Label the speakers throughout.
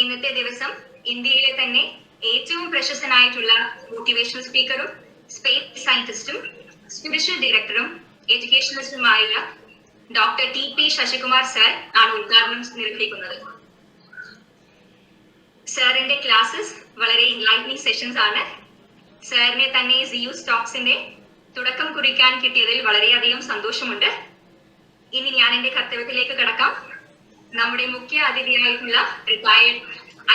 Speaker 1: ഇന്നത്തെ ദിവസം ഇന്ത്യയിലെ തന്നെ ഏറ്റവും പ്രശസ്തനായിട്ടുള്ള മോട്ടിവേഷണൽ സ്പീക്കറും സ്പേസ് സയന്റിസ്റ്റും സ്പിരിച്വൽ ഡയറക്ടറും എഡ്യൂക്കേഷണലിസ്റ്റുമായ ഡോക്ടർ ടി.പി. ശശികുമാർ സർ ആണ് ഉദ്ഘാടനം നിർവഹിക്കുന്നത്. സാറിന്റെ ക്ലാസ്സസ് വളരെ എൻലൈറ്റനിങ് സെഷൻസ് ആണ്. സാറിനെ തന്നെ SYUS ടോക്സിന്റെ തുടക്കം കുറിക്കാൻ കിട്ടിയതിൽ വളരെയധികം സന്തോഷമുണ്ട്. ഇനി ഞാൻ എന്റെ കർത്തവ്യത്തിലേക്ക് കടക്കാം. നമ്മുടെ മുഖ്യ അതിഥിയായിട്ടുള്ള retired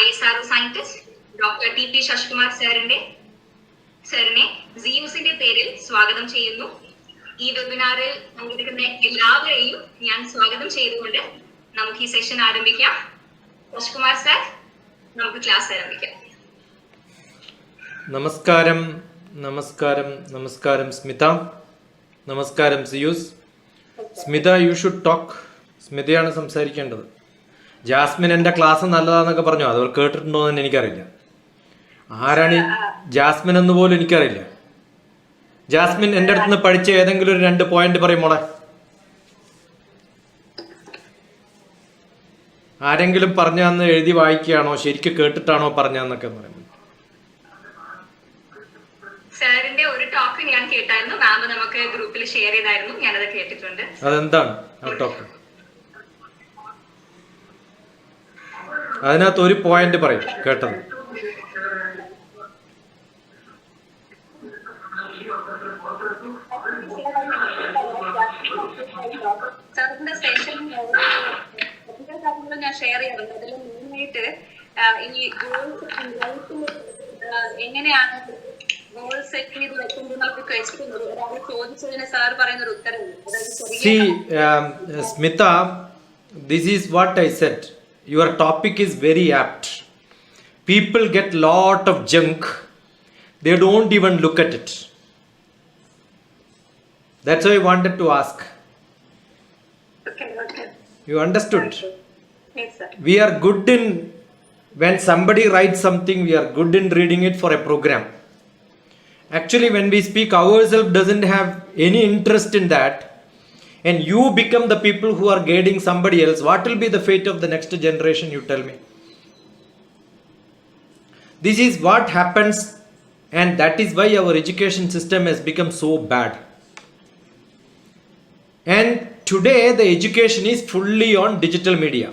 Speaker 1: ISRO scientist doctor T P. Sasikumar സാറിനെ SYUSന്റെ പേരിൽ സ്വാഗതം ചെയ്യുന്നു. ഈ വെബിനാറിൽ പങ്കെടുക്കുന്ന എല്ലാവരെയും ഞാൻ സ്വാഗതം ചെയ്തുകൊണ്ട് നമുക്ക് ഈ സെഷൻ ആരംഭിക്കാം. ശശികുമാർ സാർ, നമുക്ക് ക്ലാസ് ആരംഭിക്കാം.
Speaker 2: നമസ്കാരം നമസ്കാരം നമസ്കാരം സ്മിത. നമസ്കാരം SYUS. Smitha, you should talk. സ്മിതയാണ് സംസാരിക്കേണ്ടത്. ജാസ്മിൻ എൻ്റെ ക്ലാസ് നല്ലതാന്നൊക്കെ പറഞ്ഞു, അത് കേട്ടിട്ടുണ്ടോ എന്ന് എനിക്കറിയില്ല. ആരാണ് ജാസ്മിൻ എന്ന് പോലും എനിക്കറിയില്ല. ജാസ്മിൻ എൻ്റെ അടുത്ത് നിന്ന് പഠിച്ച ഏതെങ്കിലും ഒരു 2 പോയിന്റ് പറയും മോളെ. ആരെങ്കിലും പറഞ്ഞാന്ന് എഴുതി വായിക്കുകയാണോ ശരിക്കും കേട്ടിട്ടാണോ പറഞ്ഞാന്നൊക്കെ പറയുന്നത്.
Speaker 1: സാറിന്റെ ഒരു ടോക്ക് ഞാൻ കേട്ടായിരുന്നു, മാം നമുക്ക് ഗ്രൂപ്പിൽ ഷെയർ ചെയ്തായിരുന്നു, ഞാനത് കേട്ടിട്ടുണ്ട്.
Speaker 2: അതെന്താണ് ആ ടോക്ക്? അതിനകത്ത് ഒരു പോയിന്റ് പറയും കേട്ടത്.
Speaker 1: സാറിന്റെ സെഷൻ ഞാൻ ഷെയർ ചെയ്യാറുണ്ട്. അതിൽ മെയിനായിട്ട് ഈ എങ്ങനെയാണ് ഗോൾ സെറ്റ് ചെയ്ത് വെക്കുന്നത് ക്വസ്റ്റ്യൻ ഒരാൾ ചോദിച്ചതിന് സാർ പറയുന്ന ഒരു ഉത്തരം.
Speaker 2: Smitha, this is what I said. Your topic is very apt. People get lot of junk. They don't even look at it. That's why I wanted to ask.
Speaker 1: Okay.
Speaker 2: You understood?
Speaker 1: Yes, sir.
Speaker 2: We are good in, when somebody writes something, we are good in reading it for a program. Actually, when we speak, ourselves doesn't have any interest in that, and you become the people who are guiding somebody else. What will be the fate of the next generation, you tell me? This is what happens, and that is why our education system has become so bad. And today the education is fully on digital media.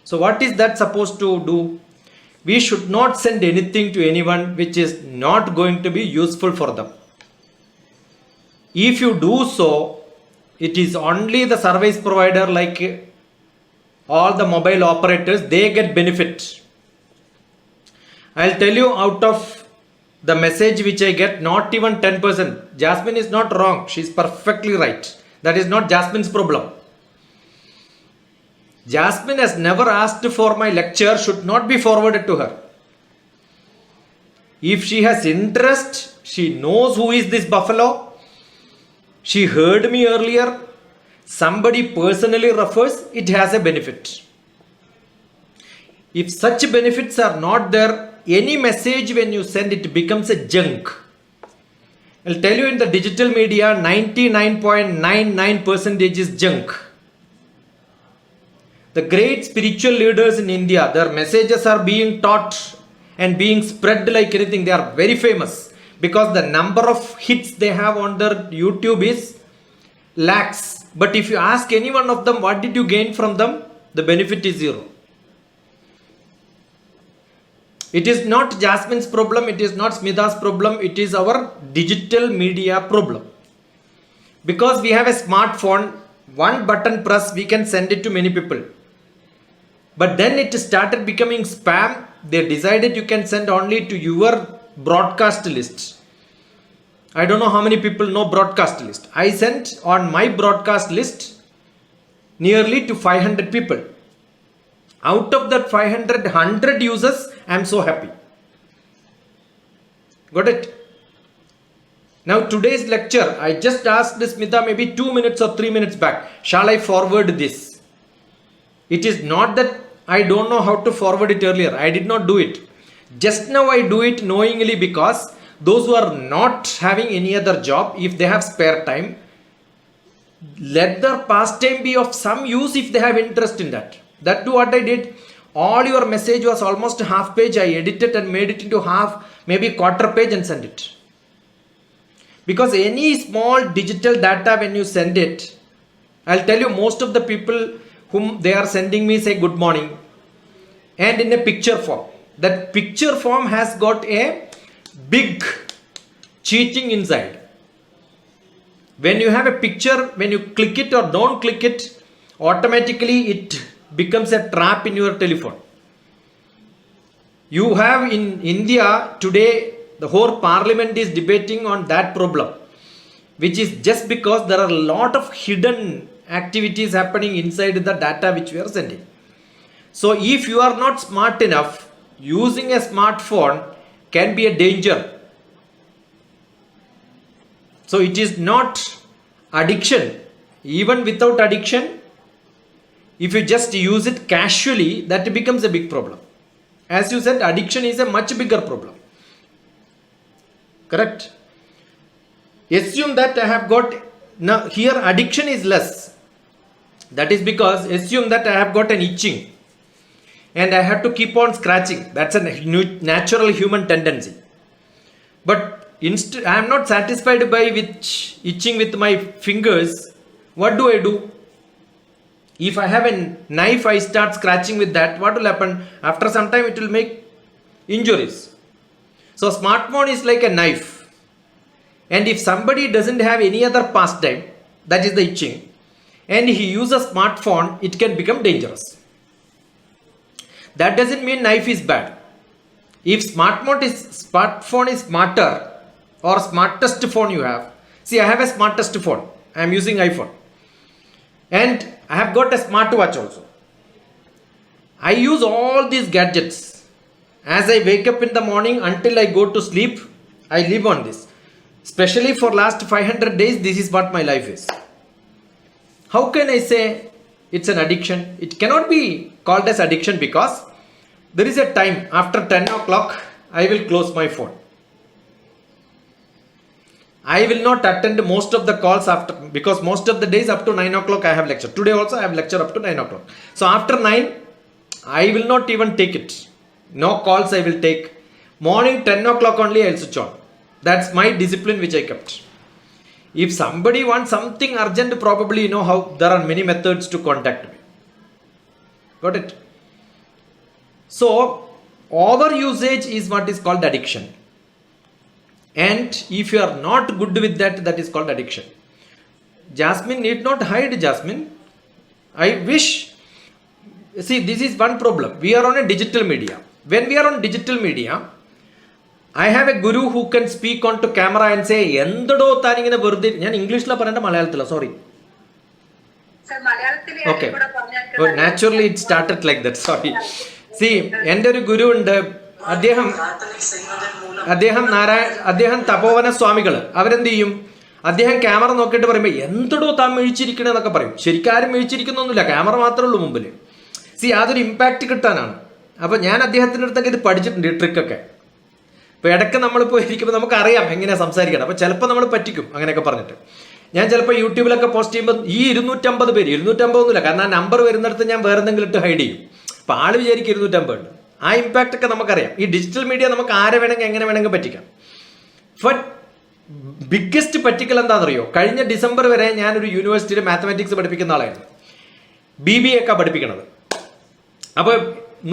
Speaker 2: So what is that supposed to do? We should not send anything to anyone which is not going to be useful for them. If you do so, it is only the service provider, like all the mobile operators, they get benefit. I'll tell you, out of the message which I get, not even 10%. Jasmine is not wrong. She's perfectly right. That is not Jasmine's problem. Jasmine has never asked for my lecture, should not be forwarded to her. If she has interest, she knows who is this buffalo. She heard me earlier. Somebody personally refers, it has a benefit. If such benefits are not there, any message when you send it becomes a junk. I'll tell you, in the digital media, 99.99% is junk. The great spiritual leaders in India, their messages are being taught and being spread like anything. They are very famous because the number of hits they have on their YouTube is lakhs. But if you ask any one of them, what did you gain from them? The benefit is zero. It is not Jasmine's problem, it is not Smita's problem, it is our digital media problem. Because we have a smartphone, one button press, we can send it to many people. But then it started becoming spam. They decided you can send only to your broadcast list. I don't know how many people know broadcast list. I sent on my broadcast list nearly to 500 people. Out of that 500, 100 users, I am so happy. Got it? Now today's lecture, I just asked Smita maybe 2 minutes or 3 minutes back, shall I forward this? It is not that I don't know how to forward it earlier. I did not do it. Just now I do it knowingly, because those who are not having any other job, if they have spare time, let their pastime be of some use if they have interest in that. That too what I did. all your message was almost half page. I edited and made it into half, maybe quarter page and send it. Because any small digital data when you send it, I'll tell you, most of the people whom they are sending me say good morning and in a picture form. That picture form has got a big cheating inside. When you have a picture, when you click it or don't click it, automatically it becomes a trap in your telephone. You have in India today, the whole parliament is debating on that problem, which is just because there are a lot of hidden activities happening inside the data which we are sending. So if you are not smart enough, using a smartphone can be a danger. So it is not addiction. Even without addiction, if you just use it casually, that becomes a big problem. As you said, addiction is a much bigger problem. Correct? Assume that I have got, now here addiction is less. That is because assume that I have got an itching and I have to keep on scratching. That's a natural human tendency. But I am not satisfied by itching with my fingers. What do? If I have a knife, I start scratching with that. What will happen? After some time, it will make injuries. So smartphone is like a knife. And if somebody doesn't have any other pastime, that is the itching, and he uses smartphone, it can become dangerous. That doesn't mean knife is bad. If smartphone is smarter or smartest phone you have. See, I have a smartest phone. I am using iPhone. And I have got a smartwatch also. I use all these gadgets. As I wake up in the morning until I go to sleep, I live on this. Especially for last 500 days, this is what my life is. How can I say it's an addiction? It cannot be called as addiction because there is a time after 10 o'clock, I will close my phone. I will not attend most of the calls after, because most of the days up to 9 o'clock I have lecture. Today also I have lecture up to 9 o'clock. So after 9, I will not even take it. No calls I will take. Morning 10 o'clock only I will switch on. That's my discipline which I kept. If somebody wants something urgent, probably you know how there are many methods to contact me. Got it? So over usage is what is called addiction. And if you are not good with that, that is called addiction. Jasmine need not hide, Jasmine. I wish. See, this is one problem. We are on a digital media. When we are on digital media, I have a guru who can speak onto camera and say, "Endado thaningine verde." ഞാൻ ഇംഗ്ലീഷിലാണ് പറയണ്ട, മലയാളത്തിലാണ്. Sorry. Okay. Oh, naturally it started like that. Sorry. See, എൻ്റെ ഒരു ഗുരു ഉണ്ട്. അദ്ദേഹം തപോവന സ്വാമികൾ. അവരെന്ത് ചെയ്യും? അദ്ദേഹം ക്യാമറ നോക്കിയിട്ട് പറയുമ്പോൾ എന്തടോ താൻ മിഴിച്ചിരിക്കണേ എന്നൊക്കെ പറയും. ശരിക്കാരും മിഴിച്ചിരിക്കുന്നൊന്നുമില്ല, ക്യാമറ മാത്രമേ ഉള്ളൂ മുമ്പിൽ. സി, അതൊരു ഇമ്പാക്റ്റ് കിട്ടാനാണ്. അപ്പോൾ ഞാൻ അദ്ദേഹത്തിൻ്റെ അടുത്തൊക്കെ ഇത് പഠിച്ചിട്ടുണ്ട്, ഈ ട്രിക്കൊക്കെ. ഇപ്പോൾ ഇടയ്ക്ക് നമ്മളിപ്പോൾ ഇരിക്കുമ്പോൾ നമുക്കറിയാം എങ്ങനെയാണ് സംസാരിക്കണം. അപ്പോൾ ചിലപ്പോൾ നമ്മൾ പറ്റിക്കും അങ്ങനെയൊക്കെ പറഞ്ഞിട്ട്. ഞാൻ ചിലപ്പോൾ യൂട്യൂബിലൊക്കെ പോസ്റ്റ് ചെയ്യുമ്പോൾ ഈ 250 പേര്, 250 ഒന്നുമില്ല, കാരണം ആ നമ്പർ വരുന്നിടത്ത് ഞാൻ വേറെ എന്തെങ്കിലും ഇട്ട് ഹൈഡ് ചെയ്യും. അപ്പോൾ ആൾ വിചാരിക്കും 250 ഉണ്ട്. ആ ഇമ്പാക്റ്റ് ഒക്കെ നമുക്കറിയാം. ഈ ഡിജിറ്റൽ മീഡിയ നമുക്ക് ആരെ വേണമെങ്കിൽ എങ്ങനെ വേണമെങ്കിൽ പറ്റിക്കാം. ബട്ട് ബിഗ്ഗസ്റ്റ് പറ്റിക്കൽ എന്താണെന്നറിയോ? കഴിഞ്ഞ ഡിസംബർ വരെ ഞാനൊരു യൂണിവേഴ്സിറ്റിയിൽ മാത്തമാറ്റിക്സ് പഠിപ്പിക്കുന്ന ആളായിരുന്നു. BBA ഒക്കെ പഠിപ്പിക്കണത്. അപ്പോൾ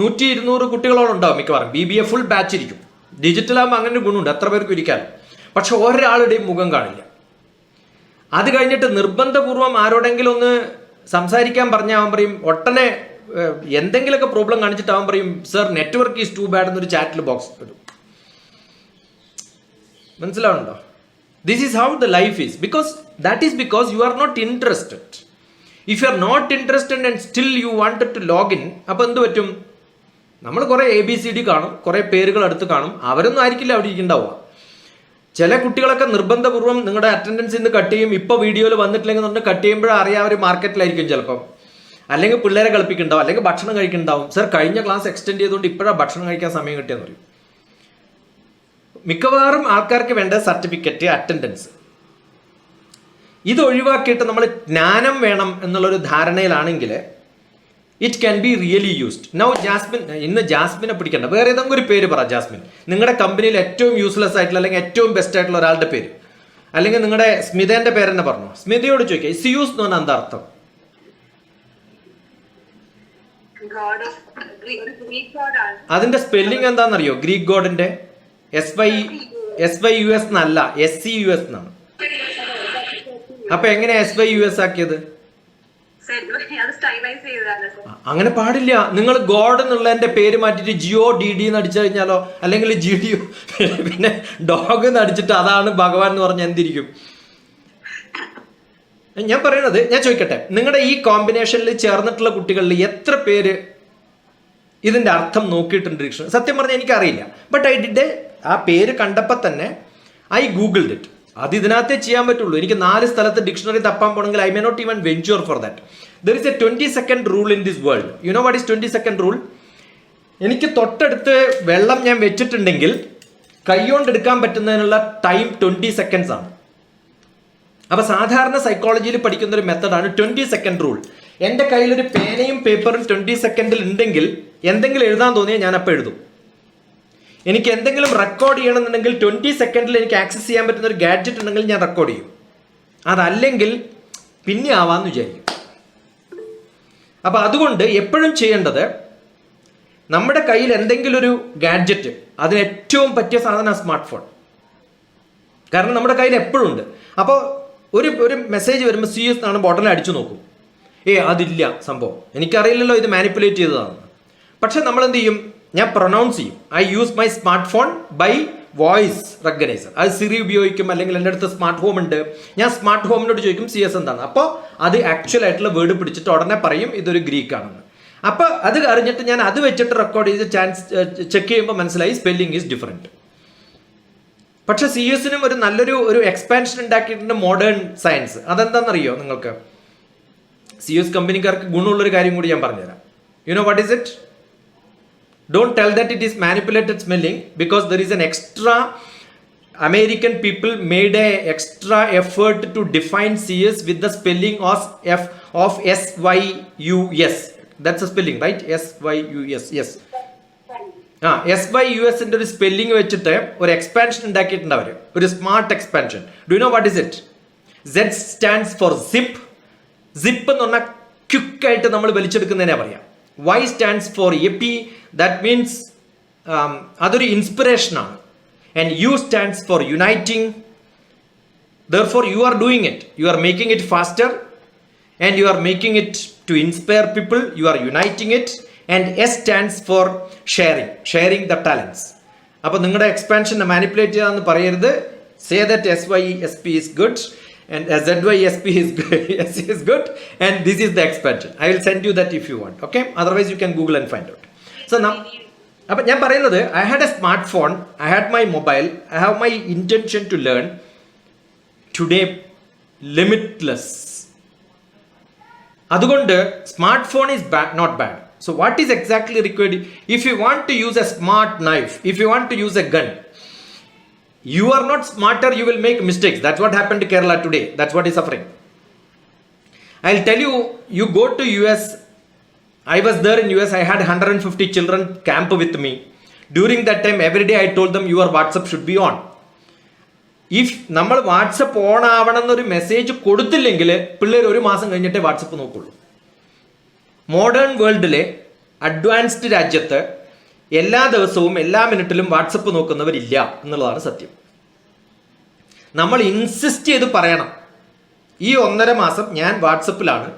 Speaker 2: 100-200 കുട്ടികളോളം ഉണ്ടാവും മിക്കവാറും. BBA ഫുൾ ബാച്ച് ഇരിക്കും. ഡിജിറ്റലാകുമ്പോൾ അങ്ങനെ ഒരു ഗുണമുണ്ട്, എത്ര പേർക്ക് ഇരിക്കാനും. പക്ഷെ ഒരാളുടെയും മുഖം കാണില്ല. അത് കഴിഞ്ഞിട്ട് നിർബന്ധപൂർവ്വം ആരോടെങ്കിലും ഒന്ന് സംസാരിക്കാൻ പറഞ്ഞാൽ അവൻ പറയും, ഒട്ടനെ എന്തെങ്കിലുമൊക്കെ പ്രോബ്ലം കാണിച്ചിട്ട് അവൻ പറയും, sir network is too bad എന്നൊരു ചാറ്റിൽ ബോക്സ് ഇടും. മനസ്സിലാവുന്നുണ്ടോ? This is how the life is. That is because you are not interested. If you are not interested and still you wanted to login, അപ്പോൾ എന്ത് പറ്റും? നമ്മൾ കുറേ ABCD കാണും, കുറേ പേരുകൾ അടുത്ത് കാണും, അവരൊന്നും ആയിരിക്കില്ല അവിടെ ഇരിക്കുന്നുണ്ടാവുക. ചില കുട്ടികളൊക്കെ നിർബന്ധപൂർവ്വം നിങ്ങളുടെ അറ്റൻഡൻസ് ഇന്ന് കട്ട് ചെയ്യും. ഇപ്പോൾ വീഡിയോയിൽ വന്നിട്ടില്ലെങ്കിൽ നമ്മൾ കട്ട് ചെയ്യുമ്പോഴേ അറിയാം അവർ മാർക്കറ്റിലായിരിക്കും ചിലപ്പം, അല്ലെങ്കിൽ പിള്ളേരെ കളിപ്പിക്കുന്നുണ്ടാവും, അല്ലെങ്കിൽ ഭക്ഷണം കഴിക്കുന്നുണ്ടാവും. സർ കഴിഞ്ഞ ക്ലാസ് എക്സ്റ്റെൻഡ് ചെയ്തുകൊണ്ട് ഇപ്പോഴാണ് ഭക്ഷണം കഴിക്കാൻ സമയം കിട്ടിയെന്ന് പറയും. മിക്കവാറും ആൾക്കാർക്ക് വേണ്ട സർട്ടിഫിക്കറ്റ്, അറ്റൻഡൻസ്. ഇത് ഒഴിവാക്കിയിട്ട് നമ്മൾ ജ്ഞാനം വേണം എന്നുള്ളൊരു ധാരണയിലാണെങ്കിൽ it can be really used. Now Jasmine, ഇന്ന് ജാസ്മിനെ പിടിക്കണ്ട, വേറെ ഏതെങ്കിലും ഒരു പേര് പറ. ജാസ്മിൻ, നിങ്ങളുടെ കമ്പനിയിൽ ഏറ്റവും യൂസ്ലെസ് ആയിട്ടുള്ള അല്ലെങ്കിൽ ഏറ്റവും ബെസ്റ്റ് ആയിട്ടുള്ള ഒരാളുടെ പേര്, അല്ലെങ്കിൽ നിങ്ങളുടെ സ്മിതേന്റെ പേര് തന്നെ പറഞ്ഞു. സ്മിതയോട് ചോദിക്കുക SYUS എന്ന് പറഞ്ഞാൽ എന്താ അർത്ഥം? അതിന്റെ സ്പെല്ലിംഗ് എന്താണെന്നറിയോ? ഗ്രീക്ക് ഗോഡിന്റെ SYUS എന്നല്ല, SCUS എന്നാണ്. അപ്പൊ എങ്ങനെയാ SYUS ആക്കിയത്? അങ്ങനെ പാടില്ല. നിങ്ങൾ ഗോഡ് എന്നുള്ളതിന്റെ പേര് മാറ്റിട്ട് GODD എന്ന് അടിച്ചു കഴിഞ്ഞാലോ, അല്ലെങ്കിൽ GDO പിന്നെ ഡോഗ് എന്ന് അടിച്ചിട്ട് അതാണ് ഭഗവാൻ എന്ന് പറഞ്ഞാൽ എന്തിരിക്കും? ഞാൻ പറയണത്, ഞാൻ ചോദിക്കട്ടെ, നിങ്ങളുടെ ഈ കോമ്പിനേഷനിൽ ചേർന്നിട്ടുള്ള കുട്ടികളിൽ എത്ര പേര് ഇതിന്റെ അർത്ഥം നോക്കിയിട്ടുണ്ട് ഡിക്ഷണറി? സത്യം പറഞ്ഞാൽ എനിക്കറിയില്ല. ബട്ട് ഐ ഡിഡ്, ആ പേര് കണ്ടപ്പോൾ തന്നെ ഐ ഗൂഗിൾഡ് ഇറ്റ്. അത് ഇതിനകത്തേ ചെയ്യാൻ പറ്റുള്ളൂ. എനിക്ക് 4 സ്ഥലത്ത് ഡിക്ഷണറി തപ്പാൻ പോകണമെങ്കിൽ I may not even venture for that. There is a 20-second rule in this world. You know what is 20-second rule? എനിക്ക് തൊട്ടടുത്ത് വെള്ളം ഞാൻ വെച്ചിട്ടുണ്ടെങ്കിൽ കൈകൊണ്ട് എടുക്കാൻ പറ്റുന്നതിനുള്ള ടൈം 20 seconds ആണ്. അപ്പൊ സാധാരണ സൈക്കോളജിയിൽ പഠിക്കുന്ന ഒരു മെത്തഡാണ് 20-second റൂൾ. എൻ്റെ കയ്യിലൊരു പേനയും പേപ്പറും 20 സെക്കൻഡിൽ ഉണ്ടെങ്കിൽ എന്തെങ്കിലും എഴുതാൻ തോന്നിയാൽ ഞാൻ അപ്പം എഴുതും. എനിക്ക് എന്തെങ്കിലും റെക്കോർഡ് ചെയ്യണമെന്നുണ്ടെങ്കിൽ 20 സെക്കൻഡിൽ എനിക്ക് ആക്സസ് ചെയ്യാൻ പറ്റുന്ന ഒരു ഗാഡ്ജറ്റ് ഉണ്ടെങ്കിൽ ഞാൻ റെക്കോർഡ് ചെയ്യും. അതല്ലെങ്കിൽ പിന്നെ ആവാന്ന് വിചാരിക്കും. അപ്പൊ അതുകൊണ്ട് എപ്പോഴും ചെയ്യേണ്ടത്, നമ്മുടെ കയ്യിൽ എന്തെങ്കിലും ഒരു ഗാഡ്ജറ്റ്, അതിന് ഏറ്റവും പറ്റിയ സാധനം സ്മാർട്ട് ഫോൺ. കാരണം നമ്മുടെ കയ്യിൽ എപ്പോഴും ഉണ്ട്. അപ്പോൾ ഒരു മെസ്സേജ് വരുമ്പോൾ SYUS എന്നാണ് ബോട്ടണിൽ അടിച്ചു നോക്കും. അതില്ല സംഭവം, എനിക്കറിയില്ലല്ലോ ഇത് മാനിപ്പുലേറ്റ് ചെയ്തതാണ്. പക്ഷെ നമ്മൾ എന്ത് ചെയ്യും? ഞാൻ പ്രൊനൗൺസ് ചെയ്യും. I use my smart phone by voice recogniser. അത് സിറി ഉപയോഗിക്കും, അല്ലെങ്കിൽ എൻ്റെ അടുത്ത് സ്മാർട്ട് ഹോം ഉണ്ട്, ഞാൻ സ്മാർട്ട് ഹോമിനോട് ചോദിക്കും SYUS എന്താണ്. അപ്പോൾ അത് ആക്ച്വൽ ആയിട്ടുള്ള വേർഡ് പിടിച്ചിട്ട് ഉടനെ പറയും ഇതൊരു ഗ്രീക്ക് ആണെന്ന്. അപ്പോൾ അത് അറിഞ്ഞിട്ട് ഞാൻ അത് വെച്ചിട്ട് റെക്കോർഡ് ചെയ്ത് ചെക്ക് ചെയ്യുമ്പോൾ മനസ്സിലായി സ്പെല്ലിംഗ് ഈസ് ഡിഫറെൻറ്റ്. പക്ഷെ SYUSനും ഒരു നല്ലൊരു എക്സ്പാൻഷൻ ഉണ്ടാക്കിയിട്ടുണ്ട്, മോഡേൺ സയൻസ്. അതെന്താണെന്നറിയോ നിങ്ങൾക്ക്? SYUS കമ്പനിക്കാർക്ക് ഗുണമുള്ളൊരു കാര്യം കൂടി ഞാൻ പറഞ്ഞുതരാം. U know what is it? Don't tell that it is manipulated spelling, because there is an extra, American people made a extra effort to define SYUS with the spelling of SYUS. That's the spelling, right? SYUS, yes. SYUS ന്റെ ഒരു spelling വെച്ചിട്ട് ഒരു expansion ഉണ്ടാക്കിയിട്ടുണ്ട് അവർ, ഒരു smart expansion. Do you know what is it? Z stands for zip. Zip എന്ന് പറഞ്ഞാൽ ക്വിക്കായിട്ട് നമ്മൾ വലിച്ചെടുക്കുന്നതിനെ പറയാം. Y stands for epi, that means അതൊരു ഇൻസ്പിറേഷനാണ്. And U stands for uniting. Therefore you are doing it, you are making it faster, and you are making it to inspire people, you are uniting it. And S stands for sharing the talents. അപ്പോൾ നിങ്ങളുടെ എക്സ്പാൻഷനെ manipulate ചെയ്യാന്ന് പറയരുത്. Say that SYSP is good and ZYSP is good, and this is the expansion. I will send you that if you want, okay? Otherwise you can Google and find out. So now, അപ്പോൾ ഞാൻ പറയുന്നത്, I had a smartphone, I had my mobile, I have my intention to learn. Today limitless. അതുകൊണ്ട് smart phone is not bad. So what is exactly required? If you want to use a smart knife, if you want to use a gun, you are not smarter, you will make mistakes. That's what happened to Kerala today. That's what is suffering. I'll tell you, you go to US. I was there in US. I had 150 children camp with me. During that time, every day I told them your WhatsApp should be on. If നമ്മൾ WhatsApp on ആവണം എന്നൊരു message കൊടുത്തില്ലെങ്കിൽ പിള്ളേർ ഒരു മാസം കഴിഞ്ഞിട്ടേ WhatsApp നോക്കുള്ളൂ. Modern വേൾഡിലെ advanced രാജ്യത്ത് എല്ലാ ദിവസവും എല്ലാ മിനിറ്റിലും വാട്സപ്പ് നോക്കുന്നവരില്ല എന്നുള്ളതാണ് സത്യം. നമ്മൾ ഇൻസിസ്റ്റ് ചെയ്ത് പറയണം, ഈ 1.5 മാസം ഞാൻ വാട്സപ്പിലാണ്,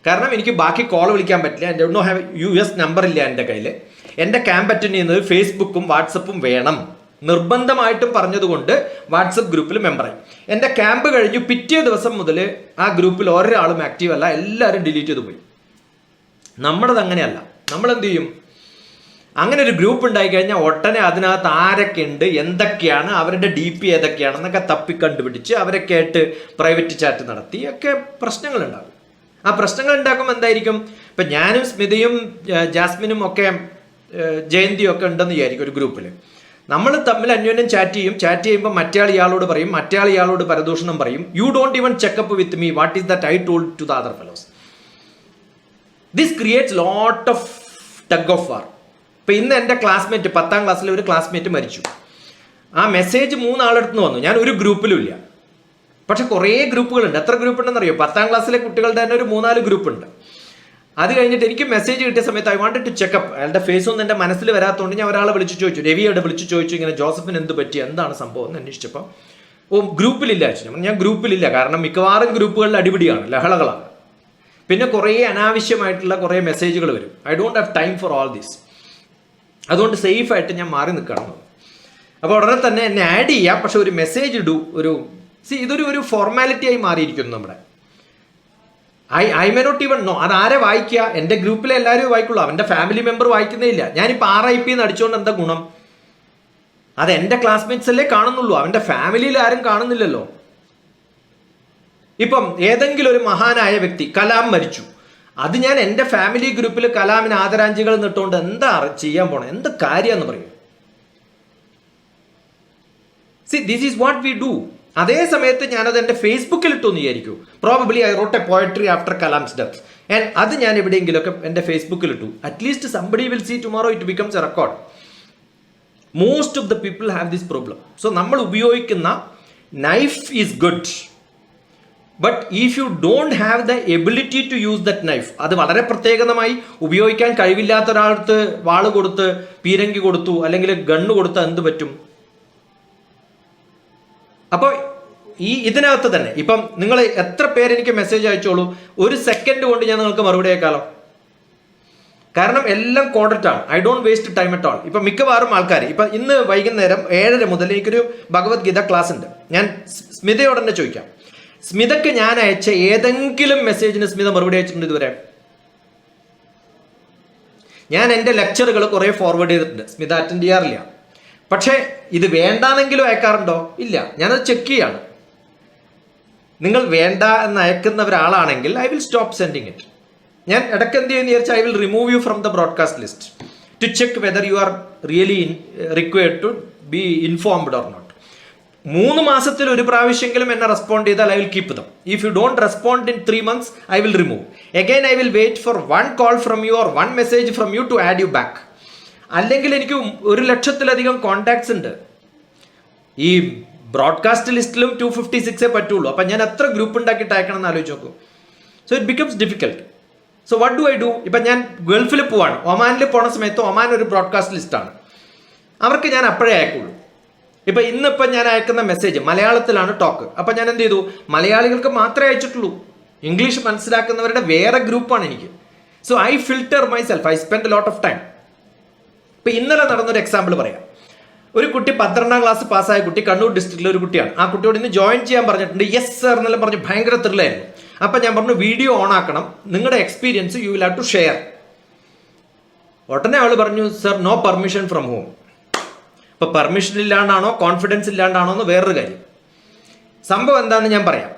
Speaker 2: കാരണം എനിക്ക് ബാക്കി കോൾ വിളിക്കാൻ പറ്റില്ല, എൻ്റെ ഡോ ഹാവ് US നമ്പർ ഇല്ല എൻ്റെ കയ്യിൽ, എൻ്റെ ക്യാമ്പ് അറ്റൻഡ് ചെയ്യുന്നത് ഫേസ്ബുക്കും വാട്സപ്പും വേണം നിർബന്ധമായിട്ടും പറഞ്ഞതുകൊണ്ട് വാട്സപ്പ് ഗ്രൂപ്പിൽ മെമ്പറായി. എൻ്റെ ക്യാമ്പ് കഴിഞ്ഞു പിറ്റേ ദിവസം മുതൽ ആ ഗ്രൂപ്പിൽ ഒരാളും ആക്റ്റീവ് അല്ല, എല്ലാവരും ഡിലീറ്റ് ചെയ്ത് പോയി. നമ്മളത് അങ്ങനെയല്ല. നമ്മളെന്ത് ചെയ്യും? അങ്ങനെ ഒരു ഗ്രൂപ്പ് ഉണ്ടായി കഴിഞ്ഞാൽ ഒട്ടനെ അതിനകത്ത് ആരൊക്കെ ഉണ്ട്, എന്തൊക്കെയാണ്, അവരുടെ DP ഏതൊക്കെയാണെന്നൊക്കെ തപ്പി കണ്ടുപിടിച്ച് അവരൊക്കെ ആയിട്ട് പ്രൈവറ്റ് ചാറ്റ് നടത്തി ഒക്കെ പ്രശ്നങ്ങളുണ്ടാകും. ആ പ്രശ്നങ്ങൾ ഉണ്ടാക്കുമ്പോൾ എന്തായിരിക്കും? ഇപ്പം ഞാനും സ്മിതയും ജാസ്മിനും ഒക്കെ ജയന്തിയും ഒക്കെ ഉണ്ടെന്ന് വിചാരിക്കും ഒരു ഗ്രൂപ്പിൽ. നമ്മൾ തമ്മിൽ അന്യോന്യം ചാറ്റ് ചെയ്യുമ്പോൾ മറ്റേയാൾ ഇയാളോട് പറയും, മറ്റേയാൾ ഇയാളോട് പരദൂഷണം പറയും. You don't even check up with me what is that I told to the other fellows. This creates lot of tug of war. ഇപ്പം ഇന്ന് എൻ്റെ ക്ലാസ്മേറ്റ് 10ാം ക്ലാസ്സിലെ ഒരു ക്ലാസ്മേറ്റ് മരിച്ചു. ആ മെസ്സേജ് 3 ആളെടുത്ത് വന്നു. ഞാൻ ഒരു ഗ്രൂപ്പിലും ഇല്ല, പക്ഷെ കുറേ ഗ്രൂപ്പുകളുണ്ട്. എത്ര ഗ്രൂപ്പ് ഉണ്ടെന്ന് അറിയോ? 10ാം ക്ലാസ്സിലെ കുട്ടികളുടെ തന്നെ ഒരു 3-4 ഗ്രൂപ്പ് ഉണ്ട്. അത് കഴിഞ്ഞിട്ട് എനിക്ക് മെസ്സേജ് കിട്ടിയ സമയത്ത് ഐ വാണ്ടഡ് ടു ചെക്കപ്പ്. അയാളുടെ ഫേസ് ഒന്നും എൻ്റെ മനസ്സിൽ വരാത്തതുകൊണ്ട് ഞാൻ ഒരാളെ വിളിച്ച് ചോദിച്ചു, രവിയോട് വിളിച്ച് ചോദിച്ചു, ഇങ്ങനെ ജോസഫിന് എന്ത് പറ്റി, എന്താണ് സംഭവം എന്ന് അന്വേഷിച്ചപ്പോൾ ഗ്രൂപ്പിലില്ല. ഞാൻ ഗ്രൂപ്പിലില്ല, കാരണം മിക്കവാറും ഗ്രൂപ്പുകളിൽ അടിപിടിയാണ്, ലഹളകളാണ്. പിന്നെ കുറേ അനാവശ്യമായിട്ടുള്ള കുറേ മെസ്സേജുകൾ വരും. I don't have time for all this. അതുകൊണ്ട് സേഫായിട്ട് ഞാൻ മാറി നിൽക്കണം. അപ്പോൾ ഉടനെ തന്നെ എന്നെ ആഡ് ചെയ്യാം, പക്ഷെ ഒരു മെസ്സേജ് ഇടൂ. ഇതൊരു ഫോർമാലിറ്റി ആയി മാറിയിരിക്കുന്നു നമ്മുടെ. I may not even know അതാരെ വായിക്കുക. എൻ്റെ ഗ്രൂപ്പിലെ എല്ലാവരും വായിക്കുള്ളൂ, അവൻ്റെ ഫാമിലി മെമ്പർ വായിക്കുന്നേ ഇല്ല. ഞാനിപ്പോൾ RIP എന്ന് അടിച്ചുകൊണ്ട് എന്താ ഗുണം? അത് എൻ്റെ ക്ലാസ്മേറ്റ്സ് അല്ലേ കാണുന്നുള്ളൂ, അവൻ്റെ ഫാമിലിയിൽ ആരും കാണുന്നില്ലല്ലോ. ഇപ്പം ഏതെങ്കിലും ഒരു മഹാനായ വ്യക്തി, കലാം മരിച്ചു, അത് ഞാൻ എൻ്റെ ഫാമിലി ഗ്രൂപ്പിൽ കലാമിന് ആദരാഞ്ജലികൾ നിട്ടുകൊണ്ട് എന്താ ചെയ്യാൻ പോണേ? എന്ത് കാര്യമെന്ന് പറയും. This is what we do. അതേ സമയത്ത് ഞാനത് എൻ്റെ ഫേസ്ബുക്കിൽ ഇട്ടു എന്ന് വിചാരിക്കൂ. Probably I wrote a poetry after Kalam's death and അത് ഞാൻ എവിടെയെങ്കിലുമൊക്കെ എൻ്റെ ഫേസ്ബുക്കിൽ ഇട്ടു. At least somebody will see tomorrow it becomes a record. Most of the people have this problem. So നമ്മൾ ഉപയോഗിക്കുന്ന knife is good, but if you don't have the ability to use that knife, അത് വളരെ പ്രത്യേകമായി ഉപയോഗിക്കാൻ കഴിവില്ലാത്ത ഒരാൾക്ക് വാള് കൊടുത്ത്, പീരങ്കി കൊടുത്തു, അല്ലെങ്കിൽ ഗണ്ണ് കൊടുത്താൽ എന്ത് പറ്റും? അപ്പോൾ ഇതിനകത്ത് തന്നെ ഇപ്പം നിങ്ങൾ എത്ര പേര് എനിക്ക് മെസ്സേജ് അയച്ചോളൂ, 1 സെക്കൻഡ് കൊണ്ട് ഞാൻ നിങ്ങൾക്ക് മറുപടി അയക്കാലോ. കാരണം എല്ലാം കോഡറ്റാണ്. I don't waste time at all. ഇപ്പം മിക്കവാറും ആൾക്കാർ ഇപ്പം ഇന്ന് വൈകുന്നേരം 7:30 മുതൽ എനിക്കൊരു ഭഗവത്ഗീത ക്ലാസ് ഉണ്ട്. ഞാൻ സ്മിതയോട് തന്നെ ചോദിക്കാം, സ്മിതയ്ക്ക് ഞാൻ അയച്ച ഏതെങ്കിലും മെസ്സേജിന് സ്മിത മറുപടി അയച്ചിട്ടുണ്ട് ഇതുവരെ? ഞാൻ എൻ്റെ ലെക്ചറുകൾ കുറേ ഫോർവേഡ് ചെയ്തിട്ടുണ്ട്, സ്മിത അറ്റൻഡ് ചെയ്യാറില്ല. പക്ഷേ ഇത് വേണ്ടാന്നെങ്കിലും അയക്കാറുണ്ടോ? ഇല്ല. ഞാനത് ചെക്ക് ചെയ്യാണ്. നിങ്ങൾ വേണ്ട എന്ന് അയക്കുന്ന ഒരാളാണെങ്കിൽ I will stop sending it. ഞാൻ ഇടയ്ക്ക് എന്ത് ചെയ്യുമെന്ന് വിചാരിച്ചാൽ I will remove you from the broadcast list to check whether you are really required to be informed or not. 3 മാസത്തിൽ ഒരു പ്രാവശ്യമെങ്കിലും എന്നെ റെസ്പോണ്ട് ചെയ്താൽ I will keep them. If you don't respond in 3 months I will remove. Again I will wait for 1 call from you or 1 message from you to add you back. അല്ലെങ്കിൽ എനിക്ക് 100,000-ലധികം contacts ഉണ്ട്. ഈ broadcast ലിസ്റ്റിലും 256 പറ്റുള്ളൂ. അപ്പം ഞാൻ എത്ര group ഉണ്ടാക്കിയിട്ട് അയക്കണം എന്ന് ആലോചിച്ച് നോക്കൂ. So it becomes difficult. So what do I do? ഇപ്പം ഞാൻ ഗൾഫിൽ പോവാണ്, ഒമാനിൽ പോണ സമയത്ത് ഒമാൻ ഒരു ബ്രോഡ്കാസ്റ്റ് ലിസ്റ്റാണ്, അവർക്ക് ഞാൻ അപ്പോഴേ അയക്കുള്ളൂ. ഇപ്പം ഇന്നിപ്പം ഞാൻ അയക്കുന്ന മെസ്സേജ് മലയാളത്തിലാണ് ടോക്ക്. അപ്പം ഞാൻ എന്ത് ചെയ്തു? മലയാളികൾക്ക് മാത്രമേ അയച്ചിട്ടുള്ളൂ. ഇംഗ്ലീഷ് മനസ്സിലാക്കുന്നവരുടെ വേറെ ഗ്രൂപ്പാണ് എനിക്ക്. So I filter my self. I spend a lot of time. ഇപ്പം ഇന്നലെ നടന്നൊരു എക്സാമ്പിൾ പറയാം. ഒരു കുട്ടി 12ാം ക്ലാസ് പാസ്സായ കുട്ടി, കണ്ണൂർ ഡിസ്ട്രിക്റ്റിലെ ഒരു കുട്ടിയാണ്. ആ കുട്ടിയോട് ഇന്ന് ജോയിൻ ചെയ്യാൻ പറഞ്ഞിട്ടുണ്ട്. യെസ് സർ എന്നെല്ലാം പറഞ്ഞ് ഭയങ്കര ത്രില്ലായിരുന്നു. അപ്പം ഞാൻ പറഞ്ഞു, വീഡിയോ ഓൺ ആക്കണം, നിങ്ങളുടെ experience you will have to share. ഉടനെ അവൾ പറഞ്ഞു, sir no permission from home. ഇപ്പം പെർമിഷൻ ഇല്ലാണ്ടാണോ കോൺഫിഡൻസ് ഇല്ലാണ്ടാണോ എന്ന് വേറൊരു കാര്യം. സംഭവം എന്താണെന്ന് ഞാൻ പറയാം.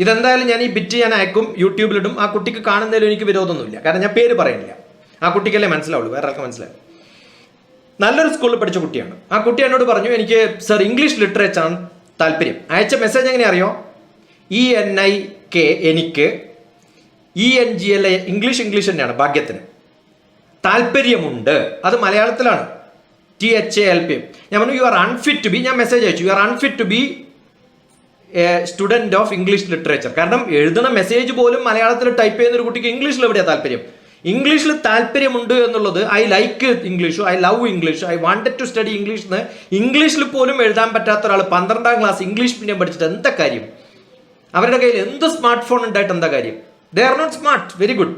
Speaker 2: ഇതെന്തായാലും ഞാൻ ഈ ബിറ്റ് ഞാൻ അയക്കും, യൂട്യൂബിലിടും. ആ കുട്ടിക്ക് കാണുന്നതിലും എനിക്ക് വിരോധമൊന്നുമില്ല, കാരണം ഞാൻ പേര് പറയുന്നില്ല. ആ കുട്ടിക്കല്ലേ മനസ്സിലാവുള്ളൂ, വേറെ ആൾക്ക് മനസ്സിലാവും. നല്ലൊരു സ്കൂളിൽ പഠിച്ച കുട്ടിയാണ്. ആ കുട്ടി എന്നോട് പറഞ്ഞു, എനിക്ക് സർ ഇംഗ്ലീഷ് ലിറ്ററേച്ചറാണ് താല്പര്യം. അയച്ച മെസ്സേജ് എങ്ങനെ അറിയോ? ENIK എനിക്ക്, ENGL ഇംഗ്ലീഷ് തന്നെയാണ് ഭാഗ്യത്തിന്, താല്പര്യമുണ്ട്, അത് മലയാളത്തിലാണ്, THALP. ഞാൻ പറഞ്ഞു, you are unfit to be, ഞാൻ മെസ്സേജ് അയച്ചു, you are unfit to be a student of English literature. കാരണം എഴുതുന്ന മെസ്സേജ് പോലും മലയാളത്തിൽ ടൈപ്പ് ചെയ്യുന്ന ഒരു കുട്ടിക്ക് ഇംഗ്ലീഷിൽ എവിടെയാണ് താല്പര്യം? ഇംഗ്ലീഷിൽ താല്പര്യമുണ്ട് എന്നുള്ളത്, I like English, I love English, I wanted to study English എന്ന് ഇംഗ്ലീഷിൽ പോലും എഴുതാൻ പറ്റാത്ത ഒരാൾ 12ാം ക്ലാസ് ഇംഗ്ലീഷ് മീഡിയം പഠിച്ചിട്ട് എന്താ കാര്യം? അവരുടെ കയ്യിൽ എന്ത് സ്മാർട്ട് ഫോൺ ഉണ്ടായിട്ട് എന്താ കാര്യം? They are not smart, very good.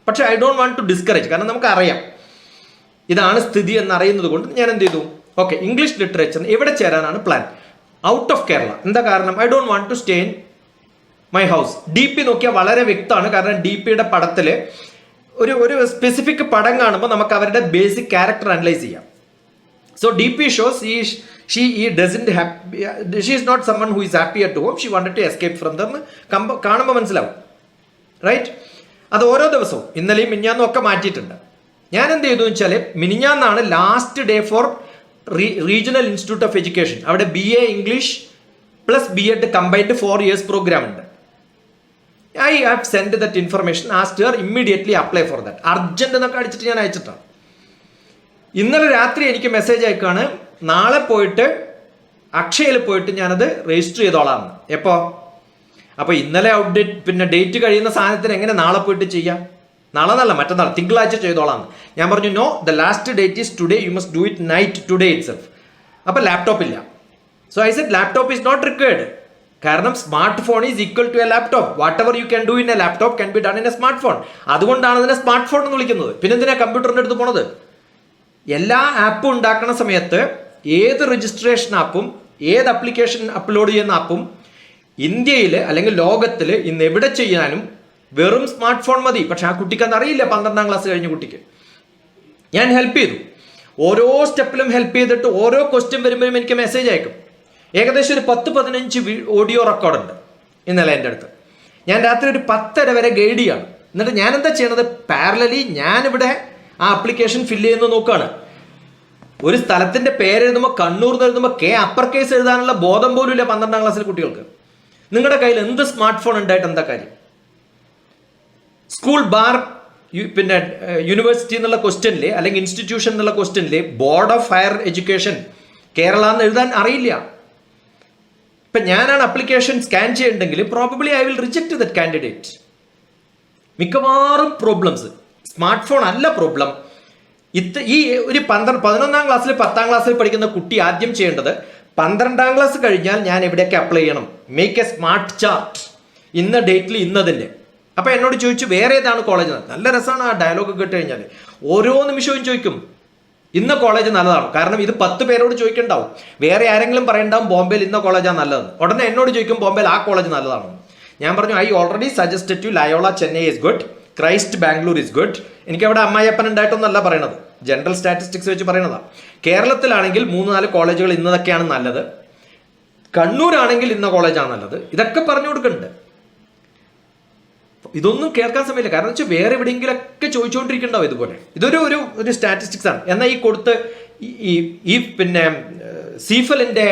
Speaker 2: പക്ഷേ I don't want to discourage, കാരണം നമുക്കറിയാം ഇതാണ് സ്ഥിതി എന്നറിയുന്നത് കൊണ്ട് ഞാൻ എന്ത് ചെയ്തു? ഓക്കെ, ഇംഗ്ലീഷ് ലിറ്ററേച്ചറിന് എവിടെ ചേരാനാണ് പ്ലാൻ? Out of Kerala. എന്താ കാരണം? I don't want to stay in my house. DP നോക്കിയാൽ വളരെ വ്യക്തമാണ്. കാരണം DPയുടെ പടത്തിൽ ഒരു സ്പെസിഫിക് പടം കാണുമ്പോൾ നമുക്ക് അവരുടെ ബേസിക് ക്യാരക്ടർ അനലൈസ് ചെയ്യാം. So DP shows she doesn't happy, she is not someone who is happy at home, she wanted to escape from them. കാണുമ്പോൾ മനസ്സിലാവും, റൈറ്റ്? അത് ഓരോ ദിവസവും ഇന്നലെയും മിനിഞ്ഞാന്നും ഒക്കെ മാറ്റിയിട്ടുണ്ട്. ഞാൻ എന്ത് ചെയ്തു വെച്ചാൽ, മിനിഞ്ഞാന്നാണ് last day for regional institute of education. അവിടെ BA English plus B.Ed combined 4 years programme ഉണ്ട്. I have send that information, asked her immediately apply for that. Urgent എന്നൊക്കെ അടിച്ചിട്ട് ഞാൻ അയച്ചിട്ടാണ്. ഇന്നലെ രാത്രി എനിക്ക് മെസ്സേജ് അയക്കാണ്, നാളെ പോയിട്ട് അക്ഷയയിൽ പോയിട്ട് ഞാനത് രജിസ്റ്റർ ചെയ്തോളാം. എപ്പോ? അപ്പോൾ ഇന്നലെ ഔട്ട്ഡേറ്റ് പിന്നെ ഡേറ്റ് കഴിയുന്ന സാധനത്തിന് എങ്ങനെ നാളെ പോയിട്ട് ചെയ്യാം? നാളെ എന്നല്ല, മറ്റന്നാൾ തിങ്കളാഴ്ച ചെയ്തോളാം. ഞാൻ പറഞ്ഞു no, the last date is today, you must do it night today itself. അപ്പോൾ ലാപ്ടോപ്പ് ഇല്ല. So I said laptop is not required. കാരണം smart phone is equal to a laptop. Whatever you can do in a laptop can be done in a smart phone. അതുകൊണ്ടാണ് ഇതിനെ smart phone എന്ന് വിളിക്കുന്നത്. പിന്നെ എന്തിനാ കമ്പ്യൂട്ടറിൻ്റെ അടുത്ത് പോണത്? എല്ലാ ആപ്പും ഉണ്ടാക്കുന്ന സമയത്ത് ഏത് രജിസ്ട്രേഷൻ ആപ്പും ഏത് അപ്ലിക്കേഷൻ അപ്ലോഡ് ചെയ്യുന്ന ആപ്പും ഇന്ത്യയിൽ അല്ലെങ്കിൽ ലോകത്തിൽ ഇന്ന് എവിടെ ചെയ്യാനും വെറും സ്മാർട്ട് ഫോൺ മതി. പക്ഷെ ആ കുട്ടിക്ക് അത് അറിയില്ല. 12ാം ക്ലാസ് കഴിഞ്ഞ കുട്ടിക്ക് ഞാൻ ഹെൽപ്പ് ചെയ്തു. ഓരോ സ്റ്റെപ്പിലും ഹെൽപ്പ് ചെയ്തിട്ട് ഓരോ ക്വസ്റ്റ്യൻ വരുമ്പോഴും എനിക്ക് മെസ്സേജ് അയക്കും. ഏകദേശം ഒരു 10-15 ഓഡിയോ റെക്കോർഡുണ്ട് ഇന്നലെ എൻ്റെ അടുത്ത്. ഞാൻ രാത്രി ഒരു 10:30 വരെ ഗൈഡ് ചെയ്യാണ്. എന്നിട്ട് ഞാൻ എന്താ ചെയ്യണത്? പാരലലി ഞാനിവിടെ ആ ആപ്ലിക്കേഷൻ ഫില്ല് ചെയ്യുന്നത് നോക്കുകയാണ്. ഒരു സ്ഥലത്തിന്റെ പേര് എഴുതുമ്പോൾ കണ്ണൂർ എന്ന് എഴുതുമ്പോൾ അപ്പർ കേസ് എഴുതാനുള്ള ബോധം പോലും ഇല്ല 12ാം ക്ലാസ്സിലെ കുട്ടികൾക്ക്. നിങ്ങളുടെ കയ്യിൽ എന്ത് സ്മാർട്ട് ഫോൺ ഉണ്ടായിട്ട് എന്താ കാര്യം? സ്കൂൾ ബാർ പിന്നെ യൂണിവേഴ്സിറ്റി എന്നുള്ള ക്വസ്റ്റ്യനിൽ അല്ലെങ്കിൽ ഇൻസ്റ്റിറ്റ്യൂഷൻ എന്നുള്ള ക്വസ്റ്റ്യനിൽ board of higher education Kerala എന്ന് എഴുതാൻ അറിയില്ല. ഇപ്പം ഞാനാണ് അപ്ലിക്കേഷൻ സ്കാൻ ചെയ്യണ്ടെങ്കിൽ probably I will reject that candidate. മിക്കവാറും പ്രോബ്ലംസ് സ്മാർട്ട് ഫോൺ അല്ല പ്രോബ്ലം. ഈ ഒരു 11ാം ക്ലാസ്സിൽ 10ാം ക്ലാസ്സിൽ പഠിക്കുന്ന കുട്ടി ആദ്യം ചെയ്യേണ്ടത് 12ാം ക്ലാസ് കഴിഞ്ഞാൽ ഞാൻ എവിടെയൊക്കെ അപ്ലൈ ചെയ്യണം, മേക്ക് എ സ്മാർട്ട് ചാർട്ട്. ഇന്ന ഡേറ്റിൽ ഇന്നതിൻ്റെ. അപ്പോൾ എന്നോട് ചോദിച്ചു വേറെ ഏതാണ് കോളേജ്? നല്ല രസമാണ് ആ ഡയലോഗ് കേട്ട് കഴിഞ്ഞാൽ. ഓരോ നിമിഷവും ചോദിക്കും ഇന്ന കോളേജ് നല്ലതാണ്. കാരണം ഇത് 10 പേരോട് ചോദിക്കണ്ടാവും. വേറെ ആരെങ്കിലും പറയണ്ടാവും ബോംബെയിൽ ഇന്ന കോളേജാണ് നല്ലതെന്ന്. ഉടനെ എന്നോട് ചോദിക്കും ബോംബെയിൽ ആ കോളേജ് നല്ലതാണെന്ന്. ഞാൻ പറഞ്ഞു I already suggested to Loyola Chennai is good, Christ Bangalore is good. എനിക്ക് അവിടെ അമ്മായിയപ്പൻ ഉണ്ടായിട്ടൊന്നല്ല പറയണത്, ജനറൽ സ്റ്റാറ്റിസ്റ്റിക്സ് വെച്ച് പറയണതാണ്. കേരളത്തിലാണെങ്കിൽ 3-4 കോളേജുകൾ ഇന്നതൊക്കെയാണ് നല്ലത്, കണ്ണൂരാണെങ്കിൽ ഇന്ന കോളേജാണ് നല്ലത്. ഇതൊക്കെ പറഞ്ഞു കൊടുക്കുന്നുണ്ട്. ഇതൊന്നും കേൾക്കാൻ സമയമില്ല. കാരണം വെച്ചാൽ വേറെ എവിടെയെങ്കിലൊക്കെ ചോദിച്ചുകൊണ്ടിരിക്കണ്ടാവും ഇതുപോലെ. ഇതൊരു ഒരു ഒരു സ്റ്റാറ്റിസ്റ്റിക്സ് ആണ്. എന്നാൽ ഈ കൊടുത്ത് ഈ പിന്നെ സീഫലിൻ്റെ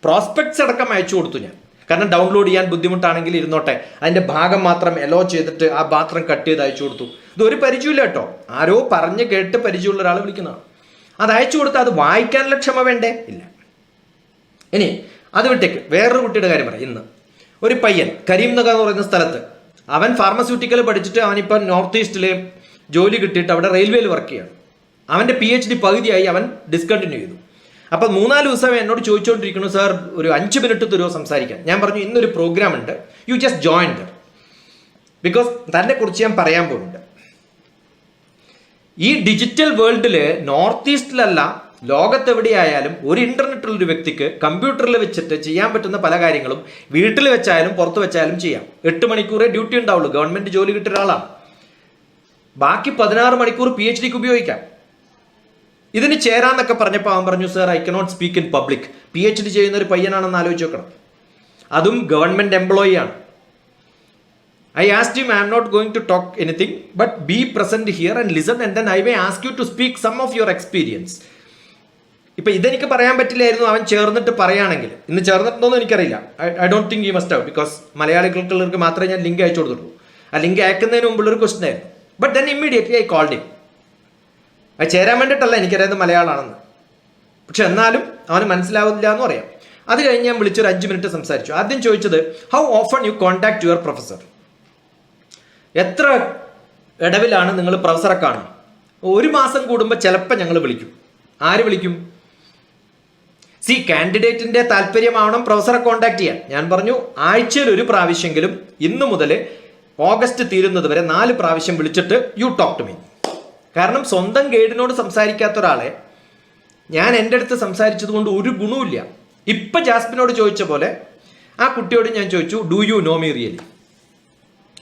Speaker 2: പ്രോസ്പെക്ട്സ് അടക്കം അയച്ചു കൊടുത്തു ഞാൻ. കാരണം ഡൗൺലോഡ് ചെയ്യാൻ ബുദ്ധിമുട്ടാണെങ്കിൽ ഇരുന്നോട്ടെ, അതിൻ്റെ ഭാഗം മാത്രം എലോ ചെയ്തിട്ട് ആ മാത്രം കട്ട് ചെയ്ത് അയച്ചു കൊടുത്തു. ഇതൊരു പരിചയമില്ല കേട്ടോ, ആരോ പറഞ്ഞ് കേട്ട് പരിചയമുള്ള ഒരാൾ വിളിക്കുന്നതാണ്. അത് അയച്ചു കൊടുത്താൽ അത് വായിക്കാനുള്ള ക്ഷമ വേണ്ടേ? ഇല്ല. ഇനി അത് വിട്ടേക്ക് വേറൊരു കുട്ടിയുടെ കാര്യം പറയാം. ഇന്ന് ഒരു പയ്യൻ കരീം നഗർ എന്ന് പറയുന്ന സ്ഥലത്ത്, അവൻ ഫാർമസ്യൂട്ടിക്കൽ പഠിച്ചിട്ട് അവനിപ്പം നോർത്ത് ഈസ്റ്റിൽ ജോലി കിട്ടിയിട്ട് അവിടെ റെയിൽവേയിൽ വർക്ക് ചെയ്യാണ്. അവൻ്റെ PhD പകുതിയായി, അവൻ ഡിസ്കണ്ടിന്യൂ ചെയ്തു. അപ്പം 3-4 ദിവസം എന്നോട് ചോദിച്ചുകൊണ്ടിരിക്കുന്നു, സാർ ഒരു 5 മിനിറ്റ് തരുമോ സംസാരിക്കാൻ? ഞാൻ പറഞ്ഞു ഇന്നൊരു പ്രോഗ്രാം ഉണ്ട്, you just join there, because തന്നെ കുറിച്ച് ഞാൻ പറയാൻ പോകുന്നുണ്ട്. ഈ ഡിജിറ്റൽ വേൾഡിൽ നോർത്ത് ഈസ്റ്റിലല്ല ലോകത്തെവിടെയായാലും ഒരു ഇന്റർനെറ്റുള്ളൊരു വ്യക്തിക്ക് കമ്പ്യൂട്ടറിൽ വെച്ചിട്ട് ചെയ്യാൻ പറ്റുന്ന പല കാര്യങ്ങളും വീട്ടിൽ വെച്ചായാലും പുറത്ത് വെച്ചായാലും ചെയ്യാം. 8 മണിക്കൂറേ ഡ്യൂട്ടി ഉണ്ടാവുള്ളൂ. ഗവൺമെന്റ് ജോലി കിട്ടിയ ഒരാളാണ്. ബാക്കി 16 മണിക്കൂർ PhDക്ക് ഉപയോഗിക്കാം. ഇതിന് ചേരാന്നൊക്കെ പറഞ്ഞപ്പോൾ അവൻ പറഞ്ഞു, sir I cannot speak in public. PhD ചെയ്യുന്ന ഒരു പയ്യനാണെന്ന് ആലോചിച്ച് നോക്കണം. അതും ഗവൺമെന്റ് എംപ്ലോയി ആണ്. I asked him, I am not going to talk anything, but be present here and listen, and then I may ask you to speak some of your experience. ഇപ്പം ഇതെനിക്ക് പറയാൻ പറ്റില്ലായിരുന്നു, അവൻ ചേർന്നിട്ട് പറയുകയാണെങ്കിൽ. ഇന്ന് ചേർന്നിട്ടുണ്ടോയെന്ന് എനിക്കറിയില്ല. I don't think you must have, because മലയാളികൾക്കുള്ളവർക്ക് മാത്രമേ ഞാൻ ലിങ്ക് അയച്ചു കൊടുത്തിട്ടുള്ളൂ. ആ ലിങ്ക് അയക്കുന്നതിന് മുമ്പുള്ളൊരു ക്വസ്റ്റൻ ആയിരുന്നു. But then immediately I called him. അത് ചേരാൻ വേണ്ടിയിട്ടല്ല, എനിക്കറിയാവുന്നത് മലയാളമാണെന്ന്. പക്ഷെ എന്നാലും അവന് മനസ്സിലാവില്ല എന്ന് പറയാം. അത് കഴിഞ്ഞ് ഞാൻ വിളിച്ചൊരു 5 മിനിറ്റ് സംസാരിച്ചു. ആദ്യം ചോദിച്ചത്, how often U contact your professor? എത്ര ഇടവിലാണ് നിങ്ങൾ പ്രൊഫസറെ കാണും? 1 മാസം കൂടുമ്പോൾ ചിലപ്പോൾ ഞങ്ങൾ വിളിക്കും. ആര് വിളിക്കും? കാൻഡിഡേറ്റിന്റെ താല്പര്യമാവണം പ്രൊഫസറെ കോൺടാക്ട് ചെയ്യാൻ. ഞാൻ പറഞ്ഞു ആഴ്ചയിൽ 1 പ്രാവശ്യമെങ്കിലും ഇന്നു മുതൽ ഓഗസ്റ്റ് തീരുന്നത് വരെ 4 പ്രാവശ്യം വിളിച്ചിട്ട് യു ടോക്ക് ടു മീ. കാരണം സ്വന്തം ഗൈഡിനോട് സംസാരിക്കാത്ത ഒരാളെ ഞാൻ എൻ്റെ അടുത്ത് സംസാരിച്ചത് കൊണ്ട് ഒരു ഗുണവുമില്ല. ഇപ്പം ജാസ്മിനോട് ചോദിച്ച പോലെ ആ കുട്ടിയോട് ഞാൻ ചോദിച്ചു, do you know me really?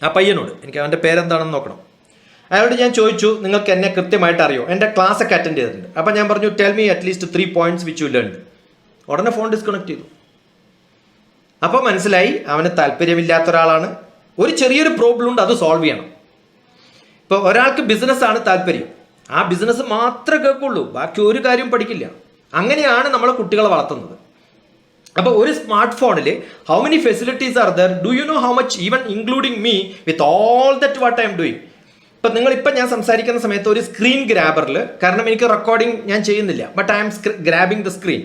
Speaker 2: ആ പയ്യനോട്, എനിക്ക് അവൻ്റെ പേരെന്താണെന്ന് നോക്കണം. അയാളോട് ഞാൻ ചോദിച്ചു, നിങ്ങൾക്ക് എന്നെ കൃത്യമായിട്ട് അറിയോ? എൻ്റെ ക്ലാസ് ഒക്കെ അറ്റൻഡ് ചെയ്തിട്ടുണ്ട്. അപ്പം ഞാൻ പറഞ്ഞു, tell me at least 3 points which you learned. ഉടനെ ഫോൺ ഡിസ്കണക്ട് ചെയ്തു. അപ്പോൾ മനസ്സിലായി അവന് താല്പര്യമില്ലാത്ത ഒരാളാണ്. ഒരു ചെറിയൊരു പ്രോബ്ലം ഉണ്ട്, അത് സോൾവ് ചെയ്യണം. ഇപ്പോൾ ഒരാൾക്ക് ബിസിനസ്സാണ് താല്പര്യം, ആ ബിസിനസ് മാത്രമേ കേൾക്കുള്ളൂ, ബാക്കി ഒരു കാര്യം പഠിക്കില്ല. അങ്ങനെയാണ് നമ്മൾ കുട്ടികളെ വളർത്തുന്നത്. അപ്പോൾ ഒരു സ്മാർട്ട് ഫോണിൽ how many facilities are there, do you know how much, even including me with all that what I am doing. ഇപ്പം ഞാൻ സംസാരിക്കുന്ന സമയത്ത് ഒരു സ്ക്രീൻ ഗ്രാബറിൽ, കാരണം എനിക്ക് റെക്കോർഡിംഗ് ഞാൻ ചെയ്യുന്നില്ല, but I M grabbing the screen,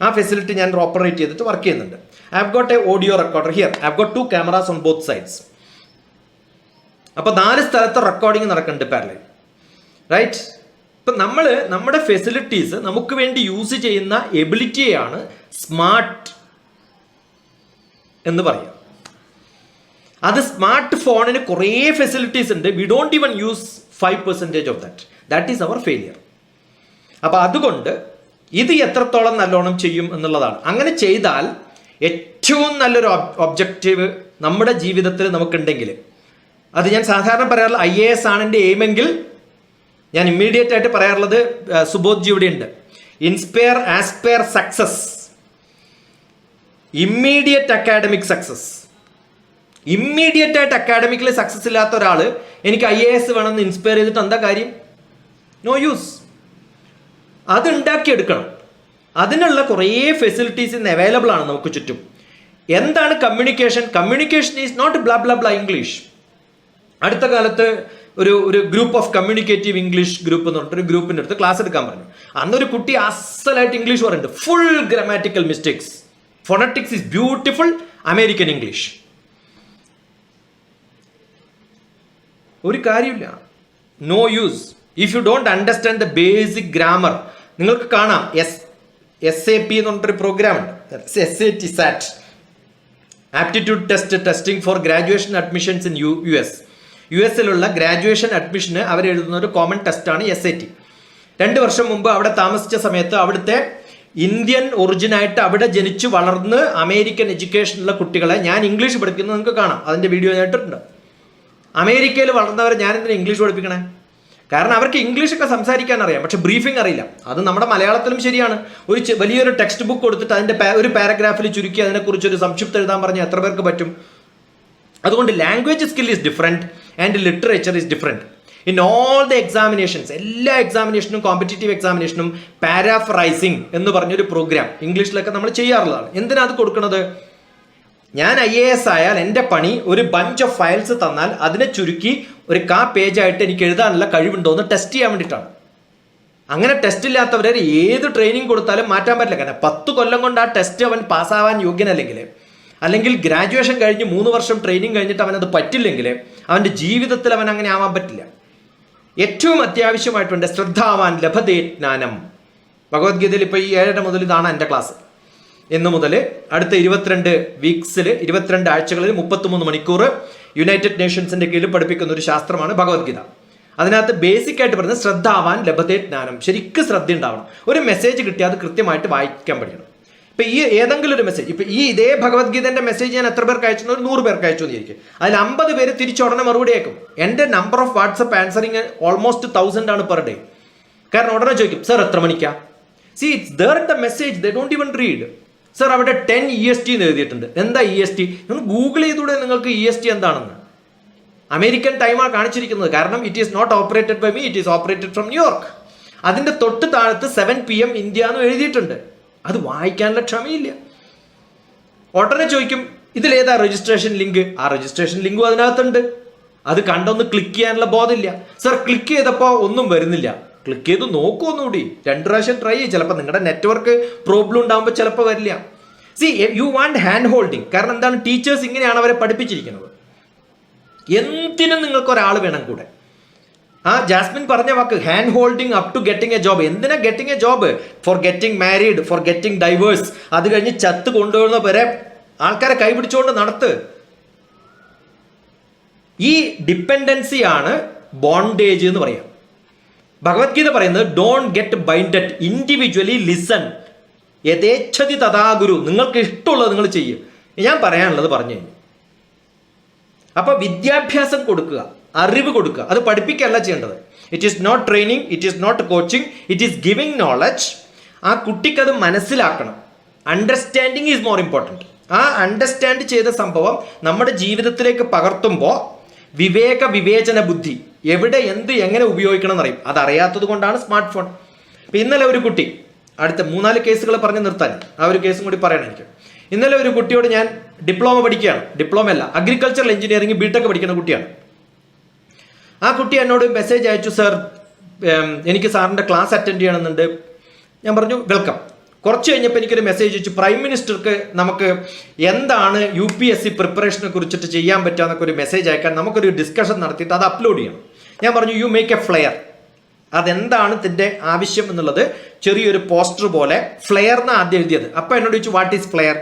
Speaker 2: ആ ഫെസിലിറ്റി ഞാൻ ഓപ്പറേറ്റ് ചെയ്തിട്ട് വർക്ക് ചെയ്യുന്നുണ്ട്. I have got A audio recorder here, I have got 2 cameras on both sides. അപ്പോൾ 4 സ്ഥലത്ത് റെക്കോർഡിംഗ് നടക്കുന്നുണ്ട് പാരലൽ, റൈറ്റ്? ഇപ്പം നമ്മുടെ ഫെസിലിറ്റീസ് നമുക്ക് വേണ്ടി യൂസ് ചെയ്യുന്ന എബിലിറ്റിയെയാണ് സ്മാർട്ട് എന്ന് പറയുക. അത് സ്മാർട്ട് ഫോണിന് കുറേ ഫെസിലിറ്റീസ് ഉണ്ട്, we don't even use 5% of that is our failure. അപ്പോൾ അതുകൊണ്ട് ഇത് എത്രത്തോളം നല്ലോണം ചെയ്യും എന്നുള്ളതാണ്. അങ്ങനെ ചെയ്താൽ ഏറ്റവും നല്ലൊരു ഒബ്ജക്റ്റീവ് നമ്മുടെ ജീവിതത്തിൽ നമുക്കുണ്ടെങ്കിൽ, അത് ഞാൻ സാധാരണ പറയാറുള്ള IAS ആണ് എൻ്റെ എയിമെങ്കിൽ, ഞാൻ ഇമ്മീഡിയറ്റ് ആയിട്ട് പറയാറുള്ളത് സുബോധ് ജി ഇവിടെ ഉണ്ട്, inspire, aspire, success, immediate academic success. Immediate ആയിട്ട് അക്കാഡമിക്കലി സക്സസ് ഇല്ലാത്ത ഒരാൾ എനിക്ക് IAS വേണമെന്ന് ഇൻസ്പയർ ചെയ്തിട്ട് എന്താ കാര്യം? No use. അത് ഉണ്ടാക്കിയെടുക്കണം. അതിനുള്ള കുറേ ഫെസിലിറ്റീസ് ഇന്ന് അവൈലബിൾ ആണ് നമുക്ക് ചുറ്റും. എന്താണ് communication? Communication is not blah blah blah English. അടുത്ത കാലത്ത് ഒരു group of communicative English group എന്ന് പറഞ്ഞിട്ട് ഒരു ഗ്രൂപ്പിൻ്റെ അടുത്ത് ക്ലാസ് എടുക്കാൻ പറഞ്ഞു. അന്നൊരു കുട്ടി അസലായിട്ട് ഇംഗ്ലീഷ് പറയുന്നുണ്ട്, full grammatical mistakes, phonetics is beautiful American English. ഒരു കാര്യമില്ല, no use. If you don't understand the basic grammar, നിങ്ങൾക്ക് കാണാം SAP എന്ന് പറഞ്ഞിട്ടൊരു പ്രോഗ്രാം ഉണ്ട്, SAT SAT, aptitude testing for graduation admissions in US graduation അഡ്മിഷന് അവർ എഴുതുന്ന ഒരു കോമൺ ടെസ്റ്റാണ് SAT. 2 വർഷം മുമ്പ് അവിടെ താമസിച്ച സമയത്ത് അവിടുത്തെ ഇന്ത്യൻ ഒറിജിനായിട്ട് അവിടെ ജനിച്ചു വളർന്ന് അമേരിക്കൻ എഡ്യൂക്കേഷനുള്ള കുട്ടികളെ ഞാൻ ഇംഗ്ലീഷ് പഠിക്കുന്നത് നിങ്ങൾക്ക് കാണാം, അതിൻ്റെ വീഡിയോ ഞാൻ ഇട്ടിട്ടുണ്ട്. അമേരിക്കയിൽ വളർന്നവരെ ഞാൻ എന്തിനാണ് ഇംഗ്ലീഷ് പഠിപ്പിക്കണേ? കാരണം അവർക്ക് ഇംഗ്ലീഷൊക്കെ സംസാരിക്കാൻ അറിയാം, പക്ഷെ ബ്രീഫിംഗ് അറിയില്ല. അത് നമ്മുടെ മലയാളത്തിലും ശരിയാണ്. വലിയൊരു ടെക്സ്റ്റ് ബുക്ക് കൊടുത്തിട്ട് അതിൻ്റെ ഒരു പാരഗ്രാഫിൽ ചുരുക്കി അതിനെക്കുറിച്ചൊരു സംക്ഷിപ്തം എഴുതാൻ പറഞ്ഞാൽ എത്ര പേർക്ക് പറ്റും? അതുകൊണ്ട് language skill is different and literature is different. In all the examinations, എല്ലാ എക്സാമിനേഷനും കോമ്പറ്റേറ്റീവ് എക്സാമിനേഷനും പാരാഫ്രൈസിങ് എന്ന് പറഞ്ഞൊരു പ്രോഗ്രാം ഇംഗ്ലീഷിലൊക്കെ നമ്മൾ ചെയ്യാറുള്ളതാണ്. എന്തിനാ അത് കൊടുക്കുന്നത്? ഞാൻ IAS ആയാൽ എൻ്റെ പണി ഒരു ബഞ്ച് ഓഫ് ഫയൽസ് തന്നാൽ അതിനെ ചുരുക്കി ഒരു പേജായിട്ട് എനിക്ക് എഴുതാനുള്ള കഴിവുണ്ടോ എന്ന് ടെസ്റ്റ് ചെയ്യാൻ വേണ്ടിയിട്ടാണ്. അങ്ങനെ ടെസ്റ്റ് ഇല്ലാത്തവരെ ഏത് ട്രെയിനിങ് കൊടുത്താലും മാറ്റാൻ പറ്റില്ല. കാരണം 10 കൊല്ലം കൊണ്ട് ആ ടെസ്റ്റ് അവൻ പാസ്സാവാൻ അല്ലെങ്കിൽ ഗ്രാജുവേഷൻ കഴിഞ്ഞ് 3 വർഷം ട്രെയിനിങ് കഴിഞ്ഞിട്ട് അവനത് പറ്റില്ലെങ്കിൽ അവൻ്റെ ജീവിതത്തിൽ അവൻ അങ്ങനെ ആവാൻ പറ്റില്ല. ഏറ്റവും അത്യാവശ്യമായിട്ടുണ്ട് ശ്രദ്ധാവാൻ ലഭതേ ജ്ഞാനം. ഭഗവത്ഗീതയിൽ ഇപ്പോൾ ഈ 7 മുതൽ ഇതാണ് എൻ്റെ ക്ലാസ്. ഇന്ന് മുതൽ അടുത്ത 22 വീക്സിൽ 22 ആഴ്ചകളിൽ 33 മണിക്കൂർ യുണൈറ്റഡ് നേഷൻസിന്റെ കീഴിൽ പഠിപ്പിക്കുന്ന ഒരു ശാസ്ത്രമാണ് ഭഗവത്ഗീത. അതിനകത്ത് ബേസിക് ആയിട്ട് പറയുന്നത് ശ്രദ്ധാവാൻ ലഭതേ ജ്ഞാനം. ശരിക്കും ശ്രദ്ധ ഉണ്ടാവണം. ഒരു മെസ്സേജ് കിട്ടിയാൽ അത് കൃത്യമായിട്ട് വായിക്കാൻ പഠിക്കണം. ഇപ്പം ഈ ഏതെങ്കിലും ഒരു മെസ്സേജ്, ഇപ്പം ഈ ഇതേ ഭഗവത്ഗീതന്റെ മെസ്സേജ് ഞാൻ എത്ര പേർക്ക് അയച്ചു? 100 പേർക്ക് അയച്ചു എന്നിരിക്കും. അതിൽ 50 പേര് തിരിച്ചുടനെ മറുപടി അയക്കും. എൻ്റെ number of WhatsApp answering almost 1000 ആണ് പെർ ഡേ. കാരണം ഉടനെ ചോദിക്കും, സർ എത്ര മണിക്കാ? C it's there in the message, they don't even read. Sir അവിടെ 10 EST എന്ന് എഴുതിയിട്ടുണ്ട്. എന്താ EST? നിങ്ങൾ ഗൂഗിൾ ചെയ്തൂടെ നിങ്ങൾക്ക് EST എന്താണെന്ന്. അമേരിക്കൻ ടൈമാണ് കാണിച്ചിരിക്കുന്നത്. കാരണം it is not operated by me, it is operated from New York. അതിൻ്റെ തൊട്ട് താഴത്ത് 7 PM ഇന്ത്യ എന്ന് എഴുതിയിട്ടുണ്ട്. അത് വായിക്കാനുള്ള ക്ഷമയില്ല. ഉടനെ ചോദിക്കും, ഇതിലേതാ രജിസ്ട്രേഷൻ ലിങ്ക്? ആ രജിസ്ട്രേഷൻ ലിങ്കും അതിനകത്തുണ്ട്. അത് കണ്ടൊന്ന് ക്ലിക്ക് ചെയ്യാനുള്ള ബോധമില്ല. സർ ക്ലിക്ക് ചെയ്തപ്പോൾ ഒന്നും വരുന്നില്ല. ക്ലിക്ക് ചെയ്ത് നോക്കുമൊന്നുകൂടി, 2 പ്രാവശ്യം ട്രൈ ചെയ്യും. ചിലപ്പോൾ നിങ്ങളുടെ നെറ്റ്വർക്ക് പ്രോബ്ലം ഉണ്ടാകുമ്പോൾ ചിലപ്പോൾ വരില്ല. C you want hand holding. കാരണം എന്താണ്? ടീച്ചേഴ്സ് ഇങ്ങനെയാണ് അവരെ പഠിപ്പിച്ചിരിക്കുന്നത്. എന്തിനും നിങ്ങൾക്ക് ഒരാൾ വേണം കൂടെ. ജാസ്മിൻ പറഞ്ഞ വാക്ക് hand holding up to getting a job. എന്തിനാ getting a job? For getting married, for getting divorce. അത് കഴിഞ്ഞ് ചത്ത് കൊണ്ടുവരുന്ന വരെ ആൾക്കാരെ കൈപിടിച്ചുകൊണ്ട് നടത്ത്. ഈ ഡിപ്പെൻഡൻസിയാണ് ബോണ്ടേജ് എന്ന് പറയാം. ഭഗവത്ഗീത പറയുന്നത് don't get binded, individually listen, യഥേച്ഛതി തഥാഗുരു. നിങ്ങൾക്ക് ഇഷ്ടമുള്ളത് നിങ്ങൾ ചെയ്യും. ഞാൻ പറയാനുള്ളത് പറഞ്ഞു കഴിഞ്ഞു. അപ്പോൾ വിദ്യാഭ്യാസം കൊടുക്കുക, അറിവ് കൊടുക്കുക. അത് പഠിപ്പിക്കുകയല്ല ചെയ്യേണ്ടത്. It is not training, it is not coaching, it is giving knowledge. ആ കുട്ടിക്കത് മനസ്സിലാക്കണം. Understanding is more important. ആ അണ്ടർസ്റ്റാൻഡ് ചെയ്ത സംഭവം നമ്മുടെ ജീവിതത്തിലേക്ക് പകർത്തുമ്പോൾ വിവേചന ബുദ്ധി, എവിടെ എന്ത് എങ്ങനെ ഉപയോഗിക്കണം എന്നറിയും. അതറിയാത്തത് കൊണ്ടാണ് സ്മാർട്ട് ഫോൺ. ഇപ്പം ഇന്നലെ ഒരു കുട്ടി, അടുത്ത 3-4 കേസുകൾ പറഞ്ഞ് നിർത്താൻ, ആ ഒരു കേസും കൂടി പറയണം എനിക്ക്. ഇന്നലെ ഒരു കുട്ടിയോട് ഞാൻ ഡിപ്ലോമ പഠിക്കുകയാണ്, ഡിപ്ലോമ അല്ല അഗ്രികൾച്ചറൽ എഞ്ചിനീയറിംഗ് ബിടെക് പഠിക്കുന്ന കുട്ടിയാണ്. ആ കുട്ടി എന്നോട് മെസ്സേജ് അയച്ചു, സർ എനിക്ക് സാറിൻ്റെ ക്ലാസ് അറ്റൻഡ് ചെയ്യണമെന്നുണ്ട്. ഞാൻ പറഞ്ഞു വെൽക്കം. കുറച്ച് കഴിഞ്ഞപ്പോൾ എനിക്കൊരു മെസ്സേജ് അയച്ചു, പ്രൈം മിനിസ്റ്റർക്ക് നമുക്ക് എന്താണ് UPSC പ്രിപ്പറേഷനെ കുറിച്ചിട്ട് ചെയ്യാൻ പറ്റുക എന്നൊക്കെ ഒരു മെസ്സേജ് അയക്കാൻ നമുക്കൊരു ഡിസ്കഷൻ നടത്തിയിട്ട് അത് അപ്ലോഡ് ചെയ്യണം. ഞാൻ പറഞ്ഞു യു മേക്ക് എ ഫ്ലെയർ. അതെന്താണ് ഇതിൻ്റെ ആവശ്യം എന്നുള്ളത് ചെറിയൊരു പോസ്റ്റർ പോലെ ഫ്ലെയർ എന്നാണ് ആദ്യം എഴുതിയത്. അപ്പോൾ എന്നോട് ചോദിച്ചു വാട്ട് ഈസ് ഫ്ലെയർ?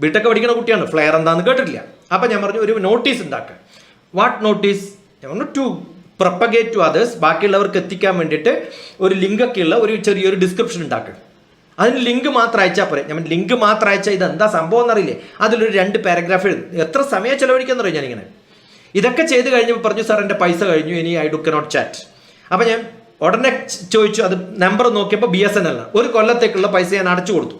Speaker 2: ബിടെക് പഠിക്കുന്ന കുട്ടിയാണ്, ഫ്ലെയർ എന്താണെന്ന് കേട്ടിട്ടില്ല. അപ്പം ഞാൻ പറഞ്ഞു ഒരു നോട്ടീസ് ഉണ്ടാക്കുക. What notice? ഞാൻ പറഞ്ഞു ടു പ്രൊപ്പഗേറ്റ് ടു അതേഴ്സ്, ബാക്കിയുള്ളവർക്ക് എത്തിക്കാൻ വേണ്ടിയിട്ട് ഒരു ലിങ്കൊക്കെ ഉള്ള ഒരു ചെറിയൊരു ഡിസ്ക്രിപ്ഷൻ ഉണ്ടാക്കുക. അതിന് ലിങ്ക് മാത്രം അയച്ചാൽ പോരെ. ഞാൻ ലിങ്ക് മാത്രം അയച്ചാൽ ഇതെന്താ സംഭവം എന്നറിയില്ലേ, അതിലൊരു 2 പാരഗ്രാഫ് എഴുതും. എത്ര സമയം ചിലവഴിക്കാന്ന് പറയും ഞാനിങ്ങനെ. ഇതൊക്കെ ചെയ്ത് കഴിഞ്ഞപ്പോൾ പറഞ്ഞു സാർ എൻ്റെ പൈസ കഴിഞ്ഞു, ഇനി ഐ ഡു കനോട്ട് ചാറ്റ്. അപ്പം ഞാൻ ഉടനെ ചോദിച്ചു, അത് നമ്പർ നോക്കിയപ്പോൾ BSNL. ഒരു കൊല്ലത്തേക്കുള്ള പൈസ ഞാൻ അടച്ചു കൊടുത്തു.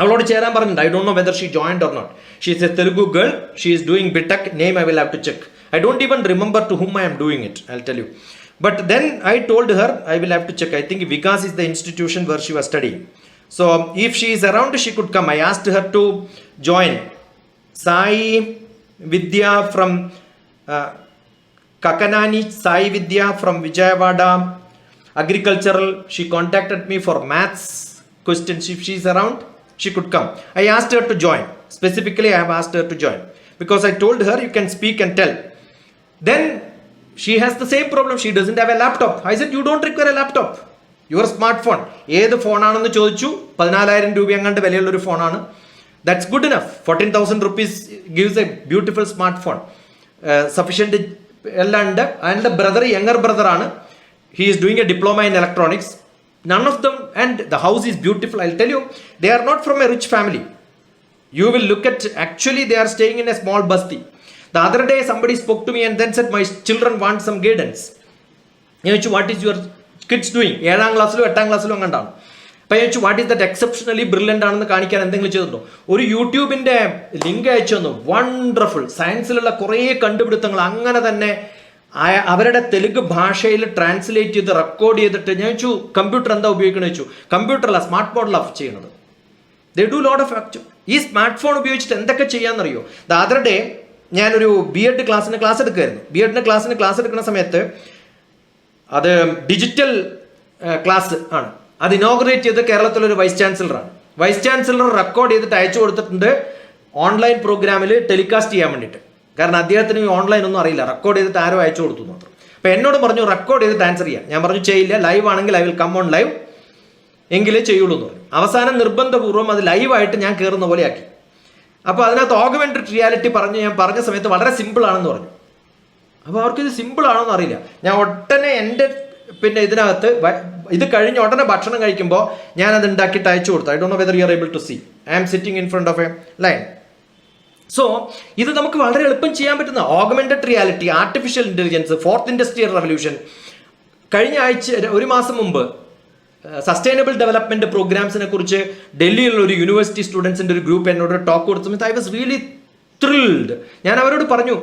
Speaker 2: അവളോട് ചേരാൻ പറഞ്ഞിട്ടുണ്ട്. I don't know whether she joined or not. She is a Telugu girl, she is doing BTech. Name I will have to check. I don't even remember to whom I am doing it, I'll tell you. But then I told her I will have to check. I think Vikas is the institution where she was studying. So if she is around, she could come. I asked her to join. Sai Vidya from Kakanani, Sai Vidya from Vijayawada, agricultural. She contacted me for maths questions. If she is around, she could come. I asked her to join. Specifically, I have asked her to join because I told her you can speak and tell. Then she has the same problem. She doesn't have a laptop. I said, you don't require a laptop. Your smartphone. ഏത് ഫോണാണെന്ന് ചോദിച്ചു. 14,000 രൂപ അങ്ങാണ്ട് വിലയുള്ളൊരു ഫോണാണ്. That's good enough. 14,000 rupees gives a beautiful smartphone. Sufficient എല്ലാം ഉണ്ട്. അയാളുടെ brother, younger brother ആണ്. He is doing a diploma in electronics. None of them, and the house is beautiful. I'll tell you, they are not from a rich family. You will look at, actually they are staying in a small basti. The other day somebody spoke to me and then said, my children want some guidance. What is your kids doing? 7ാം ക്ലാസ്സിലും 8ാം ക്ലാസ്സിലും അങ്ങണ്ടാണ്. അപ്പോൾ ഞാൻ ചോദിച്ചു what is that exceptionally brilliant ആണെന്ന് കാണിക്കാൻ എന്തെങ്കിലും ചെയ്തിട്ടുണ്ടോ? ഒരു യൂട്യൂബിൻ്റെ ലിങ്ക് അയച്ചു തന്നു. വണ്ടർഫുൾ. സയൻസിലുള്ള കുറേ കണ്ടുപിടുത്തങ്ങൾ അങ്ങനെ തന്നെ അവരുടെ തെലുങ്ക് ഭാഷയിൽ ട്രാൻസ്ലേറ്റ് ചെയ്ത് റെക്കോർഡ് ചെയ്തിട്ട് ഞാൻ ചോദിച്ചു കമ്പ്യൂട്ടർ എന്താ ഉപയോഗിക്കണമെന്ന് ചോദിച്ചു. കമ്പ്യൂട്ടറല്ല, സ്മാർട്ട് ഫോണിലാണ് ചെയ്യുന്നത്. They do lot of act. ഈ സ്മാർട്ട് ഫോൺ ഉപയോഗിച്ചിട്ട് എന്തൊക്കെ ചെയ്യാമെന്നറിയോ? ദ അതർ ഡേ ഞാനൊരു B.Ed ക്ലാസ്സിന് ക്ലാസ് എടുക്കുമായിരുന്നു. B.Ed ക്ലാസ്സിന് ക്ലാസ് എടുക്കുന്ന സമയത്ത് അത് ഡിജിറ്റൽ ക്ലാസ് ആണ്. അത് ഇനോഗ്രേറ്റ് ചെയ്ത് കേരളത്തിലൊരു വൈസ് ചാൻസലറാണ്. വൈസ് ചാൻസലർ റെക്കോർഡ് ചെയ്തിട്ട് അയച്ചു കൊടുത്തിട്ടുണ്ട് ഓൺലൈൻ പ്രോഗ്രാമിൽ ടെലികാസ്റ്റ് ചെയ്യാൻ വേണ്ടിയിട്ട്. കാരണം അദ്ദേഹത്തിന് ഓൺലൈൻ ഒന്നും അറിയില്ല. റെക്കോർഡ് ചെയ്തിട്ട് ആരോ അയച്ചു കൊടുത്തു മാത്രം. അപ്പോൾ എന്നോട് പറഞ്ഞു റെക്കോർഡ് ചെയ്തിട്ട് ആൻസർ ചെയ്യാം. ഞാൻ പറഞ്ഞു ചെയ്യില്ല, ലൈവ് ആണെങ്കിൽ I will come on live, എങ്കിലേ ചെയ്യുള്ളൂ എന്ന് പറഞ്ഞു. അവസാനം നിർബന്ധപൂർവ്വം അത് ലൈവായിട്ട് ഞാൻ കയറുന്ന പോലെ ആക്കി. അപ്പോൾ അതിനകത്ത് ഓഗ്മെന്റഡ് റിയാലിറ്റി ഞാൻ പറഞ്ഞ സമയത്ത് വളരെ സിമ്പിൾ ആണെന്ന് പറഞ്ഞു. അപ്പോൾ അവർക്കിത് സിമ്പിൾ ആണോ എന്ന് അറിയില്ല. ഞാൻ ഉടനെ എൻ്റെ ഇതിനകത്ത് ഇത് കഴിഞ്ഞ് ഉടനെ ഭക്ഷണം കഴിക്കുമ്പോൾ ഞാനത് ഉണ്ടാക്കിയിട്ട് അയച്ചു കൊടുത്തു. I don't know whether you are able to see. I am sitting in front of a line. So ഇത് നമുക്ക് വളരെ എളുപ്പം ചെയ്യാൻ പറ്റുന്ന augmented reality, artificial intelligence, 4th industrial revolution. കഴിഞ്ഞ ആഴ്ച, ഒരു മാസം മുമ്പ് സസ്റ്റൈനബിൾ ഡെവലപ്മെന്റ് പ്രോഗ്രാംസിനെ കുറിച്ച് ഡൽഹിയിലുള്ള ഒരു യൂണിവേഴ്സിറ്റി സ്റ്റുഡൻസിന്റെ ഒരു ഗ്രൂപ്പ് എന്നോട് ടോക്ക് കൊടുത്ത സമയത്ത് ഐ വാസ് റിയലി ത്രിൽഡ്. ഞാൻ അവരോട് പറഞ്ഞു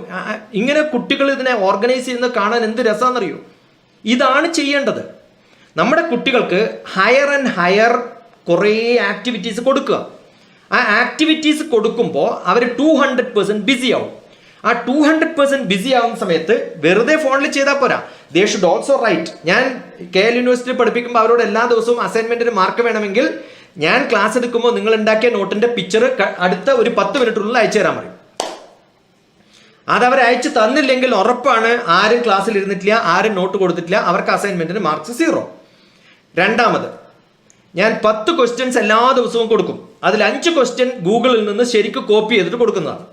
Speaker 2: ഇങ്ങനെ കുട്ടികൾ ഇതിനെ ഓർഗനൈസ് ചെയ്യുന്നത് കാണാൻ എന്ത് രസമാണെന്നറിയോ? ഇതാണ് ചെയ്യേണ്ടത്. നമ്മുടെ കുട്ടികൾക്ക് ഹയർ ആൻഡ് ഹയർ കുറേ ആക്ടിവിറ്റീസ് കൊടുക്കുക. ആ ആക്ടിവിറ്റീസ് കൊടുക്കുമ്പോൾ അവർ 200% ബിസി ആവും. ആ 200% ബിസി ആവുന്ന സമയത്ത് വെറുതെ ഫോണിൽ ചെയ്താൽ പോരാ. They should also write. ഞാൻ KL യൂണിവേഴ്സിറ്റി പഠിപ്പിക്കുമ്പോൾ അവരോട് എല്ലാ ദിവസവും അസൈൻമെന്റിന് മാർക്ക് വേണമെങ്കിൽ ഞാൻ ക്ലാസ് എടുക്കുമ്പോൾ നിങ്ങൾ ഉണ്ടാക്കിയ നോട്ടിന്റെ പിക്ചർ അടുത്ത ഒരു 10 മിനിറ്റിനുള്ളിൽ അയച്ചു തരാൻ പറയും. അതവർ അയച്ചു തന്നില്ലെങ്കിൽ ഉറപ്പാണ് ആരും ക്ലാസ്സിൽ ഇരുന്നിട്ടില്ല, ആരും നോട്ട് കൊടുത്തിട്ടില്ല, അവർക്ക് അസൈൻമെന്റിന് മാർക്സ് 0. രണ്ടാമത്, ഞാൻ 10 ക്വസ്റ്റ്യൻസ് എല്ലാ ദിവസവും കൊടുക്കും. അതിൽ 5 ക്വസ്റ്റ്യൻ ഗൂഗിളിൽ നിന്ന് ശരിക്കും കോപ്പി ചെയ്തിട്ട് കൊടുക്കുന്നതാണ്.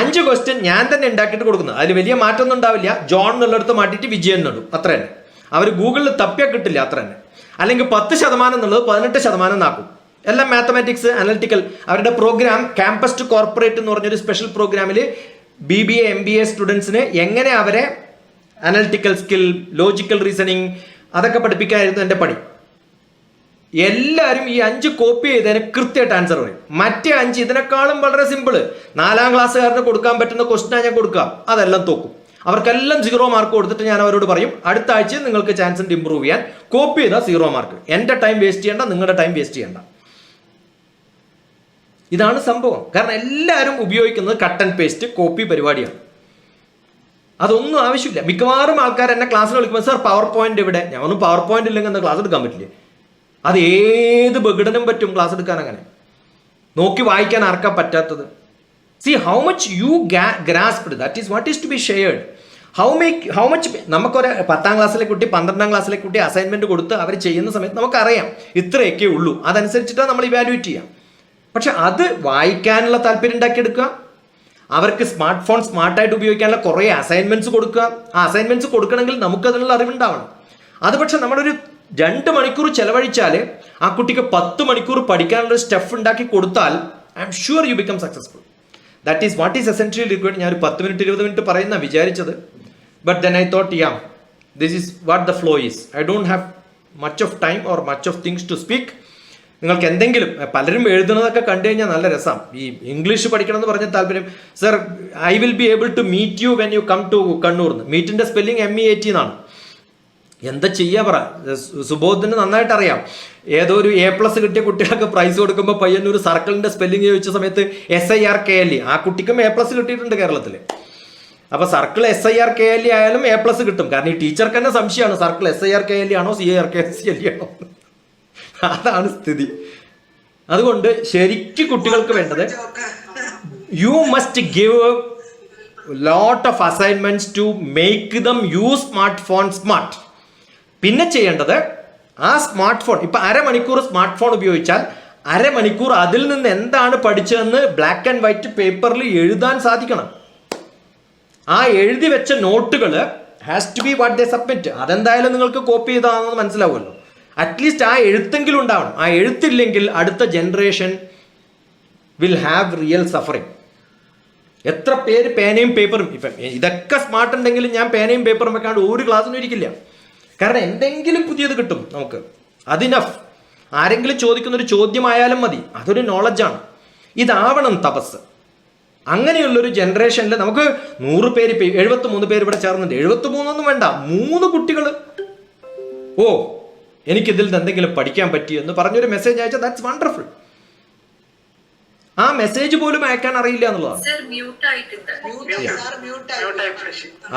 Speaker 2: 5 ക്വസ്റ്റ്യൻ ഞാൻ തന്നെ ഉണ്ടാക്കിയിട്ട് കൊടുക്കുന്നത്. അതിൽ വലിയ മാറ്റമൊന്നും ഉണ്ടാവില്ല. ജോൺ എന്നുള്ളിടത്ത് മാറ്റിയിട്ട് വിജയൻ നടും, അത്ര തന്നെ. അവർ ഗൂഗിളിൽ തപ്പിയാൽ കിട്ടില്ല, അത്ര തന്നെ. അല്ലെങ്കിൽ 10% എന്നുള്ളത് 18% ആക്കും. എല്ലാം മാത്തമാറ്റിക്സ്, അനലിറ്റിക്കൽ. അവരുടെ പ്രോഗ്രാം ക്യാമ്പസ് ടു കോർപ്പറേറ്റ് എന്ന് പറഞ്ഞൊരു സ്പെഷ്യൽ പ്രോഗ്രാമിൽ BBA MBA സ്റ്റുഡൻസിന് എങ്ങനെ അവരെ അനലിറ്റിക്കൽ സ്കിൽ, ലോജിക്കൽ റീസണിങ് അതൊക്കെ പഠിപ്പിക്കാനായിരുന്നു എൻ്റെ പണി. എല്ലാവരും ഈ 5 കോപ്പി ചെയ്തതിന് കൃത്യമായിട്ട് ആൻസർ പറയും. മറ്റേ 5 ഇതിനേക്കാളും വളരെ സിമ്പിള്. 4ാം ക്ലാസ്സുകാരന് കൊടുക്കാൻ പറ്റുന്ന ക്വസ്റ്റ്യനാണ് ഞാൻ കൊടുക്കുക. അതെല്ലാം തോക്കും. അവർക്കെല്ലാം 0 മാർക്ക് കൊടുത്തിട്ട് ഞാൻ അവരോട് പറയും അടുത്ത ആഴ്ച നിങ്ങൾക്ക് ചാൻസ് ഉണ്ട് ഇമ്പ്രൂവ് ചെയ്യാൻ. കോപ്പി ചെയ്താൽ 0 മാർക്ക്. എൻ്റെ ടൈം വേസ്റ്റ് ചെയ്യേണ്ട, നിങ്ങളുടെ ടൈം വേസ്റ്റ് ചെയ്യേണ്ട. ഇതാണ് സംഭവം. കാരണം എല്ലാവരും ഉപയോഗിക്കുന്നത് കട്ട് ആൻഡ് പേസ്റ്റ് കോപ്പി പരിപാടിയാണ്. അതൊന്നും ആവശ്യമില്ല. മിക്കവാറും ആൾക്കാർ എന്നെ ക്ലാസ്സിൽ വിളിക്കുമ്പോൾ സാർ പവർ പോയിന്റ് ഇവിടെ, ഞാൻ ഒന്നും പവർ പോയിന്റ് ഇല്ലെങ്കിൽ എന്താ ക്ലാസ് എടുക്കാൻ പറ്റില്ലേ? അത് ഏത് ബഗിടനും പറ്റും ക്ലാസ് എടുക്കാൻ. അങ്ങനെ നോക്കി വായിക്കാൻ ആർക്കാൻ പറ്റാത്തത്? See how much you grasped, that is what is to be shared. How much നമുക്കൊരു 10ാം ക്ലാസ്സിലെ കുട്ടി 12ാം ക്ലാസ്സിലെ കുട്ടി അസൈൻമെന്റ് കൊടുത്ത് അവർ ചെയ്യുന്ന സമയത്ത് നമുക്കറിയാം ഇത്രയൊക്കെ ഉള്ളൂ, അതനുസരിച്ചിട്ടാണ് നമ്മൾ ഇവാലുവേറ്റ് ചെയ്യാം. പക്ഷെ അത് വായിക്കാനുള്ള താല്പര്യം ഉണ്ടാക്കിയെടുക്കുക, അവർക്ക് സ്മാർട്ട് ഫോൺ സ്മാർട്ടായിട്ട് ഉപയോഗിക്കാനുള്ള കുറേ അസൈൻമെന്റ്സ് കൊടുക്കുക. ആ അസൈൻമെന്റ്സ് കൊടുക്കണമെങ്കിൽ നമുക്കതിനുള്ള അറിവുണ്ടാവണം. അത് പക്ഷെ നമ്മളൊരു 2 മണിക്കൂർ ചെലവഴിച്ചാൽ ആ കുട്ടിക്ക് 10 മണിക്കൂർ പഠിക്കാനുള്ള സ്റ്റഫ് ഉണ്ടാക്കി കൊടുത്താൽ I am sure you become successful. That is what is essentially required. ഞാൻ ഒരു 10 മിനിറ്റ് 20 മിനിറ്റ് പറയുന്ന വിചാരിച്ചത്. But then I thought this is what the flow is. I don't have much of time or much of things to speak. നിങ്ങൾക്ക് എന്തെങ്കിലും പലരും എഴുതുന്നതൊക്കെ കണ്ടു കഴിഞ്ഞാൽ നല്ല രസം. ഈ ഇംഗ്ലീഷ് പഠിക്കണം എന്ന് പറഞ്ഞ താല്പര്യം. Sir I will be able to meet you when you come to Kannur. മീറ്റിന്റെ സ്പെല്ലിംഗ് MEAT എന്നാണ്. എന്താ ചെയ്യാ പറ. സുബോധിന് നന്നായിട്ട് അറിയാം. ഏതോ ഒരു A+ കിട്ടിയ കുട്ടികൾക്ക് പ്രൈസ് കൊടുക്കുമ്പോൾ പയ്യന്നൂർ സർക്കിളിന്റെ സ്പെല്ലിംഗ് ചോദിച്ച സമയത്ത് SIRKLE, ആ കുട്ടിക്കും A+ കിട്ടിയിട്ടുണ്ട് കേരളത്തിൽ. അപ്പൊ സർക്കിൾ SIRKLE ആയാലും A+ കിട്ടും. കാരണം ഈ ടീച്ചർക്ക് തന്നെ സംശയമാണ് സർക്കിൾ SIRKLE ആണോ CIRKLE ആണോ. അതാണ് സ്ഥിതി. അതുകൊണ്ട് ശരിക്കും കുട്ടികൾക്ക് വേണ്ടത് you must give lot of assignments to make them use smart phone smart. പിന്നെ ചെയ്യേണ്ടത് ആ സ്മാർട്ട് ഫോൺ ഇപ്പൊ അരമണിക്കൂർ സ്മാർട്ട് ഫോൺ ഉപയോഗിച്ചാൽ അരമണിക്കൂർ അതിൽ നിന്ന് എന്താണ് പഠിച്ചതെന്ന് ബ്ലാക്ക് ആൻഡ് വൈറ്റ് പേപ്പറിൽ എഴുതാൻ സാധിക്കണം. ആ എഴുതി വെച്ച നോട്ടുകൾ has to be what they submit. അതെന്തായാലും നിങ്ങൾക്ക് കോപ്പി ചെയ്താണെന്ന് മനസ്സിലാവുമല്ലോ. അറ്റ്ലീസ്റ്റ് ആ എഴുത്തെങ്കിലും ഉണ്ടാവണം. ആ എഴുത്തില്ലെങ്കിൽ അടുത്ത generation will have real suffering. എത്ര പേര് പേനയും പേപ്പറും, ഇപ്പം ഇതൊക്കെ സ്മാർട്ട് ഉണ്ടെങ്കിലും ഞാൻ പേനയും പേപ്പറും വെക്കാണ്ട് ഒരു ക്ലാസ്സിനും ഇരിക്കില്ല. കാരണം എന്തെങ്കിലും പുതിയത് കിട്ടും നമുക്ക്. അതിനഫ്. ആരെങ്കിലും ചോദിക്കുന്നൊരു ചോദ്യമായാലും മതി, അതൊരു നോളജാണ്. ഇതാവണം തപസ്. അങ്ങനെയുള്ളൊരു ജനറേഷനിൽ നമുക്ക് 100 പേര് 73 പേര് ഇവിടെ ചേർന്നുണ്ട്. 73 വേണ്ട, 3 കുട്ടികൾ ഓ എനിക്കിതിൽ നിന്ന് എന്തെങ്കിലും പഠിക്കാൻ പറ്റി എന്ന് പറഞ്ഞൊരു മെസ്സേജ് അയച്ചാൽ ദാറ്റ്സ് വണ്ടർഫുൾ. ആ മെസ്സേജ് പോലും അയക്കാൻ അറിയില്ല എന്നുള്ളതാണ്.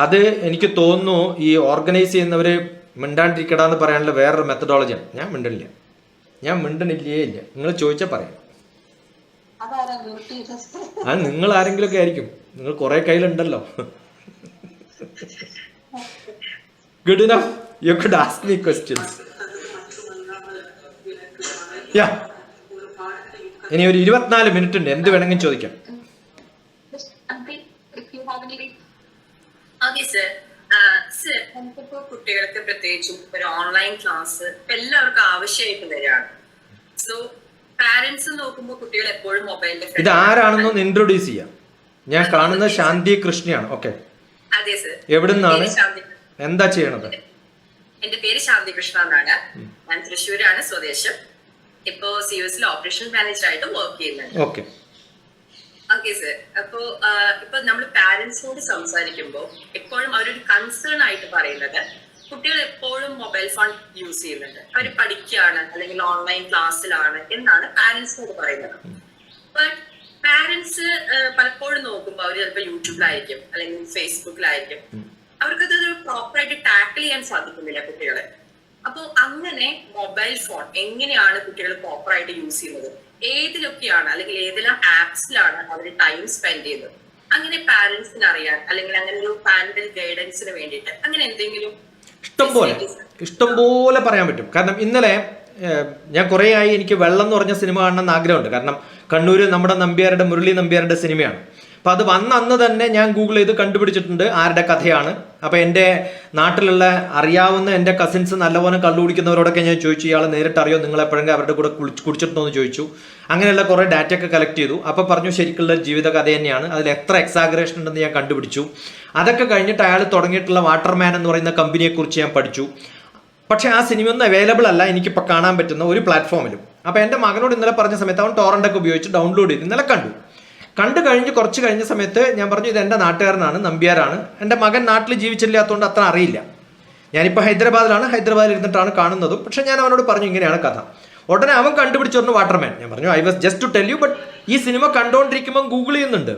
Speaker 2: അത് എനിക്ക് തോന്നുന്നു ഈ ഓർഗനൈസ് ചെയ്യുന്നവര് മിണ്ടാണ്ടിരിക്കടാന്ന് പറയാനുള്ള വേറൊരു മെത്തഡോളജിയാണ്. ഞാൻ മിണ്ടണില്ലേ ഇല്ല. നിങ്ങൾ ചോദിച്ചാൽ പറയാം. അത് നിങ്ങൾ ആരെങ്കിലും ഒക്കെ ആയിരിക്കും. നിങ്ങൾ കുറെ കയ്യിലുണ്ടല്ലോ. Good enough. You could ask me questions. ഇനി ഒരു 24 മിനിറ്റ് ഉണ്ട്. എന്ത് വേണമെങ്കിലും ചോദിക്കാം.
Speaker 3: നമുക്കിപ്പോ കുട്ടികൾക്ക് പ്രത്യേകിച്ചും ഒരു ഓൺലൈൻ ക്ലാസ് എല്ലാവർക്കും ആവശ്യമായിട്ട് വരികയാണ്. സോ പാരന്റ്സ് നോക്കുമ്പോൾ കുട്ടികൾ എപ്പോഴും മൊബൈലിൽ.
Speaker 2: ഇത് ആരാണെന്നൊന്ന് ഇൻട്രൊഡ്യൂസ് ചെയ്യാം. ഞാൻ കാണുന്നത് ശാന്തി കൃഷ്ണയാണ്. ഓക്കെ.
Speaker 3: അതെ സർ.
Speaker 2: എവിടുന്നാണ്, എന്താ ചെയ്യണത്?
Speaker 3: എന്റെ പേര് ശാന്തി കൃഷ്ണ എന്നാണ്. ഞാൻ തൃശ്ശൂരാണ് സ്വദേശം. ഇപ്പോ SYUS ഓപ്പറേഷൻ മാനേജർ ആയിട്ട് വർക്ക് ചെയ്യുന്നുണ്ട്.
Speaker 2: Okay
Speaker 3: sir. അപ്പോ ഇപ്പൊ നമ്മൾ പാരന്റ്സിനോട് സംസാരിക്കുമ്പോൾ എപ്പോഴും അവരൊരു കൺസേൺ ആയിട്ട് പറയുന്നത് കുട്ടികൾ എപ്പോഴും മൊബൈൽ ഫോൺ യൂസ് ചെയ്യുന്നുണ്ട്, അവർ പഠിക്കുകയാണ് അല്ലെങ്കിൽ ഓൺലൈൻ ക്ലാസ്സിലാണ് എന്നാണ് പാരന്റ്സിനോട് പറയുന്നത്. ബട്ട് പാരന്റ്സ് പലപ്പോഴും നോക്കുമ്പോൾ അവർ ചിലപ്പോൾ യൂട്യൂബിലായിരിക്കും അല്ലെങ്കിൽ ഫേസ്ബുക്കിലായിരിക്കും. അവർക്കത് പ്രോപ്പറായിട്ട് ടാക്കിൾ ചെയ്യാൻ സാധിക്കുന്നില്ല കുട്ടികളെ. അപ്പോ അങ്ങനെ മൊബൈൽ ഫോൺ എങ്ങനെയാണ് കുട്ടികൾ പ്രോപ്പറായിട്ട് യൂസ് ചെയ്യുന്നത്, ഏതിലൊക്കെയാണ് അല്ലെങ്കിൽ ഏതെല്ലാം ആപ്സിലാണ് അവർ ടൈം സ്പെൻഡ് ചെയ്യുന്നത്, അങ്ങനെ പാരന്റ്സിന് അറിയാൻ അല്ലെങ്കിൽ അങ്ങനെ ഒരു പാരന്റൽ ഗൈഡൻസിന് വേണ്ടിയിട്ട് അങ്ങനെ എന്തെങ്കിലും
Speaker 2: ഇഷ്ടംപോലെ പറയാൻ പറ്റും. കാരണം ഇന്നലെ ഞാൻ കുറേ ആയി എനിക്ക് വെള്ളം എന്ന് പറഞ്ഞ സിനിമ കാണണമെന്ന് ആഗ്രഹമുണ്ട്. കാരണം കണ്ണൂർ നമ്മുടെ നമ്പ്യാരുടെ മുരളി നമ്പ്യാരുടെ സിനിമയാണ്. അപ്പം അത് അന്ന് തന്നെ ഞാൻ ഗൂഗിൾ ചെയ്ത് കണ്ടുപിടിച്ചിട്ടുണ്ട് ആരുടെ കഥയാണ്. അപ്പം എൻ്റെ നാട്ടിലുള്ള അറിയാവുന്ന എൻ്റെ കസിൻസ് നല്ലപോലെ കള്ളു കുടിക്കുന്നവരോടൊക്കെ ഞാൻ ചോദിച്ചു, ഇയാൾ നേരിട്ട് അറിയോ, നിങ്ങൾ എപ്പോഴെങ്കിലും അവരുടെ കൂടെ കുടിച്ചിട്ടുണ്ടോ എന്ന് ചോദിച്ചു. അങ്ങനെയുള്ള കുറേ ഡാറ്റയൊക്കെ കളക്ട് ചെയ്തു. അപ്പോൾ പറഞ്ഞു ശരിക്കുള്ള ജീവിത കഥ തന്നെയാണ്, അതിൽ എത്ര എക്സാഗ്രേഷൻ ഉണ്ടെന്ന് ഞാൻ കണ്ടുപിടിച്ചു. അതൊക്കെ കഴിഞ്ഞിട്ട് അയാൾ തുടങ്ങിയിട്ടുള്ള വാട്ടർമാൻ എന്ന് പറയുന്ന കമ്പനിയെക്കുറിച്ച് ഞാൻ പഠിച്ചു. പക്ഷേ ആ സിനിമയൊന്നും അവൈലബിൾ അല്ല എനിക്കിപ്പോൾ കാണാൻ പറ്റുന്ന ഒരു പ്ലാറ്റ്ഫോമിലും. അപ്പോൾ എൻ്റെ മകനോട് ഇന്നലെ പറഞ്ഞ സമയത്ത് അവൻ ടോറൻ്റൊക്കെ ഉപയോഗിച്ച് ഡൗൺലോഡ് ചെയ്ത് ഇന്നലെ കണ്ടു കഴിഞ്ഞ് കുറച്ച് കഴിഞ്ഞ സമയത്ത് ഞാൻ പറഞ്ഞു ഇത് എൻ്റെ നാട്ടുകാരനാണ്, നമ്പ്യാരാണ്. എൻ്റെ മകൻ നാട്ടിൽ ജീവിച്ചില്ലാത്തതുകൊണ്ട് അത്ര അറിയില്ല. ഞാനിപ്പോൾ ഹൈദരാബാദിൽ ഇരുന്നിട്ടാണ് കാണുന്നതും. പക്ഷെ ഞാൻ അവനോട് പറഞ്ഞു ഇങ്ങനെയാണ് കഥ. ഉടനെ അവൻ കണ്ടുപിടിച്ചു വാട്ടർമാൻ. ഞാൻ പറഞ്ഞു I was just to tell you, but ഈ സിനിമ കണ്ടുകൊണ്ടിരിക്കുമ്പോൾ ഗൂഗിൾ ചെയ്യുന്നുണ്ട്.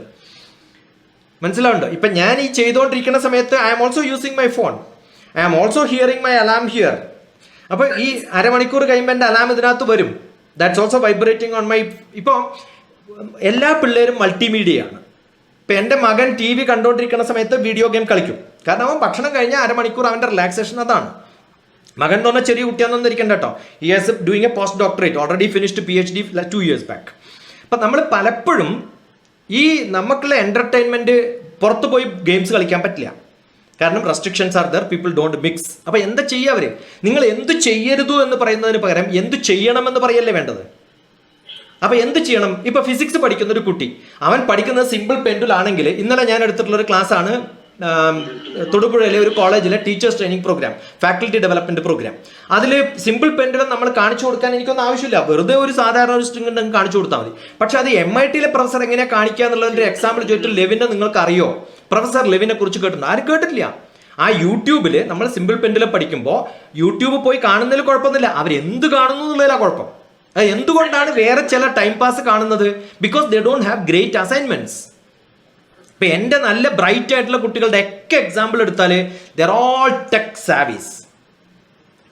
Speaker 2: മനസ്സിലാവുണ്ടോ? ഇപ്പം ഞാൻ ഈ ചെയ്തുകൊണ്ടിരിക്കുന്ന സമയത്ത് I am also using my phone, I am also hearing my alarm here. അപ്പോൾ ഈ അരമണിക്കൂർ കഴിയുമ്പോൾ എൻ്റെ അലാം ഇതിനകത്ത് വരും. That's also vibrating on my. ഇപ്പോൾ എല്ലാ പിള്ളേരും മൾട്ടിമീഡിയയാണ്. ഇപ്പം എൻ്റെ മകൻ ടി വി കണ്ടുകൊണ്ടിരിക്കുന്ന സമയത്ത് വീഡിയോ ഗെയിം കളിക്കും. കാരണം അവൻ ഭക്ഷണം കഴിഞ്ഞാൽ അരമണിക്കൂർ അവൻ്റെ റിലാക്സേഷൻ അതാണ്. മകൻ എന്ന് പറഞ്ഞാൽ ചെറിയ കുട്ടിയാണെന്നൊന്നും ഇരിക്കണ്ട കേട്ടോ. He has doing A post doctorate, already finished PhD 2 years back. അപ്പം നമ്മൾ പലപ്പോഴും ഈ നമുക്കുള്ള എൻ്റർടൈൻമെൻറ്റ് പുറത്ത് പോയി ഗെയിംസ് കളിക്കാൻ പറ്റില്ല. കാരണം restrictions are there, people don't mix. അപ്പോൾ എന്താ ചെയ്യുക അവർ? നിങ്ങൾ എന്ത് ചെയ്യരുതു എന്ന് പറയുന്നതിന് പകരം എന്ത് ചെയ്യണമെന്ന് പറയല്ലേ വേണ്ടത്. അപ്പോൾ എന്ത് ചെയ്യണം? ഇപ്പോൾ ഫിസിക്സ് പഠിക്കുന്ന ഒരു കുട്ടി, അവൻ പഠിക്കുന്നത് സിമ്പിൾ പെൻഡുൽ ആണെങ്കിൽ, ഇന്നലെ ഞാൻ എടുത്തിട്ടുള്ളൊരു ക്ലാസ്സാണ് തൊടുപുഴയിലെ ഒരു കോളേജിലെ teachers training programme, faculty development programme. അതിൽ സിമ്പിൾ പെൻഡുലം നമ്മൾ കാണിച്ചു കൊടുക്കാൻ എനിക്കൊന്നും ആവശ്യമില്ല. വെറുതെ ഒരു സാധാരണ ഒരു സ്ട്രിംഗ് ഉണ്ടെങ്കിൽ കാണിച്ചു കൊടുത്താൽ മതി. പക്ഷെ അത് MITയിലെ പ്രൊഫസർ എങ്ങനെയാണ് കാണിക്കുക എന്നുള്ളതിൻ്റെ എക്സാമ്പിൾ ചോദിച്ചിട്ട് ലെവിനെ നിങ്ങൾക്ക് അറിയോ? പ്രൊഫസർ ലെവിനെ കുറിച്ച് കേട്ടിട്ടുണ്ട്? ആരും കേട്ടിട്ടില്ല. ആ യൂട്യൂബിൽ നമ്മൾ സിമ്പിൾ പെൻഡുലം പഠിക്കുമ്പോൾ യൂട്യൂബ് പോയി കാണുന്നതിൽ കുഴപ്പമൊന്നുമില്ല, അവരെന്ത് കാണുന്നു എന്നുള്ളതിലാണ് കുഴപ്പം. എന്തുകൊണ്ടാണ് വേറെ ചില ടൈം പാസ് കാണുന്നത്? Because they don't have great assignments. ഇപ്പം എൻ്റെ നല്ല ബ്രൈറ്റ് ആയിട്ടുള്ള കുട്ടികളുടെ ഒക്കെ എക്സാമ്പിൾ എടുത്താൽ ദർ ഓൾ ടെക് സാവീസ്.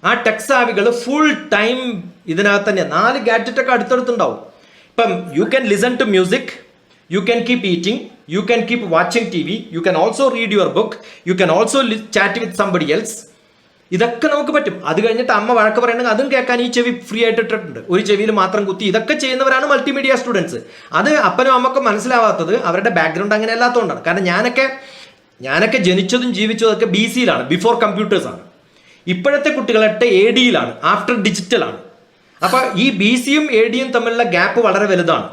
Speaker 2: ആ ടെക് സാവികൾ ഫുൾ ടൈം ഇതിനകത്ത് തന്നെ 4 ഗാഡ്ജറ്റൊക്കെ അടുത്തടുത്തുണ്ടാവും. ഇപ്പം you can listen to music, you can keep eating, you can keep watching TV, you can also read your book, you can also chat with somebody else. ഇതൊക്കെ നമുക്ക് പറ്റും. അത് കഴിഞ്ഞിട്ട് അമ്മ വഴക്ക് പറയണമെങ്കിൽ അതും കേൾക്കാൻ ഈ ചെവി ഫ്രീ ആയിട്ട് ഇട്ടിട്ടുണ്ട്, ഒരു ചെവിയിൽ മാത്രം കുത്തി. ഇതൊക്കെ ചെയ്യുന്നവരാണ് മൾട്ടിമീഡിയ സ്റ്റുഡൻസ്. അത് അപ്പനും അമ്മക്കും മനസ്സിലാവാത്തത് അവരുടെ ബാക്ക്ഗ്രൗണ്ട് അങ്ങനെ അല്ലാത്തതുകൊണ്ടാണ്. കാരണം ഞാനൊക്കെ ജനിച്ചതും ജീവിച്ചതൊക്കെ BCയിലാണ്, ബിഫോർ കമ്പ്യൂട്ടേഴ്സാണ്. ഇപ്പോഴത്തെ കുട്ടികളൊക്കെ ADയിലാണ്, ആഫ്റ്റർ ഡിജിറ്റലാണ്. അപ്പോൾ ഈ BCയും ADയും തമ്മിലുള്ള ഗ്യാപ്പ് വളരെ വലുതാണ്.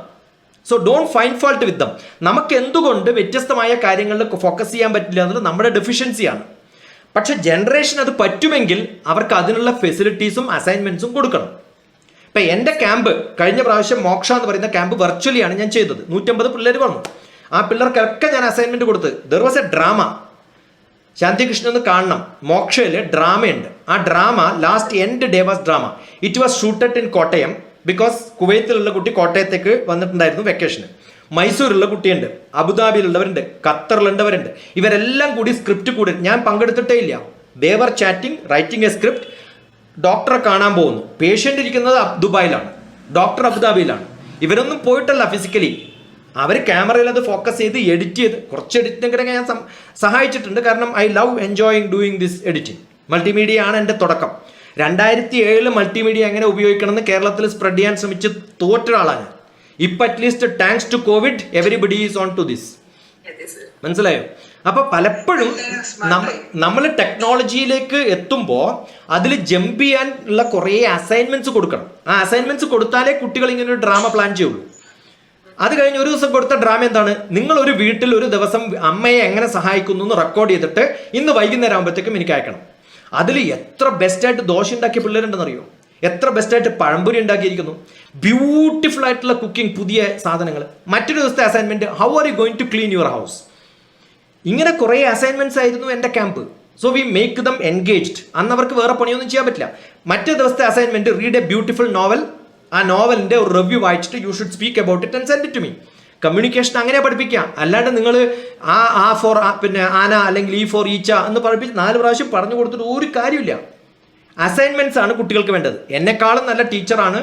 Speaker 2: സോ ഡോണ്ട് ഫൈൻഡ് ഫാൾട്ട് വിത്ത് ദം. നമുക്ക് എന്തുകൊണ്ട് വ്യത്യസ്തമായ കാര്യങ്ങളിൽ ഫോക്കസ് ചെയ്യാൻ പറ്റില്ല എന്നുള്ളത് നമ്മുടെ ഡെഫിഷ്യൻസിയാണ്. പക്ഷെ ജനറേഷൻ അത് പറ്റുമെങ്കിൽ അവർക്ക് അതിനുള്ള ഫെസിലിറ്റീസും അസൈൻമെന്റ്സും കൊടുക്കണം. ഇപ്പം എൻ്റെ ക്യാമ്പ് കഴിഞ്ഞ പ്രാവശ്യം മോക്ഷ എന്ന് പറയുന്ന ക്യാമ്പ് വെർച്വലിയാണ് ഞാൻ ചെയ്തത്. 150 പിള്ളേർ വന്നു. ആ പിള്ളേർക്കൊക്കെ ഞാൻ അസൈൻമെന്റ് കൊടുത്ത്. There was a drama. Shanthi Krishnan ഒന്ന് കാണണം, മോക്ഷയിൽ ഡ്രാമയുണ്ട്. ആ drama last end day was drama. It was shooted in Kottayam, because കുവൈത്തിലുള്ള കുട്ടി കോട്ടയത്തേക്ക് വന്നിട്ടുണ്ടായിരുന്നു വെക്കേഷന്. മൈസൂരുള്ള കുട്ടിയുണ്ട്, അബുദാബിയിലുള്ളവരുണ്ട്, ഖത്തറിലുള്ളവരുണ്ട്. ഇവരെല്ലാം കൂടി സ്ക്രിപ്റ്റ് കൂടി ഞാൻ പങ്കെടുത്തിട്ടേ ഇല്ല. Devar chatting, writing A script. ഡോക്ടറെ കാണാൻ പോകുന്നു. പേഷ്യൻ്റ് ഇരിക്കുന്നത് ദുബായിലാണ്, ഡോക്ടർ അബുദാബിയിലാണ്. ഇവരൊന്നും പോയിട്ടല്ല ഫിസിക്കലി. അവർ ക്യാമറയിൽ അത് ഫോക്കസ് ചെയ്ത് എഡിറ്റ് ചെയ്ത് കുറച്ച് എഡിറ്റിംഗൊക്കെ ഞാൻ സഹായിച്ചിട്ടുണ്ട്. കാരണം I love enjoying doing this editing. Multimedia ആണ് എൻ്റെ തുടക്കം. 2007 മൾട്ടിമീഡിയ എങ്ങനെ ഉപയോഗിക്കണമെന്ന് കേരളത്തിൽ സ്പ്രെഡ് ചെയ്യാൻ ശ്രമിച്ച് തോറ്റ ഒരാളാണ്. ഇപ്പം at least thanks to Covid everybody is on to this. മനസ്സിലായോ? അപ്പൊ പലപ്പോഴും നമ്മൾ ടെക്നോളജിയിലേക്ക് എത്തുമ്പോൾ അതിൽ ജമ്പ് ചെയ്യാൻ ഉള്ള കുറേ അസൈൻമെന്റ്സ് കൊടുക്കണം. ആ അസൈൻമെന്റ്സ് കൊടുത്താലേ കുട്ടികൾ ഇങ്ങനെ ഒരു ഡ്രാമ പ്ലാൻ ചെയ്യുള്ളൂ. അത് കഴിഞ്ഞ് ഒരു ദിവസം കൊടുത്ത ഡ്രാമ എന്താണ്? നിങ്ങൾ ഒരു വീട്ടിൽ ഒരു ദിവസം അമ്മയെ എങ്ങനെ സഹായിക്കുന്നു എന്ന് റെക്കോർഡ് ചെയ്തിട്ട് ഇന്ന് വൈകുന്നേരം ആകുമ്പോഴത്തേക്കും എനിക്ക് അയക്കണം. അതിൽ എത്ര ബെസ്റ്റായിട്ട് ദോശ ഉണ്ടാക്കിയ പിള്ളേരുണ്ടെന്നറിയോ? എത്ര ബെസ്റ്റായിട്ട് പഴംപൊരി ഉണ്ടാക്കിയിരിക്കുന്നു. ബ്യൂട്ടിഫുൾ ആയിട്ടുള്ള കുക്കിംഗ്, പുതിയ സാധനങ്ങൾ. മറ്റൊരു ദിവസത്തെ assignment, how are you going to clean your house. ഇങ്ങനെ കുറേ അസൈൻമെന്റ്സ് ആയിരുന്നു എൻ്റെ camp. So we make them engaged. അന്ന് അവർക്ക് വേറെ പണിയൊന്നും ചെയ്യാൻ പറ്റില്ല. മറ്റേ ദിവസത്തെ assignment, read a beautiful novel. ആ നോവലിന്റെ ഒരു റിവ്യൂ വായിച്ചിട്ട് you should speak about it and send it to me. Communication അങ്ങനെ പഠിപ്പിക്കാം. അല്ലാണ്ട് നിങ്ങൾ ആ ഫോർ പിന്നെ ആന അല്ലെങ്കിൽ ഈ ഫോർ ഈച്ച എന്ന് പഠിപ്പിച്ച് 4 പ്രാവശ്യം പറഞ്ഞു കൊടുത്തിട്ട് ഒരു കാര്യമില്ല. അസൈൻമെന്റ്സ് ആണ് കുട്ടികൾക്ക് വേണ്ടത്. എന്നെക്കാളും നല്ല ടീച്ചറാണ്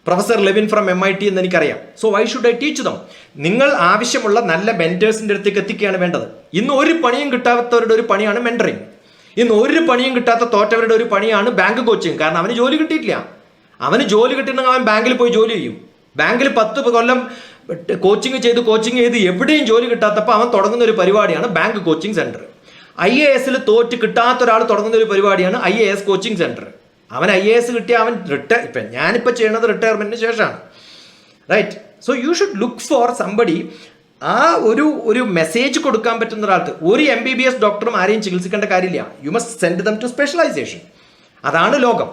Speaker 2: പ്രൊഫസർ ലെവിൻ ഫ്രം MIT എന്ന് എനിക്കറിയാം. So why should I teach them? നിങ്ങൾ ആവശ്യമുള്ള നല്ല മെന്റേഴ്സിൻ്റെ അടുത്തേക്ക് എത്തിക്കുകയാണ് വേണ്ടത്. ഇന്ന് ഒരു പണിയും കിട്ടാത്തവരുടെ ഒരു പണിയാണ് മെന്ററിങ്. ഇന്ന് ഒരു പണിയും കിട്ടാത്ത തോറ്റവരുടെ ഒരു പണിയാണ് ബാങ്ക് കോച്ചിങ്. കാരണം അവന് ജോലി കിട്ടിയിട്ടില്ല. അവന് ജോലി കിട്ടിയിട്ടുണ്ടെങ്കിൽ അവൻ ബാങ്കിൽ പോയി ജോലി ചെയ്യും. ബാങ്കിൽ 10 കൊല്ലം കോച്ചിങ് ചെയ്ത് എവിടെയും ജോലി കിട്ടാത്തപ്പോൾ അവൻ തുടങ്ങുന്ന ഒരു പരിപാടിയാണ് ബാങ്ക് കോച്ചിങ് സെന്റർ. IASൽ തോറ്റ് കിട്ടാത്ത ഒരാൾ തുടങ്ങുന്ന ഒരു പരിപാടിയാണ് IAS കോച്ചിങ് സെന്റർ. അവൻ IAS കിട്ടിയ അവൻ ഇപ്പം ഞാനിപ്പോൾ ചെയ്യുന്നത് റിട്ടയർമെന്റിന് ശേഷമാണ്. Right? So you should look for somebody. ആ ഒരു മെസ്സേജ് കൊടുക്കാൻ പറ്റുന്ന ഒരാൾക്ക്. ഒരു MBBS ഡോക്ടറും ആരെയും ചികിത്സിക്കേണ്ട കാര്യമില്ല. You must send them to specialisation. അതാണ് ലോകം.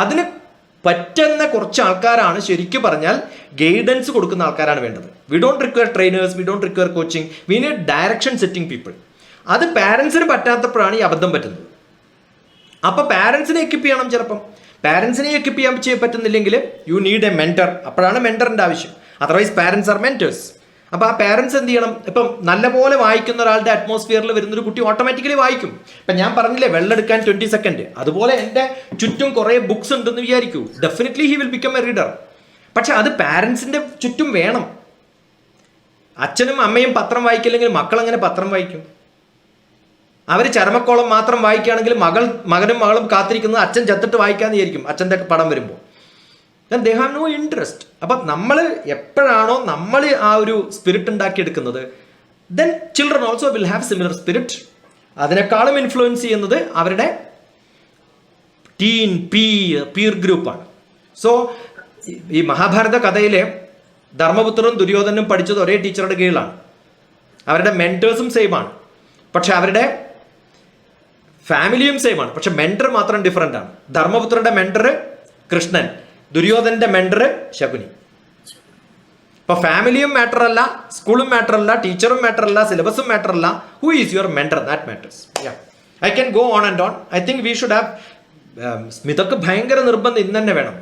Speaker 2: അതിന് പറ്റുന്ന കുറച്ച് ആൾക്കാരാണ് ശരിക്കും പറഞ്ഞാൽ ഗൈഡൻസ് കൊടുക്കുന്ന ആൾക്കാരാണ് വേണ്ടത്. We don't require trainers, we don't require coaching, we need direction setting people. അത് പാരൻസിന് പറ്റാത്തപ്പോഴാണ് ഈ അബദ്ധം പറ്റുന്നത്. അപ്പോൾ പാരൻസിനെ എക്വിപ്പ് ചെയ്യണം. ചിലപ്പം പാരൻസിനെ എക്വിപ്പ് ചെയ്യാൻ പറ്റുന്നില്ലെങ്കിൽ യു നീഡ് എ മെൻറ്റർ. അപ്പോഴാണ് മെൻറ്ററിൻ്റെ ആവശ്യം. Otherwise parents R mentors. അപ്പോൾ ആ പാരൻസ് എന്ത് ചെയ്യണം? ഇപ്പം നല്ലപോലെ വായിക്കുന്ന ഒരാളുടെ അറ്റ്മോസ്ഫിയറിൽ വരുന്നൊരു കുട്ടി ഓട്ടോമാറ്റിക്കലി വായിക്കും. ഇപ്പം ഞാൻ പറഞ്ഞില്ലേ വെള്ളം എടുക്കാൻ 20 സെക്കൻഡ്, അതുപോലെ എൻ്റെ ചുറ്റും കുറേ ബുക്സ് ഉണ്ടെന്ന് വിചാരിക്കൂ, definitely he will become a reader. പക്ഷെ അത് പാരൻസിൻ്റെ ചുറ്റും വേണം. അച്ഛനും അമ്മയും പത്രം വായിക്കില്ലെങ്കിൽ മക്കളെങ്ങനെ പത്രം വായിക്കും? അവർ ചരമക്കോളം മാത്രം വായിക്കുകയാണെങ്കിൽ മകനും മകളും കാത്തിരിക്കുന്നത് അച്ഛൻ ചത്തിട്ട് വായിക്കാമെന്ന് വിചാരിക്കും അച്ഛൻ്റെ പടം വരുമ്പോൾ. They have no interest. അപ്പം നമ്മൾ എപ്പോഴാണോ നമ്മൾ ആ ഒരു സ്പിരിറ്റ് ഉണ്ടാക്കിയെടുക്കുന്നത്, then children also will have similar spirit. അതിനേക്കാളും ഇൻഫ്ലുവൻസ് ചെയ്യുന്നത് അവരുടെ പീർ ഗ്രൂപ്പാണ്. സോ ഈ മഹാഭാരത കഥയിലെ ധർമ്മപുത്രനും ദുര്യോധനും പഠിച്ചത് ഒരേ ടീച്ചറുടെ കീഴിലാണ്. അവരുടെ മെൻറ്റേഴ്സും സെയിം ആണ്, പക്ഷെ അവരുടെ ഫാമിലിയും സെയിം ആണ്. പക്ഷെ മെൻറ്റർ മാത്രം ഡിഫറെൻ്റ് ആണ്. ധർമ്മപുത്രന്റെ മെൻറ്റർ കൃഷ്ണൻ, ദുര്യോധനന്റെ മെൻറ്റർ ശകുനി. ഇപ്പൊ ഫാമിലിയും മാറ്റർ അല്ല, സ്കൂളും മാറ്റർ അല്ല, ടീച്ചറും മാറ്റർ അല്ല, സിലബസും മാറ്റർ അല്ല. Who is your mentor? That matters. I can go on and on. I think we should have സ്മിതൊക്കെ ഭയങ്കര നിർബന്ധം ഇന്ന് തന്നെ വേണം.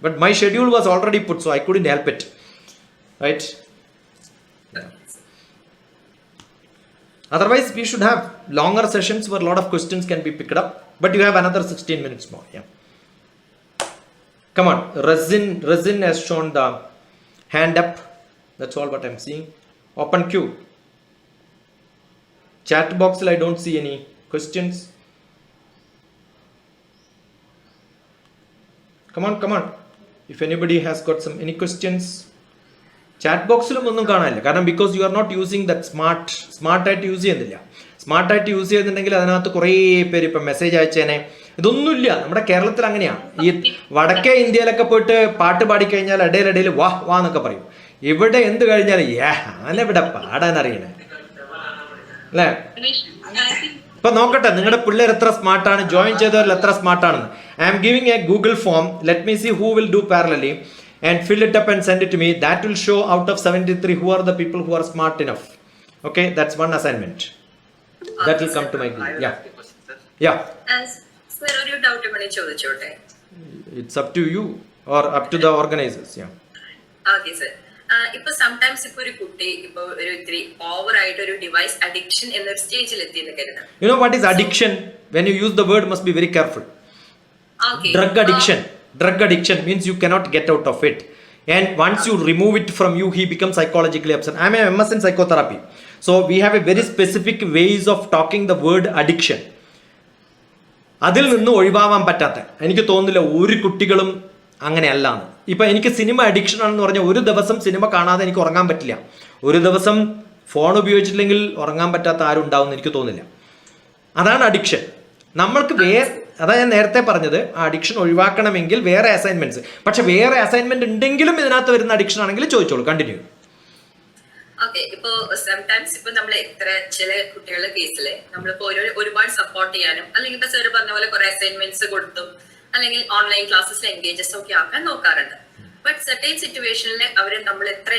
Speaker 2: But my schedule was already put, so I couldn't help it. Right? Otherwise, we should have longer sessions where a lot of questions can be picked up. But you have another 16 minutes more. Yeah. Come on. Resin has shown the hand up. That's all what I'm seeing. Open queue. Chat box, I don't see any questions. Come on. If anybody has got any questions. Chat ബോക്സിലും ഒന്നും കാണാനില്ല. കാരണം because you are not using that സ്മാർട്ടായിട്ട് use ചെയ്യുന്നില്ല. സ്മാർട്ടായിട്ട് use ചെയ്യുന്നുണ്ടെങ്കിൽ അതിനകത്ത് കുറേ പേര് ഇപ്പം മെസ്സേജ് അയച്ചേനെ. ഇതൊന്നുമില്ല. നമ്മുടെ കേരളത്തിൽ അങ്ങനെയാണ്. ഈ വടക്കേ ഇന്ത്യയിലൊക്കെ പോയിട്ട് പാട്ട് പാടിക്കഴിഞ്ഞാൽ ഇടയിലിടയിൽ വാ വാ എന്നൊക്കെ പറയും. ഇവിടെ എന്ത് കഴിഞ്ഞാൽ ഞാനെവിടെ പാടാൻ അറിയണേ അല്ലേ? ഇപ്പൊ നോക്കട്ടെ നിങ്ങളുടെ പിള്ളേർ എത്ര സ്മാർട്ടാണ്, ജോയിൻ ചെയ്തവരിൽ എത്ര സ്മാർട്ടാണെന്ന്. I am giving a Google form. Let me see who will do parallelly and fill it up and send it to me. That will show out of 73 who are the people who are smart enough. Okay, that's one assignment. That will come to my group. Yeah.
Speaker 3: Sir, ഒരു doubt മണി ചോദിച്ചോട്ടെ?
Speaker 2: It's up to you or up to the organizers. Yeah.
Speaker 3: Okay sir. ഇപ്പൊ sometimes ഇപ്പൊ ഒരു കുട്ടി ഇപ്പൊ ഒരു ഇത്തിരി over ആയിട്ട് ഒരു ഡിവൈസ് അഡിക്ഷൻ എന്നൊരു സ്റ്റേജിൽ എത്തി എന്ന് കരുതാം.
Speaker 2: You know what is addiction? When you use the word, must be very careful.
Speaker 3: Okay.
Speaker 2: Drug addiction means you cannot get out of it, and once you remove it from you, he becomes psychologically upset. I am a MS in psychotherapy, so we have a very specific ways of talking the word addiction. അതിൽ നിന്ന് ഒഴിവാവാൻ പറ്റാത്ത എനിക്ക് തോന്നുന്നില്ല ഒരു കുട്ടികളും അങ്ങനെയല്ലാന്ന്. ഇപ്പം എനിക്ക് cinema addiction ആണെന്ന് പറഞ്ഞാൽ ഒരു ദിവസം സിനിമ കാണാതെ എനിക്ക് ഉറങ്ങാൻ പറ്റില്ല. ഒരു ദിവസം ഫോൺ ഉപയോഗിച്ചില്ലെങ്കിൽ ഉറങ്ങാൻ പറ്റാത്ത ആരും ഉണ്ടാവും എനിക്ക് തോന്നുന്നില്ല. അതാണ് അഡിക്ഷൻ. നമ്മൾക്ക് അതാ ഞാൻ നേരത്തെ പറഞ്ഞത്, ആ അഡിക്ഷൻ ഒഴിവാക്കണമെങ്കിൽ വേറെ അസൈൻമെന്റ്സ്. പക്ഷെ വേറെ അസൈൻമെന്റ് ഉണ്ടെങ്കിലും ഇതിനകത്ത് വരുന്ന അഡിക്ഷൻ ആണെങ്കിൽ ചോദിച്ചോളൂ. കണ്ടിന്യൂ.
Speaker 3: ഓക്കെ. ഇപ്പൊ സംടൈംസ് ഇപ്പൊ നമ്മൾ എത്ര ചില കുട്ടികളുടെ കേസില് നമ്മളിപ്പോ ഒരുപാട് സപ്പോർട്ട് ചെയ്യാനും അല്ലെങ്കിൽ ഇപ്പൊ സാർ പറഞ്ഞ പോലെ കുറെ അസൈൻമെന്റ്സ് കൊടുത്തും അല്ലെങ്കിൽ ഓൺലൈൻ ക്ലാസ്സസിൽ എൻഗേജസ് ഒക്കെ ആക്കാൻ നോക്കാറുണ്ട്. ബട്ട് സർട്ടൈൻ സിറ്റുവേഷനിൽ അവര് നമ്മൾ എത്ര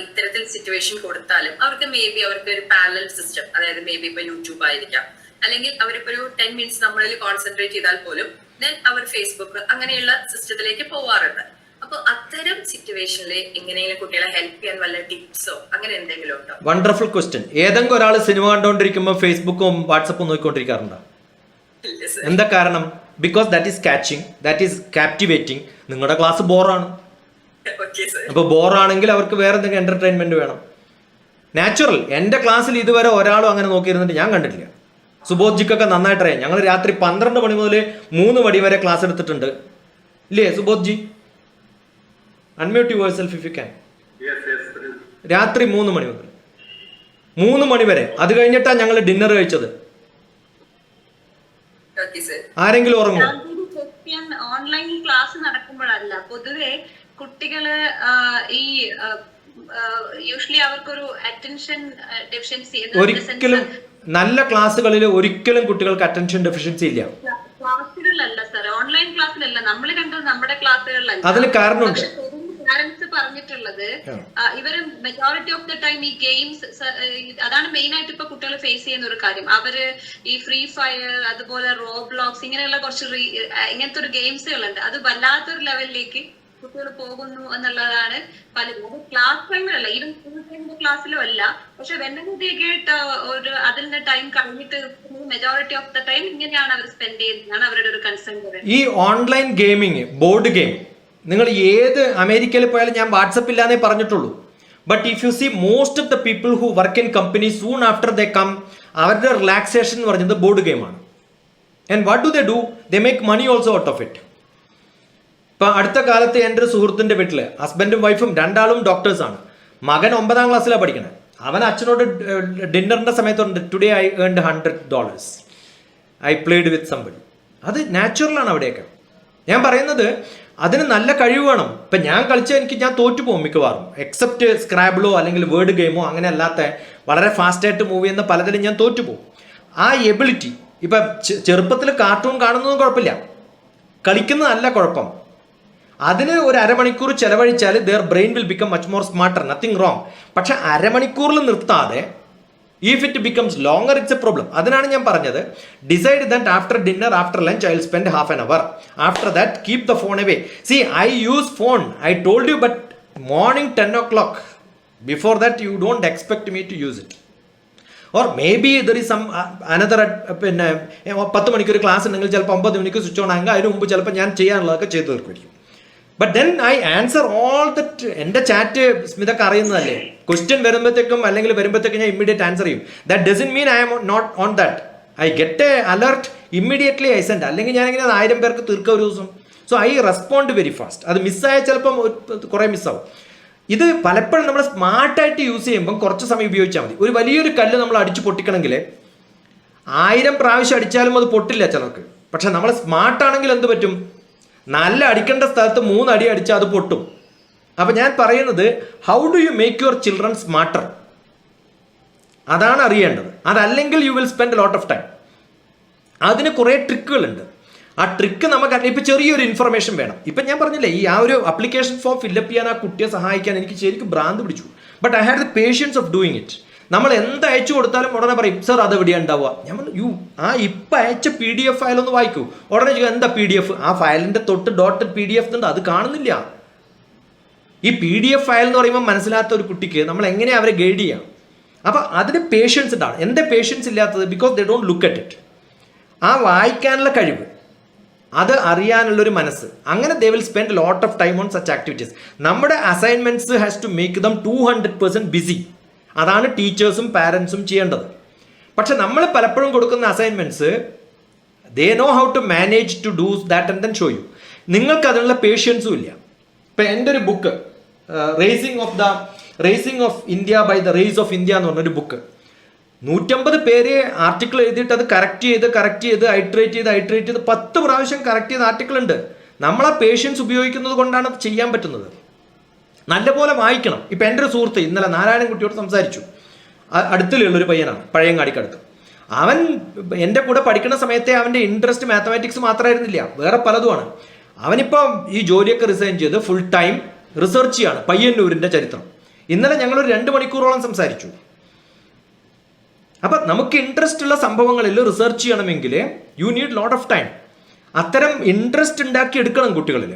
Speaker 3: ഇത്തരത്തിൽ സിറ്റുവേഷൻ കൊടുത്താലും അവർക്ക് മേ ബി അവർക്ക് ഒരു പാരലൽ സിസ്റ്റം, അതായത് മേ ബി ഇപ്പൊ യൂട്യൂബ് ആയിരിക്കാം, അല്ലെങ്കിൽ അവരിപ്പോ ഒരു 10 മിനിറ്റ്സ് നമ്മളിൽ കോൺസെൻട്രേറ്റ് ചെയ്താൽ പോലും ദെൻ അവർ ഫേസ്ബുക്ക് അങ്ങനെയുള്ള സിസ്റ്റത്തിലേക്ക് പോവാറുണ്ട്. അപ്പൊ അത്തരം സിറ്റുവേഷനിൽ എങ്ങനെയെങ്കിലും കുട്ടികളെ ഹെൽപ്പ് ചെയ്യാൻ വല്ല ടിപ്സോ അങ്ങനെ എന്തെങ്കിലും ഉണ്ടോ?
Speaker 2: Wonderful question. ഏതെങ്കിലും ഒരാൾ സിനിമ കണ്ടുകൊണ്ടിരിക്കുമ്പോൾ ഫേസ്ബുക്കും വാട്സപ്പും നോക്കിക്കൊണ്ടിരിക്കാറുണ്ടോ? എന്താ കാരണം? Because that is catching, that is captivating. നിങ്ങളുടെ ക്ലാസ് ബോറാണ്. അപ്പൊ ബോറാണെങ്കിൽ അവർക്ക് വേറെ എന്തെങ്കിലും എന്റർടൈൻമെന്റ് വേണം. നാച്ചുറൽ. എന്റെ ക്ലാസ്സിൽ ഇതുവരെ ഒരാളും അങ്ങനെ നോക്കിയിരുന്നിട്ട് ഞാൻ കണ്ടിട്ടില്ല. സുബോധ്ജിക്കൊക്കെ നന്നായിട്ടറിയാം. ഞങ്ങൾ രാത്രി 12 മണി മുതൽ 3 മണി വരെ ക്ലാസ് എടുത്തിട്ടുണ്ട്. ഇല്ലേ Subodh ji? Unmute your self if you can. രാത്രി 3 മണി മുതൽ 3 മണി വരെ. അത് കഴിഞ്ഞിട്ടാണ് ഞങ്ങൾ ഡിന്നർ കഴിച്ചത്. ആരെങ്കിലും ഉറങ്ങുമോ?
Speaker 4: ഓൺലൈൻ ക്ലാസ് നടക്കുമ്പോഴല്ല, പൊതുവെ കുട്ടികള് ഈ യൂഷ്വലി അവർക്കൊരു അറ്റൻഷൻ ഡെഫിഷ്യൻസി.
Speaker 2: ഒരിക്കലും നല്ല ക്ലാസ്സുകളിൽ ഒരിക്കലും കുട്ടികൾക്ക് അറ്റൻഷൻ ഡെഫിഷ്യൻസി ഇല്ല.
Speaker 4: ക്ലാസ്സുകളിലല്ല സാർ, ഓൺലൈൻ ക്ലാസ്സിലല്ല. നമ്മൾ കണ്ടത് നമ്മുടെ ക്ലാസ്സുകളിലല്ല.
Speaker 2: അതിന് കാരണമുണ്ട്.
Speaker 4: പാരന്റ്സ് പറഞ്ഞിട്ടുള്ളത് ഇവര് മെജോറിറ്റി ഓഫ് ദ ടൈം ഈ ഗെയിംസ്, അതാണ് മെയിൻ ആയിട്ട് ഇപ്പൊ കുട്ടികൾ ഫേസ് ചെയ്യുന്ന ഒരു കാര്യം. അവര് ഈ ഫ്രീ ഫയർ, അതുപോലെ റോബ്ലോക്സ്, ഇങ്ങനെയുള്ള കുറച്ച് ഇങ്ങനത്തെ ഒരു ഗെയിംസുകളുണ്ട്. അത് വല്ലാത്തൊരു ലെവലിലേക്ക് കുട്ടികൾ പോകുന്നു എന്നുള്ളതാണ് പലരും. അത് ക്ലാസ് ടൈമിലല്ല, ഈവൻ സ്കൂൾ ടൈമിന്റെ ക്ലാസ്സിലും അല്ല. പക്ഷെ വെന്നതിട്ട് ഒരു അതിൽ നിന്ന് ടൈം കഴിഞ്ഞിട്ട് മെജോറിറ്റി ഓഫ് ദ ടൈം ഇങ്ങനെയാണ് അവർ സ്പെൻഡ് ചെയ്യുന്നതാണ് അവരുടെ ഒരു കൺസേൺ.
Speaker 2: ഈ ഓൺലൈൻ ഗെയിമിങ്, ബോർഡ് ഗെയിം, നിങ്ങൾ ഏത് അമേരിക്കയിൽ പോയാലും ഞാൻ വാട്സപ്പ് ഇല്ലാന്നേ പറഞ്ഞിട്ടുള്ളൂ. But if you see most of the people who work in company soon after they come, അവരുടെ റിലാക്സേഷൻ എന്ന് പറയുന്നത് ബോർഡ് ഗെയിമാണ്. And what do they do? They make money also out of it. ഇപ്പം അടുത്ത കാലത്ത് എൻ്റെ ഒരു സുഹൃത്തിൻ്റെ വീട്ടിൽ ഹസ്ബൻഡും വൈഫും രണ്ടാളും ഡോക്ടേഴ്സാണ്. മകൻ 9ാം ക്ലാസ്സിലാണ് പഠിക്കണത്. അവൻ അച്ഛനോട് ഡിന്നറിൻ്റെ സമയത്തുണ്ട്, today I earned $100, I played with somebody. അത് നാച്ചുറലാണ് അവിടെയൊക്കെ. ഞാൻ പറയുന്നത് അതിന് നല്ല കഴിവ് വേണം. ഇപ്പം ഞാൻ കളിച്ചാൽ ഞാൻ തോറ്റു പോകും മിക്കവാറും, എക്സെപ്റ്റ് സ്ക്രാബിളോ അല്ലെങ്കിൽ വേർഡ് ഗെയിമോ അങ്ങനെ അല്ലാത്ത വളരെ ഫാസ്റ്റായിട്ട് മൂവ് ചെയ്യുന്ന പലതിലും ഞാൻ തോറ്റു പോകും. ആ എബിലിറ്റി, ഇപ്പം ചെറുപ്പത്തിൽ കാർട്ടൂൺ കാണുന്നതും കുഴപ്പമില്ല, കളിക്കുന്നതല്ല കുഴപ്പം. അതിന് ഒരു അരമണിക്കൂർ ചെലവഴിച്ചാൽ their brain will become much more smarter, nothing wrong. പക്ഷെ അരമണിക്കൂറിൽ നിർത്താതെ if it becomes longer, it's a problem. അതിനാണ് ഞാൻ പറഞ്ഞത്, decide that after dinner, after lunch, I will spend half an hour. After that, keep the phone away. See, I use phone, I told you, but morning 10 o'clock. Before that, you don't expect me to use it. Or maybe there is some another, പിന്നെ 10 മണിക്കൊരു class ഉണ്ടെങ്കിൽ ചിലപ്പോൾ 9 മണിക്ക് switch on ആകുക, അതിന് മുമ്പ് ചിലപ്പോൾ ഞാൻ ചെയ്യാനുള്ളതൊക്കെ ചെയ്തു തീർക്കുമായിരിക്കും. But then I answer all that. എൻ്റെ ചാറ്റ് സ്മിതക്ക് അറിയുന്നതല്ലേ, ക്വസ്റ്റ്യൻ വരുമ്പോഴത്തേക്കും അല്ലെങ്കിൽ വരുമ്പോഴത്തേക്കും ഞാൻ ഇമ്മീഡിയറ്റ് ആൻസർ ചെയ്യും. That doesn't mean I am not on that. I get a alert, immediately I send. അല്ലെങ്കിൽ ഞാനിങ്ങനെ 1000 പേർക്ക് തീർക്കുക ഒരു ദിവസം. So I respond very fast. അത് മിസ്സായാൽ ചിലപ്പം കുറേ മിസ്സാവും. ഇത് പലപ്പോഴും നമ്മൾ സ്മാർട്ടായിട്ട് യൂസ് ചെയ്യുമ്പം കുറച്ച് സമയം ഉപയോഗിച്ചാൽ മതി. ഒരു വലിയൊരു കല്ല് നമ്മൾ അടിച്ച് പൊട്ടിക്കണമെങ്കിൽ 1000 പ്രാവശ്യം അടിച്ചാലും അത് പൊട്ടില്ല ചിലർക്ക്. പക്ഷെ നമ്മൾ സ്മാർട്ടാണെങ്കിൽ എന്ത് പറ്റും? നല്ല അടിക്കേണ്ട സ്ഥലത്ത് 3 അടി അടിച്ചാൽ അത് പൊട്ടും. അപ്പം ഞാൻ പറയുന്നത്, how do you make your children smarter? അതാണ് അറിയേണ്ടത്. അതല്ലെങ്കിൽ you will spend lot of time. അതിന് കുറേ ട്രിക്കുകളുണ്ട്. ആ ട്രിക്ക് നമുക്ക് ഇപ്പം ചെറിയൊരു ഇൻഫർമേഷൻ വേണം. ഇപ്പം ഞാൻ പറഞ്ഞില്ലേ, ഈ ആ ഒരു അപ്ലിക്കേഷൻ ഫോം ഫില്ലപ്പ് ചെയ്യാൻ ആ കുട്ടിയെ സഹായിക്കാൻ എനിക്ക് ശരിക്കും ഭ്രാന്ത് പിടിച്ചു. But I had the patience of doing it. നമ്മൾ എന്ത് അയച്ചു കൊടുത്താലും ഉടനെ പറയും, സർ അത് എവിടെയാണ് ഉണ്ടാവുക? ഞാൻ പറഞ്ഞു, ഇപ്പം അയച്ച PDF ഫയൽ ഒന്ന് വായിക്കൂ. ഉടനെ ചോദിക്കും, എന്താ PDF? ആ ഫയലിൻ്റെ തൊട്ട് .pdf ഉണ്ട്, അത് കാണുന്നില്ല. ഈ PDF ഫയൽ എന്ന് പറയുമ്പോൾ മനസ്സിലാത്ത ഒരു കുട്ടിക്ക് നമ്മൾ എങ്ങനെയാണ് അവരെ ഗൈഡ് ചെയ്യാം? അപ്പം അതിന് പേഷ്യൻസ് ഉണ്ടാവും. എന്താ പേഷ്യൻസ് ഇല്ലാത്തത്? Because they don't look at it. ആ വായിക്കാനുള്ള കഴിവ്, അത് അറിയാനുള്ളൊരു മനസ്സ്, അങ്ങനെ they will spend lot of time on such activities. നമ്മുടെ assignments has to make them 200% busy. അതാണ് ടീച്ചേഴ്സും പാരൻസും ചെയ്യേണ്ടത്. പക്ഷെ നമ്മൾ പലപ്പോഴും കൊടുക്കുന്ന assignments, they know how to manage to do that and then show you. നിങ്ങൾക്ക് അതിനുള്ള പേഷ്യൻസും ഇല്ല. ഇപ്പം എൻ്റെ ഒരു book, racing of India by the race of India എന്ന് പറഞ്ഞൊരു ബുക്ക്, 150 പേര് ആർട്ടിക്കിൾ എഴുതിയിട്ട് അത് കറക്റ്റ് ചെയ്ത് ഐട്രേറ്റ് ചെയ്ത് 10 പ്രാവശ്യം കറക്റ്റ് ചെയ്ത ആർട്ടിക്കിൾ ഉണ്ട്. നമ്മൾ ആ പേഷ്യൻസ് ഉപയോഗിക്കുന്നത് കൊണ്ടാണ് അത് ചെയ്യാൻ പറ്റുന്നത്. നല്ലപോലെ വായിക്കണം. ഇപ്പം എൻ്റെ ഒരു സുഹൃത്ത് ഇന്നലെ നാരായണൻകുട്ടിയോട് സംസാരിച്ചു. അടുത്തുള്ളൊരു പയ്യനാണ്, പഴയങ്ങാടിക്കടുത്ത്. അവൻ എൻ്റെ കൂടെ പഠിക്കുന്ന സമയത്തെ അവൻ്റെ ഇൻട്രസ്റ്റ് മാത്തമാറ്റിക്സ് മാത്രമായിരുന്നില്ല, വേറെ പലതുമാണ്. അവനിപ്പോൾ ഈ ജോലിയൊക്കെ റിസൈൻ ചെയ്ത് ഫുൾ ടൈം റിസർച്ച് ചെയ്യാണ് പയ്യന്നൂരിൻ്റെ ചരിത്രം. ഇന്നലെ ഞങ്ങളൊരു 2 മണിക്കൂറോളം സംസാരിച്ചു. അപ്പം നമുക്ക് ഇൻട്രസ്റ്റ് ഉള്ള സംഭവങ്ങളിൽ റിസർച്ച് ചെയ്യണമെങ്കിൽ you need lot of time. അത്തരം ഇൻട്രസ്റ്റ് ഉണ്ടാക്കി എടുക്കണം കുട്ടികളിൽ.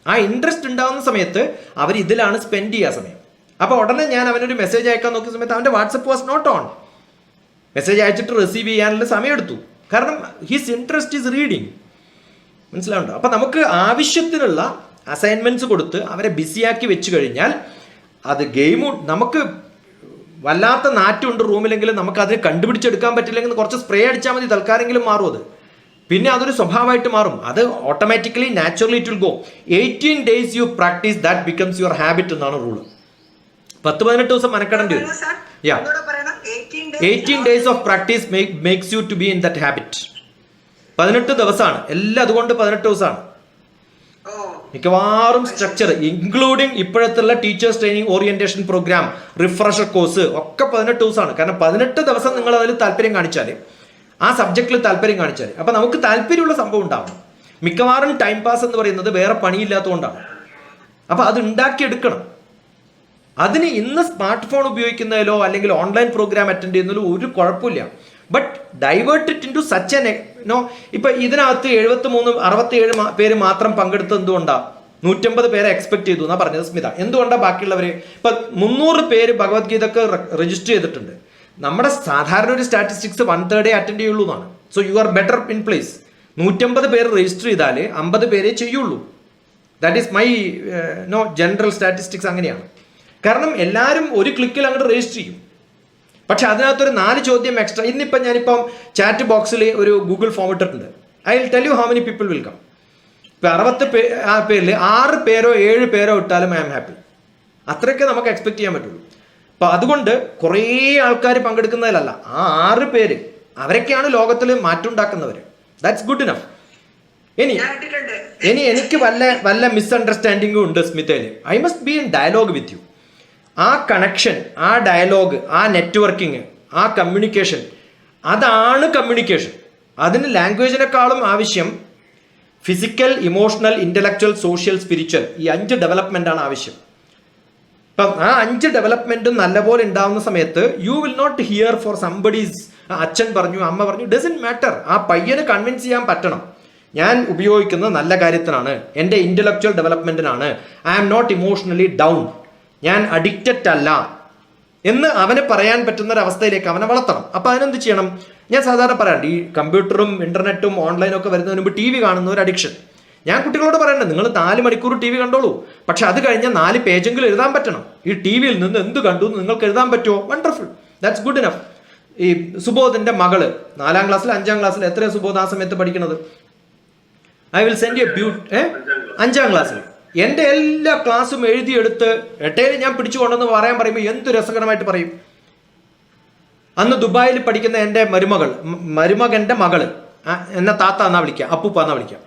Speaker 2: ആ ഇൻട്രസ്റ്റ് ഉണ്ടാകുന്ന സമയത്ത് അവർ ഇതിലാണ് സ്പെൻഡ് ചെയ്യുക സമയം. അപ്പോൾ ഉടനെ ഞാൻ അവനൊരു മെസ്സേജ് അയക്കാൻ നോക്കിയ സമയത്ത് അവൻ്റെ WhatsApp was not on. Message അയച്ചിട്ട് റിസീവ് ചെയ്യാനുള്ള സമയം എടുത്തു. കാരണം ഹിസ് ഇൻട്രസ്റ്റ് ഈസ് റീഡിങ്. മനസ്സിലാവുണ്ടോ? അപ്പം നമുക്ക് ആവശ്യത്തിനുള്ള അസൈൻമെൻറ്റ്സ് കൊടുത്ത് അവരെ ബിസിയാക്കി വെച്ച് കഴിഞ്ഞാൽ അത് ഗെയിമും നമുക്ക് വല്ലാത്ത നാറ്റുണ്ട് റൂമിലെങ്കിലും നമുക്കതിനെ കണ്ടുപിടിച്ചെടുക്കാൻ പറ്റില്ലെങ്കിൽ കുറച്ച് സ്പ്രേ അടിച്ചാൽ മതി, തൽക്കാലെങ്കിലും മാറും അത്. പിന്നെ അതൊരു സ്വഭാവമായിട്ട് മാറും. അത് automatically naturally it will go. 18 days you practice, that becomes your habit എന്നാണ് റൂള്. 10-18 ദിവസം മനക്കെടേണ്ടി വരും. 18 days of practice makes you to be in that habit. 18 ദിവസമാണ് എല്ലാം. അതുകൊണ്ട് 18 ദിവസമാണ് മിക്കവാറും സ്ട്രക്ചർ, ഇൻക്ലൂഡിങ് ഇപ്പോഴത്തുള്ള teachers training orientation programme, refresher course ഒക്കെ 18 ദിവസമാണ്. കാരണം 18 ദിവസം നിങ്ങൾ അതിൽ താല്പര്യം കാണിച്ചാൽ, ആ സബ്ജക്റ്റിൽ താല്പര്യം കാണിച്ചാൽ, അപ്പം നമുക്ക് താല്പര്യമുള്ള സംഭവം ഉണ്ടാവണം. മിക്കവാറും ടൈം പാസ് എന്ന് പറയുന്നത് വേറെ പണിയില്ലാത്തതുകൊണ്ടാണ്. അപ്പം അത് ഉണ്ടാക്കിയെടുക്കണം. അതിന് ഇന്ന് സ്മാർട്ട് ഫോൺ ഉപയോഗിക്കുന്നതിലോ അല്ലെങ്കിൽ ഓൺലൈൻ പ്രോഗ്രാം അറ്റൻഡ് ചെയ്യുന്നതിലോ ഒരു കുഴപ്പമില്ല. But divert it into such an no. ഇപ്പൊ ഇതിനകത്ത് 67 പേര് മാത്രം പങ്കെടുത്തത് എന്തുകൊണ്ടാണ്? 150 പേരെ എക്സ്പെക്ട് ചെയ്തു എന്നാ പറഞ്ഞത് സ്മിത. എന്തുകൊണ്ടാണ് ബാക്കിയുള്ളവര്? ഇപ്പൊ 300 പേര് ഭഗവത്ഗീതക്ക് രജിസ്റ്റർ ചെയ്തിട്ടുണ്ട്. നമ്മുടെ സാധാരണ ഒരു സ്റ്റാറ്റിസ്റ്റിക്സ് 1/3 അറ്റൻഡ് ചെയ്യുള്ളൂ എന്നാണ്. So you are better in place. 150 പേര് രജിസ്റ്റർ ചെയ്താൽ 50 പേരെ ചെയ്യുള്ളൂ. That is my general statistics. അങ്ങനെയാണ്. കാരണം എല്ലാവരും ഒരു ക്ലിക്കിൽ അങ്ങോട്ട് രജിസ്റ്റർ ചെയ്യും. പക്ഷെ അതിനകത്തൊരു 4 ചോദ്യം എക്സ്ട്രാ. ഞാനിപ്പം ചാറ്റ് ബോക്സിൽ ഒരു ഗൂഗിൾ ഫോം ഇട്ടിട്ടുണ്ട്. I will tell you how many people will come. ഇപ്പം 60 പേരിൽ 6 പേരോ 7 പേരോ ഇട്ടാലും ഐ ആം ഹാപ്പി. അത്രയൊക്കെ നമുക്ക് എക്സ്പെക്ട് ചെയ്യാൻ പറ്റുള്ളൂ. അപ്പം അതുകൊണ്ട് കുറേ ആൾക്കാർ പങ്കെടുക്കുന്നതിലല്ല, ആ 6 പേര് അവരൊക്കെയാണ് ലോകത്തിൽ മാറ്റം ഉണ്ടാക്കുന്നവർ. That's good enough. ഇനി എനിക്ക് വല്ല മിസ്അണ്ടർസ്റ്റാൻഡിങ്ങും ഉണ്ട് സ്മിതയിൽ. I must be in dialogue with you. ആ കണക്ഷൻ, ആ ഡയലോഗ്, ആ നെറ്റ്വർക്കിംഗ്, ആ കമ്മ്യൂണിക്കേഷൻ, അതാണ് കമ്മ്യൂണിക്കേഷൻ. അതിന് ലാംഗ്വേജിനേക്കാളും ആവശ്യം physical, emotional, intellectual, social, spiritual, ഈ 5 ഡെവലപ്മെന്റ് ആണ് ആവശ്യം. ഇപ്പം ആ 5 ഡെവലപ്മെന്റും നല്ലപോലെ ഉണ്ടാവുന്ന സമയത്ത് you will not hear for somebody's അച്ഛൻ പറഞ്ഞു, അമ്മ പറഞ്ഞു, ഡസൻറ്റ് മാറ്റർ. ആ പയ്യന് കൺവിൻസ് ചെയ്യാൻ പറ്റണം, ഞാൻ ഉപയോഗിക്കുന്നത് നല്ല കാര്യത്തിനാണ്, എൻ്റെ ഇന്റലക്ച്വൽ ഡെവലപ്മെന്റിനാണ്, I am not emotionally down, ഞാൻ അഡിക്റ്റഡ് അല്ല എന്ന് അവന് പറയാൻ പറ്റുന്ന ഒരു അവസ്ഥയിലേക്ക് അവനെ വളർത്തണം. അപ്പം അതിനെന്ത് ചെയ്യണം? ഞാൻ സാധാരണ പറയാറുണ്ട്, ഈ കമ്പ്യൂട്ടറും ഇന്റർനെറ്റും ഓൺലൈനും ഒക്കെ വരുന്നതിന് മുമ്പ് TV കാണുന്ന ഒരു അഡിക്ഷൻ. ഞാൻ കുട്ടികളോട് പറയണ്ടേ, നിങ്ങൾ 4 മണിക്കൂർ TV കണ്ടോളൂ, പക്ഷെ അത് കഴിഞ്ഞാൽ 4 പേജെങ്കിലും എഴുതാൻ പറ്റണം. ഈ TV യിൽ നിന്ന് എന്ത് കണ്ടു എന്ന് നിങ്ങൾക്ക് എഴുതാൻ പറ്റുമോ? Wonderful, that's good enough. ഈ സുബോധിന്റെ മകള് 4ാം ക്ലാസ്സിൽ 5ാം ക്ലാസ്സിൽ എത്രയാണ് സുബോധ് ആ സമയത്ത് പഠിക്കുന്നത്? ഐ വിൽ സെൻഡ് യു 5ാം ക്ലാസ്സിൽ എൻ്റെ എല്ലാ ക്ലാസ്സും എഴുതിയെടുത്ത് എട്ടേല് ഞാൻ പിടിച്ചു കൊണ്ടെന്ന് പറയാൻ പറയുമ്പോൾ എന്ത് രസകരമായിട്ട് പറയും. അന്ന് ദുബായിൽ പഠിക്കുന്ന എൻ്റെ മരുമകൻ്റെ മകള്, എന്നെ താത്ത എന്നാ വിളിക്കുക, അപ്പൂപ്പ എന്നാ വിളിക്കുക.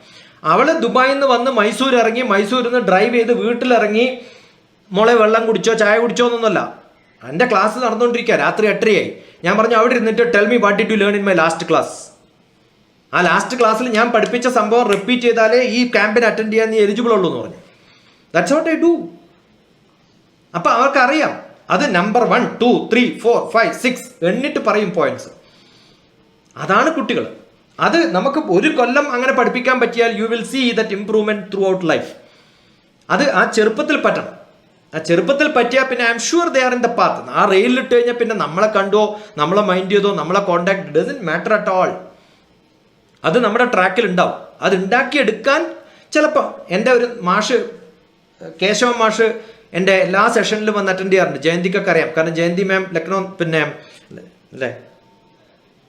Speaker 2: അവള് ദുബായിൽ നിന്ന് വന്ന് മൈസൂർ ഇറങ്ങി, മൈസൂരിൽ നിന്ന് ഡ്രൈവ് ചെയ്ത് വീട്ടിലിറങ്ങി, മോളെ വെള്ളം കുടിച്ചോ ചായ കുടിച്ചോ എന്നൊന്നുമല്ല, എൻ്റെ ക്ലാസ് നടന്നുകൊണ്ടിരിക്കുക. രാത്രി 8:30 ഞാൻ പറഞ്ഞു അവിടെ ഇരുന്നിട്ട് tell me what did you learn in my last class. ആ ലാസ്റ്റ് ക്ലാസ്സിൽ ഞാൻ പഠിപ്പിച്ച സംഭവം റിപ്പീറ്റ് ചെയ്താലേ ഈ ക്യാമ്പിന് അറ്റൻഡ് ചെയ്യാൻ നീ എലിജിബിൾ ഉള്ളൂ എന്ന് പറഞ്ഞു. That's what I do. അപ്പൊ അവർക്കറിയാം അത് നമ്പർ 1 2 3 4 5 6 എണ്ണിട്ട് പറയും പോയിന്റ്സ്. അതാണ് കുട്ടികൾ. അത് നമുക്ക് ഒരു കൊല്ലം അങ്ങനെ പഠിപ്പിക്കാൻ പറ്റിയാൽ you will see that improvement throughout life. അത് ആ ചെറുപ്പത്തിൽ പറ്റണം. ആ ചെറുപ്പത്തിൽ പറ്റിയാൽ പിന്നെ I am sure they are in the path. ആ റെയിലിട്ട് കഴിഞ്ഞാൽ പിന്നെ നമ്മളെ കണ്ടോ, നമ്മളെ മൈൻഡ് ചെയ്തോ, നമ്മളെ contact doesn't matter at all. അത് നമ്മുടെ ട്രാക്കിൽ ഉണ്ടാവും. അത് ഉണ്ടാക്കിയെടുക്കാൻ ചിലപ്പോൾ എൻ്റെ ഒരു മാഷ്, കേശവൻ മാഷ്, എൻ്റെ എല്ലാ സെഷനിലും വന്ന് അറ്റൻഡ് ചെയ്യാറുണ്ട്. ജയന്തിക്കൊക്കെ അറിയാം, കാരണം ജയന്തി മാം ലക്നൗ, പിന്നെ അല്ലേ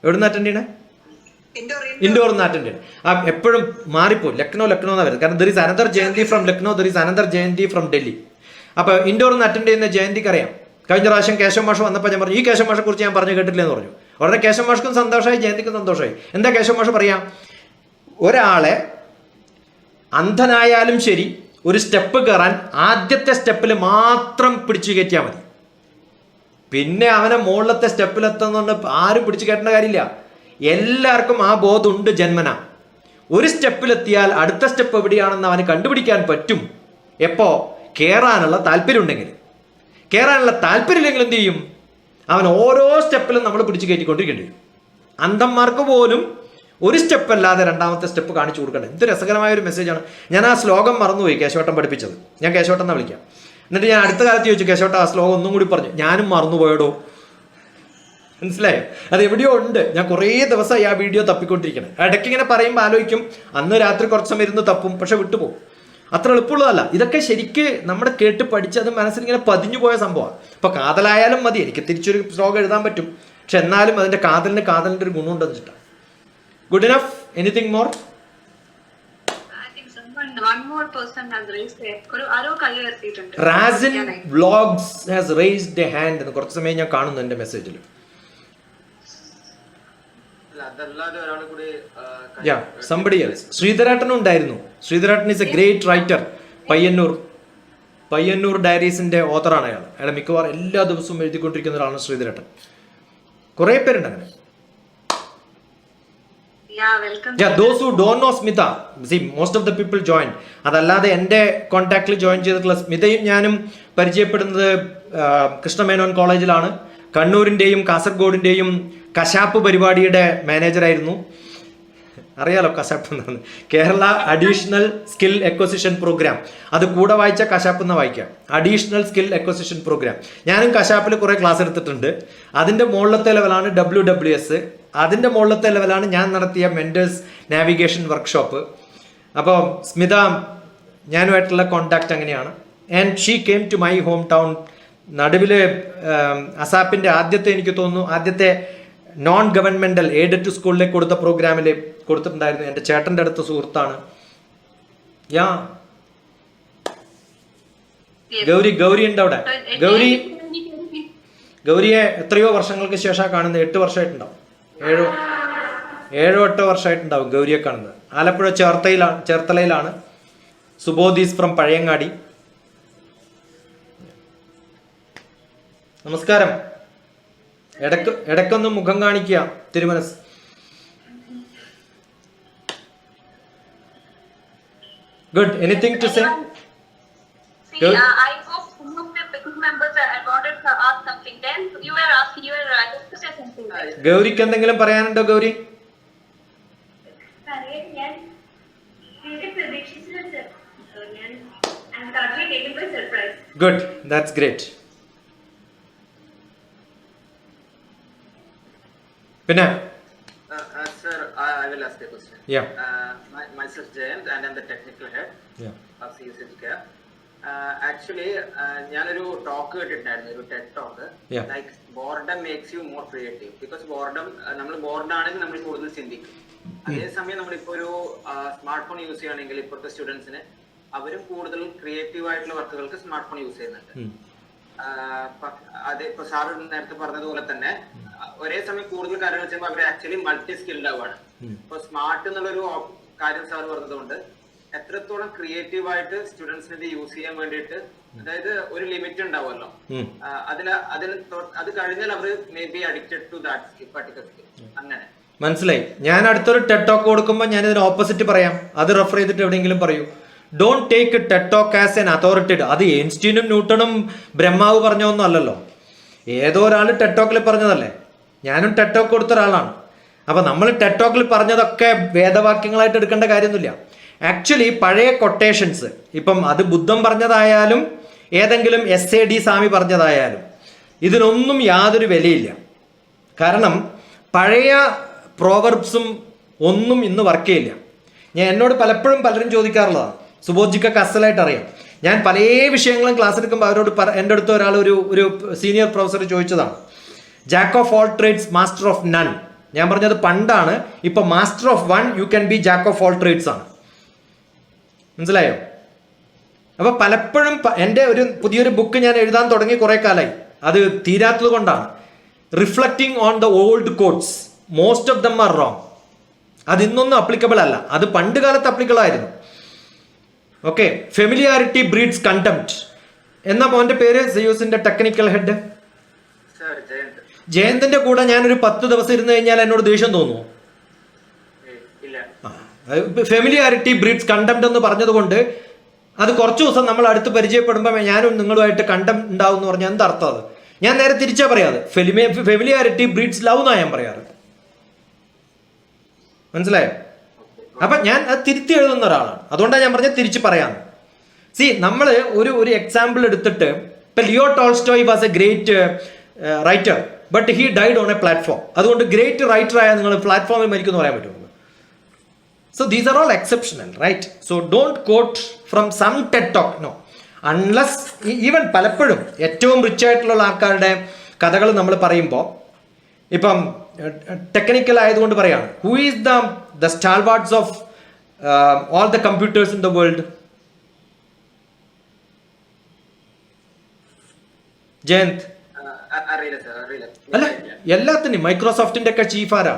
Speaker 2: എവിടുന്ന് അറ്റൻഡ് ചെയ്യണേ? ഇൻഡോറിൽ നിന്ന് അറ്റൻഡ് ചെയ്യണം. ആ എപ്പോഴും മാറിപ്പോയി, ലക്നോ എന്നാ വരുന്നത്. കാരണം there is another Jayanthi from Lucknow, there is another Jayanthi from Delhi. അപ്പോൾ ഇൻഡോറിൽ നിന്ന് അറ്റൻഡ് ചെയ്യുന്ന ജയന്തിക്ക് അറിയാം. കഴിഞ്ഞ പ്രാവശ്യം കേശവ മാഷ് വന്നപ്പോൾ ഞാൻ പറഞ്ഞു, ഈ കേശവ മാഷെ കുറിച്ച് ഞാൻ പറഞ്ഞു കേട്ടില്ല എന്ന് പറഞ്ഞു. ഉടനെ കേശവ മാഷ്ക്കും സന്തോഷമായി, ജയന്തിക്കും സന്തോഷമായി. എന്താ കേശവ മാഷ് പറയാം? ഒരാളെ അന്ധനായാലും ശരി ഒരു സ്റ്റെപ്പ് കയറാൻ ആദ്യത്തെ സ്റ്റെപ്പിൽ മാത്രം പിടിച്ചു കയറ്റിയാൽ മതി. പിന്നെ അവനെ മുകളിലത്തെ സ്റ്റെപ്പിലെത്തുന്നുണ്ട് ആരും പിടിച്ചു കയറ്റേണ്ട കാര്യമില്ല. എല്ലാവർക്കും ആ ബോധമുണ്ട് ജന്മന. ഒരു സ്റ്റെപ്പിലെത്തിയാൽ അടുത്ത സ്റ്റെപ്പ് എവിടെയാണെന്ന് അവന് കണ്ടുപിടിക്കാൻ പറ്റും. എപ്പോ? കയറാനുള്ള താല്പര്യം ഉണ്ടെങ്കിൽ. കയറാനുള്ള താല്പര്യമില്ലെങ്കിൽ എന്ത് ചെയ്യും? അവൻ ഓരോ സ്റ്റെപ്പിലും നമ്മൾ പിടിച്ചു കയറ്റിക്കൊണ്ടിരിക്കേണ്ടി വരും. അന്ധന്മാർക്ക് പോലും ഒരു സ്റ്റെപ്പ് അല്ലാതെ രണ്ടാമത്തെ സ്റ്റെപ്പ് കാണിച്ചു കൊടുക്കണ്ടേ. എന്ത് രസകരമായ ഒരു മെസ്സേജാണ്. ഞാൻ ആ ശ്ലോകം മറന്നുപോയി, കേശവട്ടം പഠിപ്പിച്ചത്. ഞാൻ കേശവട്ടം എന്നാ വിളിക്കാം. എന്നിട്ട് ഞാൻ അടുത്ത കാലത്ത് ചോദിച്ചു, കേശവട്ടം ആ ശ്ലോകം ഒന്നും കൂടി പറഞ്ഞു. ഞാനും മറന്നുപോയടോ. മനസ്സിലായോ? അത് എവിടെയോ ഉണ്ട്. ഞാൻ കുറേ ദിവസമായി ആ വീഡിയോ തപ്പിക്കൊണ്ടിരിക്കണം. ഇടയ്ക്ക് ഇങ്ങനെ പറയുമ്പോൾ ആലോചിക്കും, അന്ന് രാത്രി കുറച്ച് സമയം ഇരുന്ന് തപ്പും, പക്ഷെ വിട്ടുപോകും. അത്ര എളുപ്പമുള്ളതല്ല. ഇതൊക്കെ ശരിക്ക് നമ്മുടെ കേട്ട് പഠിച്ച് അത് മനസ്സിൽ ഇങ്ങനെ പതിഞ്ഞു പോയ സംഭവമാണ്. ഇപ്പൊ കാതലായാലും മതി, എനിക്ക് തിരിച്ചൊരു ശ്ലോകം എഴുതാൻ പറ്റും. പക്ഷെ എന്നാലും അതിന്റെ കാതലിന്റെ ഒരു ഗുണമുണ്ടെന്ന് വെച്ചിട്ടാണ്. Good enough? Anything more? Razin vlogs has raised a hand എന്ന് കുറച്ച് സമയം ഞാൻ കാണുന്നു എന്റെ മെസ്സേജിൽ. Somebody else. ശ്രീധരാട്ടനും ഉണ്ടായിരുന്നു. ശ്രീധരാട്ടൻ is a great writer. Payyannur ഡയറീസിന്റെ ഓത്തറാണ് അയാൾ. അയാളെ മിക്കവാറും എല്ലാ ദിവസവും എഴുതിക്കൊണ്ടിരിക്കുന്ന ഒരാളാണ് ശ്രീധരാട്ടൻ. കുറെ പേരുണ്ട് അങ്ങനെ. Those who don't know Smita, see most of the people joined. അതല്ലാതെ എൻ്റെ കോൺടാക്റ്റിൽ ജോയിൻ ചെയ്തിട്ടുള്ള സ്മിതയും ഞാനും പരിചയപ്പെടുന്നത് കൃഷ്ണമേനോൻ കോളേജിലാണ്. കണ്ണൂരിൻ്റെയും കാസർഗോഡിൻ്റെയും കശാപ്പ് പരിപാടിയുടെ മാനേജറായിരുന്നു. അറിയാലോ കശാപ്പ് എന്നാണ്, കേരള അഡീഷണൽ സ്കിൽ എക്വസിഷൻ പ്രോഗ്രാം. അത് കൂടെ വായിച്ച കശാപ്പ് എന്ന് വായിക്കാം, അഡീഷണൽ സ്കിൽ എക്വസിഷൻ പ്രോഗ്രാം. ഞാനും കശാപ്പിൽ കുറേ ക്ലാസ് എടുത്തിട്ടുണ്ട്. അതിൻ്റെ മുകളിലത്തെ ലെവലാണ് WWS. അതിൻ്റെ മുകളിലത്തെ ലെവലാണ് ഞാൻ നടത്തിയ മെൻറ്റേഴ്സ് നാവിഗേഷൻ വർക്ക്ഷോപ്പ്. അപ്പോൾ സ്മിത ഞാനുമായിട്ടുള്ള കോണ്ടാക്ട് അങ്ങനെയാണ്. And she came to my home town. നടുവിൽ അസാപ്പിൻ്റെ ആദ്യത്തെ, എനിക്ക് തോന്നുന്നു ആദ്യത്തെ നോൺ ഗവൺമെന്റൽ എയ്ഡഡ് സ്കൂളിലേക്ക് കൊടുത്ത പ്രോഗ്രാമിൽ കൊടുത്തിട്ടുണ്ടായിരുന്നു. എൻ്റെ ചേട്ടൻ്റെ അടുത്ത സുഹൃത്താണ്. യാ ഗൗരി ഉണ്ട് അവിടെ. ഗൗരിയെ എത്രയോ വർഷങ്ങൾക്ക് ശേഷം കാണുന്നത്. 8 വർഷമായിട്ടുണ്ടാവും, 7-8 വർഷമായിട്ടുണ്ടാവും ഗൗരിയെ കാണുന്നത്. ആലപ്പുഴ ചേർത്തലയിലാണ്. സുബോധീസ് ഫ്രം പഴയങ്ങാടി. നമസ്കാരം. ഇടയ്ക്കൊന്ന് മുഖം കാണിക്കുക തിരുമനസ്. Good. Anything to say?
Speaker 4: See, I hope some of the members I wanted to ask something. Then you were discussing something.
Speaker 2: ഗൗരിക്ക് എന്തെങ്കിലും പറയാനുണ്ടോ? Gauri good, that's great. പിന്നെ
Speaker 5: sir, I will ask a question.
Speaker 2: Yeah.
Speaker 5: Myself Jayant and I'm the technical head of SYUS DrTPS. Actually, ഞാനൊരു talk കേട്ടിട്ടുണ്ടായിരുന്നു, ഒരു Ted talk. Like boredom makes you more creative. Because boredom, നമ്മൾ ബോർഡാണെങ്കിൽ നമ്മൾ കൂടുതൽ ചിന്തിക്കും. അതേസമയം നമ്മളിപ്പോ ഒരു സ്മാർട്ട് ഫോൺ യൂസ് ചെയ്യുകയാണെങ്കിൽ ഇപ്പോഴത്തെ സ്റ്റുഡൻസിന് അവരും കൂടുതൽ ക്രിയേറ്റീവ് ആയിട്ടുള്ള വർക്കുകൾക്ക് സ്മാർട്ട് ഫോൺ യൂസ് ചെയ്യുന്നുണ്ട്. അതെ, ഇപ്പൊ സാർ നേരത്തെ പറഞ്ഞതുപോലെ തന്നെ ഒരേ സമയം കൂടുതൽ കാര്യങ്ങൾ ചെയ്യുമ്പോൾ അവർ ആക്ച്വലി മൾട്ടി സ്കിൽഡ് ആവാണ്. ഇപ്പൊ സ്മാർട്ട് എന്നുള്ളൊരു കാര്യം സാർ പറഞ്ഞതുകൊണ്ട് എത്രത്തോളം ക്രിയേറ്റീവ് ആയിട്ട് സ്റ്റുഡൻസിന് ഇത് യൂസ് ചെയ്യാൻ വേണ്ടിയിട്ട്, അതായത് ഒരു ലിമിറ്റ് ഉണ്ടാവുമല്ലോ, അത് കഴിഞ്ഞാൽ അവർ may be addicted to that particular skill. അങ്ങനെ
Speaker 2: മനസ്സിലായി. ഞാൻ അടുത്തൊരു ടെഡ് ടോക്ക് കൊടുക്കുമ്പോൾ ഞാൻ ഇതിന് ഓപ്പോസിറ്റ് പറയാം. അത് റെഫർ ചെയ്തിട്ട് എവിടെയെങ്കിലും പറയൂ. Don't take TED talk as an authority. അത് ഐൻസ്റ്റീനും ന്യൂട്ടണും ബ്രഹ്മാവ് പറഞ്ഞൊന്നും അല്ലല്ലോ, ഏതോ ഒരാൾ ടെഡ് ടോക്കിൽ പറഞ്ഞതല്ലേ. ഞാനും ടെഡ് ടോക്ക് കൊടുത്ത ഒരാളാണ്. അപ്പം നമ്മൾ ടെഡ് ടോക്കിൽ പറഞ്ഞതൊക്കെ വേദവാക്യങ്ങളായിട്ട് എടുക്കേണ്ട കാര്യമൊന്നുമില്ല. ആക്ച്വലി പഴയ കൊട്ടേഷൻസ്, ഇപ്പം അത് ബുദ്ധൻ പറഞ്ഞതായാലും ഏതെങ്കിലും SAD സ്വാമി പറഞ്ഞതായാലും ഇതിനൊന്നും യാതൊരു വിലയില്ല. കാരണം പഴയ പ്രോവർബ്സും ഒന്നും ഇന്ന് വർക്ക് ചെയ്യില്ല. എന്നോട് പലപ്പോഴും പലരും ചോദിക്കാറുള്ളതാണ്, സുബോധിക്കൊക്കെ അസലായിട്ട് അറിയാം. ഞാൻ പല വിഷയങ്ങളും ക്ലാസ് എടുക്കുമ്പോൾ അവരോട് എൻ്റെ അടുത്ത് ഒരാൾ ഒരു സീനിയർ പ്രൊഫസർ ചോദിച്ചതാണ്, jack of all trades master of none. ഞാൻ പറഞ്ഞത് പണ്ടാണ്. ഇപ്പൊ master of one you can be jack of all trades ആണ്. മനസ്സിലായോ? അപ്പൊ പലപ്പോഴും എൻ്റെ ഒരു പുതിയൊരു ബുക്ക് ഞാൻ എഴുതാൻ തുടങ്ങി കുറെ കാലമായി. അത് തീരാത്തത് കൊണ്ടാണ്. Reflecting on the old quotes, most of them are wrong. അത് ഇന്നൊന്നും അപ്ലിക്കബിൾ അല്ല, അത് പണ്ട് കാലത്ത് അപ്ലിക്കബിൾ ആയിരുന്നു. Okay, familiarity breeds contempt. എന്നാ മോന്റെ പേര് SYUSന്റെ ടെക്നിക്കൽ ഹെഡ്? ജയന്തിന്റെ കൂടെ ഞാനൊരു 10 ദിവസം ഇരുന്ന് കഴിഞ്ഞാൽ എന്നോട് ദേഷ്യം തോന്നുമോ? ഫെമിലിയാരിറ്റി ബ്രീഡ്സ് കണ്ടംപ്റ്റ് എന്ന് പറഞ്ഞതുകൊണ്ട് അത് കുറച്ച് ദിവസം നമ്മൾ അടുത്ത് പരിചയപ്പെടുമ്പോൾ ഞാനും നിങ്ങളുമായിട്ട് കണ്ടംപ്റ്റ് ഉണ്ടാവും എന്ന് പറഞ്ഞാൽ എന്തർത്ഥം? അത് ഞാൻ നേരെ തിരിച്ചാ പറയാറ്, ഫെമിലിയാരിറ്റി ബ്രീഡ്സ് ലവ് എന്നാണ് ഞാൻ പറയാറ്. മനസ്സിലായോ? അപ്പൊ ഞാൻ അത് തിരുത്തി എഴുതുന്ന ഒരാളാണ്, അതുകൊണ്ടാണ് ഞാൻ പറഞ്ഞത് തിരിച്ച് പറയാം. സി, നമ്മൾ ഒരു എക്സാമ്പിൾ എടുത്തിട്ട്, ഇപ്പൊ Leo Tolstoy was a great writer, but he died on a platform. അതുകൊണ്ട് ഗ്രേറ്റ് റൈറ്റർ ആയ നിങ്ങൾ പ്ലാറ്റ്ഫോമിൽ മരിക്കുമെന്ന് പറയാൻ പറ്റുമോ? So these are all exceptional, right? So don't quote from some TED talk, no, unless. Even പലപ്പോഴും ഏറ്റവും റിച്ച് ആയിട്ടുള്ള ആൾക്കാരുടെ കഥകൾ നമ്മൾ പറയുമ്പോൾ, ഇപ്പം ടെക്നിക്കൽ ആയതുകൊണ്ട് പറയാണ്, who is the stalwarts of all the computers in the world? Jayant? അല്ല, എല്ലാത്തിനും മൈക്രോസോഫ്റ്റിന്റെ ഒക്കെ ചീഫ് ആരാ?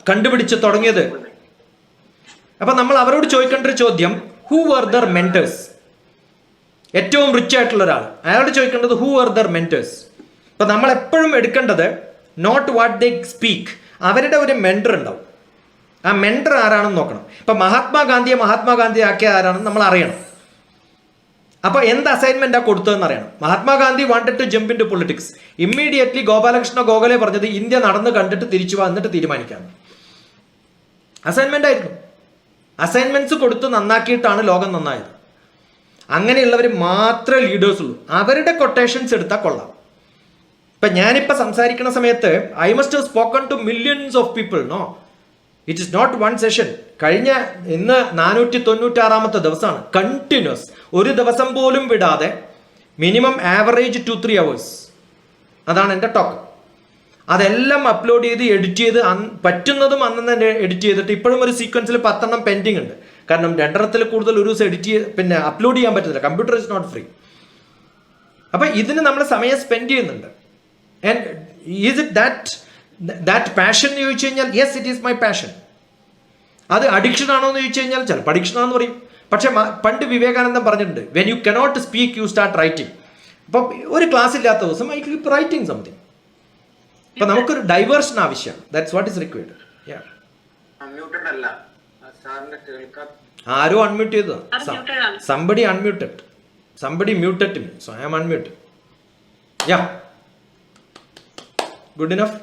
Speaker 2: കണ്ടുപിടിച്ച് തുടങ്ങിയത്. അപ്പൊ നമ്മൾ അവരോട് ചോദിക്കേണ്ട ഒരു ചോദ്യം, ഹൂ വർ ദർ മെന്റേഴ്സ്? ഏറ്റവും റിച്ച് ആയിട്ടുള്ള ഒരാൾ, അയാളോട് ചോദിക്കേണ്ടത് ഹൂ ആർ ദർ മെന്റേഴ്സ്. അപ്പൊ നമ്മൾ എപ്പോഴും എടുക്കേണ്ടത് നോട്ട് വാട്ട് ദേ സ്പീക്ക്. അവരുടെ ഒരു മെന്റർ ഉണ്ടാവും. ആ മെൻറ്റർ ആരാണെന്ന് നോക്കണം. ഇപ്പം മഹാത്മാഗാന്ധി ആക്കിയ ആരാണെന്ന് നമ്മൾ അറിയണം. അപ്പോൾ എന്ത് അസൈൻമെൻറ്റാണ് കൊടുത്തതെന്ന് അറിയണം. Mahatma Gandhi wanted to jump in to politics. Immediately Gopalakrishna Gokhale പറഞ്ഞത് ഇന്ത്യ നടന്ന് കണ്ടിട്ട് തിരിച്ചു വന്നിട്ട് തീരുമാനിക്കാം. അസൈൻമെൻ്റ് ആയിരുന്നു. അസൈൻമെൻറ്റ്സ് കൊടുത്ത് നന്നാക്കിയിട്ടാണ് ലോകം നന്നായത്. അങ്ങനെയുള്ളവർ മാത്രമേ ലീഡേഴ്സ് ഉള്ളൂ. അവരുടെ കൊട്ടേഷൻസ് എടുത്താൽ കൊള്ളാം. ഇപ്പം ഞാനിപ്പോൾ സംസാരിക്കുന്ന സമയത്ത് I must have spoken to millions of people. No, it is not one session. ഇന്ന് 496 ദിവസമാണ് കണ്ടിന്യൂസ്. ഒരു ദിവസം പോലും വിടാതെ മിനിമം ആവറേജ് 2-3 hours. അതാണ് എൻ്റെ ടോക്ക്. അതെല്ലാം അപ്ലോഡ് ചെയ്ത് എഡിറ്റ് ചെയ്ത് പറ്റുന്നതും അന്ന് തന്നെ എഡിറ്റ് ചെയ്തിട്ട് ഇപ്പോഴും ഒരു സീക്വൻസിൽ 10 പെൻഡിങ് ഉണ്ട്. കാരണം 2 കൂടുതൽ ഒരു ദിവസം എഡിറ്റ് ചെയ്ത് പിന്നെ അപ്ലോഡ് ചെയ്യാൻ പറ്റുന്നില്ല. Computer is not free. അപ്പം ഇതിന് നമ്മൾ സമയം സ്പെൻഡ് ചെയ്യുന്നുണ്ട്. And is it that passion എന്ന് ചോദിച്ചു കഴിഞ്ഞാൽ yes, it is my passion. അത് അഡിക്ഷൻ ആണോ എന്ന് ചോദിച്ചു കഴിഞ്ഞാൽ ചിലപ്പോൾ അഡിക്ഷൻ ആണെന്ന് പറയും. പക്ഷേ പണ്ട് വിവേകാനന്ദൻ പറഞ്ഞിട്ടുണ്ട്, when you cannot speak you start writing. അപ്പം ഒരു ക്ലാസ് ഇല്ലാത്ത ദിവസം ഐ കീപ് റൈറ്റിംഗ് സംതിങ്. അപ്പം നമുക്കൊരു ഡൈവേർഷൻ ആവശ്യം. That's what is required. ആരോ അൺമ്യൂട്ട് ചെയ്തതാ. Somebody unmuted. Somebody muted me. So I am unmuted. Yeah, good enough?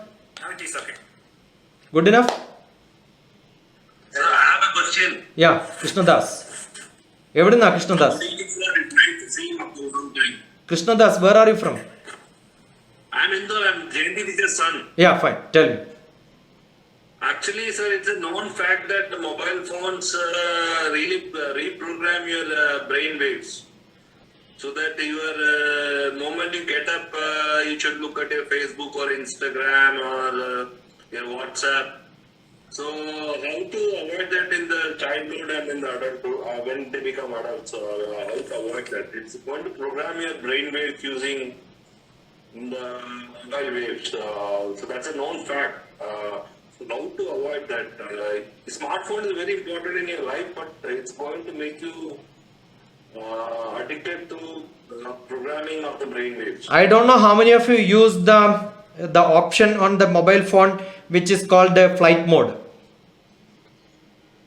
Speaker 2: Good enough?
Speaker 6: Sir, I have a question.
Speaker 2: Yeah, Krishnadas. Evidna Krishnadas? Krishnadas, where are you from?
Speaker 6: I'm Indore. I'm JNT teacher's son.
Speaker 2: Yeah, fine. Tell me.
Speaker 6: Actually, sir, it's a known fact that the mobile phones really reprogram your brain waves. So that your moment you get up, you should look at your Facebook or Instagram or your WhatsApp. So how to avoid that in the childhood and in the adulthood when they become adults? How to avoid that? It's going to program your brain waves using the mobile waves. So that's a known fact. So how to avoid that? Smartphone is very important in your life, but it's going to make you addicted to programming of the brain waves.
Speaker 2: I don't know how many of you use the option on the mobile phone which is called the flight mode.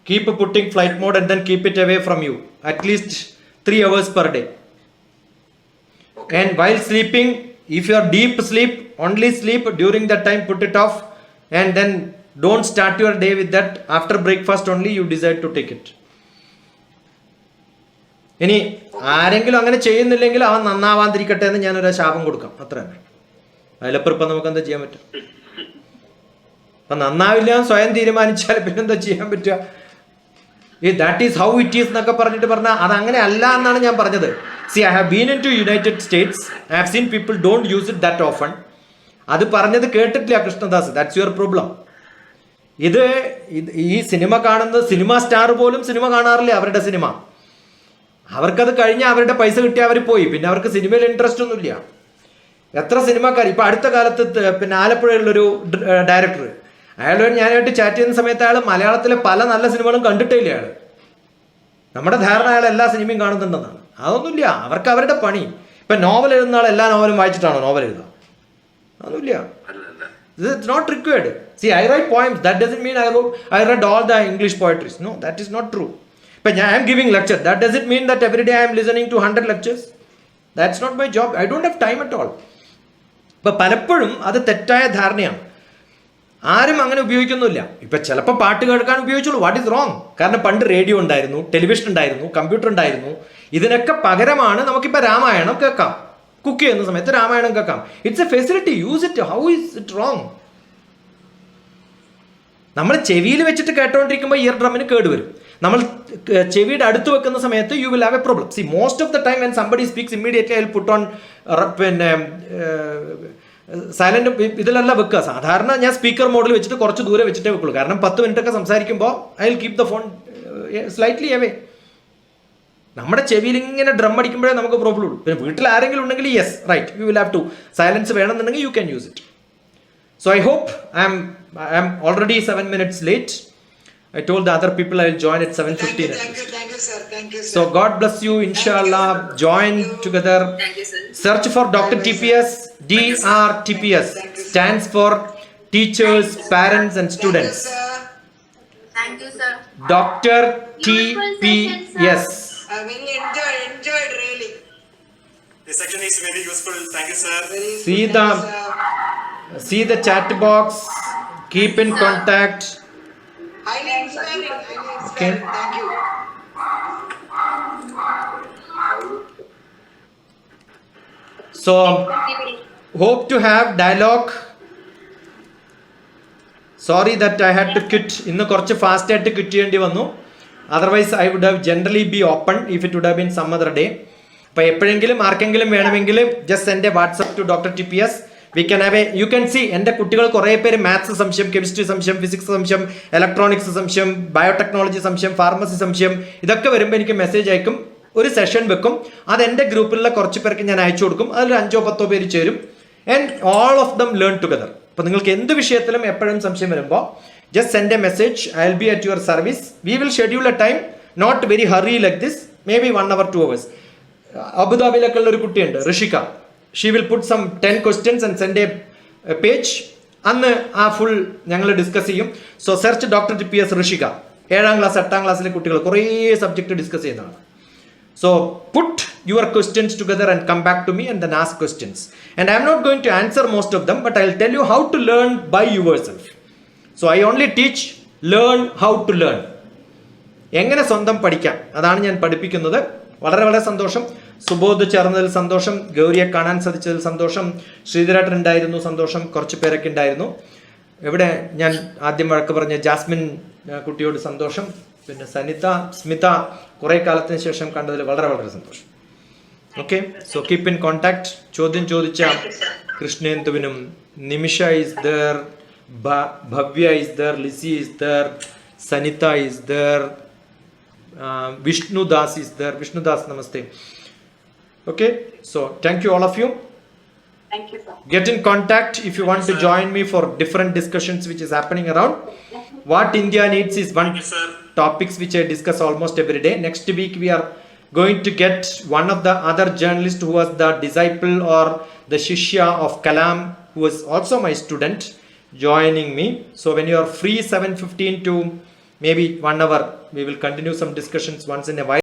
Speaker 2: Keep putting flight mode and then keep it away from you at least 3 hours per day. Okay. And while sleeping, if you are deep sleep, only sleep during that time, put it off, and then don't start your day with that. After breakfast only you decide to take it. ഇനി ആരെങ്കിലും അങ്ങനെ ചെയ്യുന്നില്ലെങ്കിൽ അവൻ നന്നാവാതിരിക്കട്ടെ എന്ന് ഞാനൊരു ശാപം കൊടുക്കാം. അത്ര തന്നെ. അതിലപ്പുറം നമുക്ക് എന്താ ചെയ്യാൻ പറ്റും? അപ്പം നന്നാവില്ല സ്വയം തീരുമാനിച്ചാൽ പിന്നെ എന്താ ചെയ്യാൻ പറ്റുക? ഈ that is how it is എന്നൊക്കെ പറഞ്ഞാൽ അത് അങ്ങനെ അല്ല എന്നാണ് ഞാൻ പറഞ്ഞത്. See, I have been into United States. I have seen people don't use it that often. അത് പറഞ്ഞത് കേട്ടിട്ടില്ല കൃഷ്ണദാസ്. That's your problem. ഇത് ഈ സിനിമ കാണുന്നത്, സിനിമ സ്റ്റാർ പോലും സിനിമ കാണാറില്ല. അവരുടെ സിനിമ അവർക്കത് കഴിഞ്ഞ് അവരുടെ പൈസ കിട്ടി അവർ പോയി. പിന്നെ അവർക്ക് സിനിമയിൽ ഇൻട്രസ്റ്റ് ഒന്നുമില്ല. എത്ര സിനിമക്കാർ ഇപ്പം അടുത്ത കാലത്ത് പിന്നെ ആലപ്പുഴയിലുള്ളൊരു ഡയറക്ടർ, അയാളോട് ഞാനായിട്ട് ചാറ്റ് ചെയ്യുന്ന സമയത്ത് അയാൾ മലയാളത്തിലെ പല നല്ല സിനിമകളും കണ്ടിട്ടേ ഇല്ല. അയാൾ നമ്മുടെ ധാരണ അയാൾ എല്ലാ സിനിമയും കാണുന്നുണ്ടെന്നാണ്. അതൊന്നുമില്ല. അവർക്ക് അവരുടെ പണി. ഇപ്പം നോവൽ എഴുതുന്ന ആൾ എല്ലാ നോവലും വായിച്ചിട്ടാണോ നോവൽ എഴുതുക? അതൊന്നുമില്ല. It's not required. See, I write poems. That doesn't mean I read all the English poetries. No, that is not true. But I am giving lecture. That doesn't mean that every day I am listening to 100 lectures. That's not my job. I don't have time at all. ഇപ്പം പലപ്പോഴും അത് തെറ്റായ ധാരണയാണ്. ആരും അങ്ങനെ ഉപയോഗിക്കുന്നില്ല. ഇപ്പം ചിലപ്പോൾ പാട്ട് കേൾക്കാൻ ഉപയോഗിച്ചുള്ളൂ. What is wrong? കാരണം പണ്ട് റേഡിയോ ഉണ്ടായിരുന്നു, ടെലിവിഷൻ ഉണ്ടായിരുന്നു, കമ്പ്യൂട്ടർ ഉണ്ടായിരുന്നു. ഇതിനൊക്കെ പകരമാണ് നമുക്കിപ്പോൾ രാമായണം കേൾക്കാം. കുക്ക് ചെയ്യുന്ന സമയത്ത് രാമായണം കേൾക്കാം. It's A facility. Use it. How is it wrong? നമ്മൾ ചെവിയിൽ വെച്ചിട്ട് കേട്ടോണ്ടിരിക്കുമ്പോൾ ഇയർ ഡ്രമ്മിന് കേടുവരും. നമ്മൾ ചെവിയുടെ അടുത്ത് വെക്കുന്ന സമയത്ത് you will have A problem. C, most of the time when somebody speaks immediately I will put on പിന്നെ സൈലന്റ് ഇതിലല്ല വെക്കുക. സാധാരണ ഞാൻ സ്പീക്കർ മോഡിൽ വെച്ചിട്ട് കുറച്ച് ദൂരെ വെച്ചിട്ടേ വെക്കുള്ളൂ. കാരണം 10 മിനിറ്റൊക്കെ സംസാരിക്കുമ്പോൾ I will keep the phone slightly away. നമ്മുടെ ചെവിയിൽ ഇങ്ങനെ ഡ്രം അടിക്കുമ്പോഴേ നമുക്ക് പ്രോബ്ലം ഉള്ളൂ. പിന്നെ വീട്ടിൽ ആരെങ്കിലും ഉണ്ടെങ്കിൽ yes, right, you will have to silence വേണമെന്നുണ്ടെങ്കിൽ you can use it. So I hope I am already 7 minutes late. I told the other people I will join at 7:15.
Speaker 7: Thank you, sir. Thank you, sir.
Speaker 2: So God bless you, inshallah. Join together.
Speaker 3: Thank you, sir.
Speaker 2: Search for DrTPS. DrTPS stands for teachers, parents and students.
Speaker 7: Thank you, sir.
Speaker 3: Thank you, sir.
Speaker 2: DrTPS.
Speaker 7: Very enjoyed really.
Speaker 8: This section is very useful. Thank you, sir.
Speaker 2: See the chat box. Keep in contact.
Speaker 7: Highly inspiring.
Speaker 2: Okay.
Speaker 7: Thank you.
Speaker 2: So, hope to have dialogue. Sorry that I had to quit. ഇന്ന് കുറച്ച് fast ആയിട്ട് quit ചെയ്യേണ്ടി വന്നു. Otherwise, I would have generally be open if it would have been some other day. അപ്പോൾ എപ്പോഴെങ്കിലും ആർക്കെങ്കിലും വേണമെങ്കിൽ just send a WhatsApp to DrTPS. We can have you can see എൻ്റെ കുട്ടികൾ കുറേ പേര് മാത്സ് സംശയം, കെമിസ്ട്രി സംശയം, ഫിസിക്സ് സംശയം, ഇലക്ട്രോണിക്സ് സംശയം, ബയോടെക്നോളജി സംശയം, ഫാർമസി സംശയം, ഇതൊക്കെ വരുമ്പോൾ എനിക്ക് മെസ്സേജ് അയക്കും. ഒരു സെഷൻ വെക്കും. അത് എൻ്റെ ഗ്രൂപ്പിലുള്ള കുറച്ച് പേർക്ക് ഞാൻ അയച്ചു കൊടുക്കും. അതിൽ 5-10 പേര് ചേരും. And all of them learn together. അപ്പോൾ നിങ്ങൾക്ക് എന്ത് വിഷയത്തിലും എപ്പോഴും സംശയം വരുമ്പോൾ just send a message. I will be at your service. We will schedule a time, not very hurry like this, maybe 1 hour, 2 hours. അബുദാബിയിലൊക്കെ ഉള്ള ഒരു കുട്ടിയുണ്ട്, Rishika. She will put some 10 questions and send a page. അന്ന് ആ full ഞങ്ങൾ discuss ചെയ്യും. So search DrTPS Rishika. 7ാം class 8ാം ക്ലാസ്സിലെ കുട്ടികൾ കുറേ സബ്ജക്റ്റ് ഡിസ്കസ് ചെയ്യുന്നതാണ്. So put your questions together and come back to me and then ask questions. And I am not going to answer most of them, but I will tell you how to learn by yourself. So I only teach learn how to learn. എങ്ങനെ സ്വന്തം പഠിക്കാം അതാണ് ഞാൻ പഠിപ്പിക്കുന്നത്. വളരെ വളരെ സന്തോഷം. സുബോധ് ചേർന്നതിൽ സന്തോഷം. ഗൗരിയെ കാണാൻ സാധിച്ചതിൽ സന്തോഷം. ശ്രീധരേട്ടൻ ഉണ്ടായിരുന്നു, സന്തോഷം. കുറച്ച് പേരൊക്കെ ഉണ്ടായിരുന്നു. ഇവിടെ ഞാൻ ആദ്യം വഴക്ക് പറഞ്ഞ ജാസ്മിൻ കുട്ടിയോട് സന്തോഷം. പിന്നെ സനിത, സ്മിത കുറേ കാലത്തിന് ശേഷം കണ്ടതിൽ വളരെ വളരെ സന്തോഷം. Okay, so keep in contact. ചോദ്യം ചോദിച്ച കൃഷ്ണേന്ദുവിനും, Nimisha is there, Bhavya is there, Lissy is there, Sanitha is there, Vishnudas is there. Vishnudas, namaste. Okay, so thank you all of you.
Speaker 3: Thank you, sir.
Speaker 2: Get in contact if you want to join me for different discussions which is happening around. What India needs is one topics which I discuss almost every day. Next week we are going to get one of the other journalists who was the disciple or the shishya of Kalam, who was also my student, joining me. So when you are free 7:15 to maybe 1 hour, we will continue some discussions once in a while.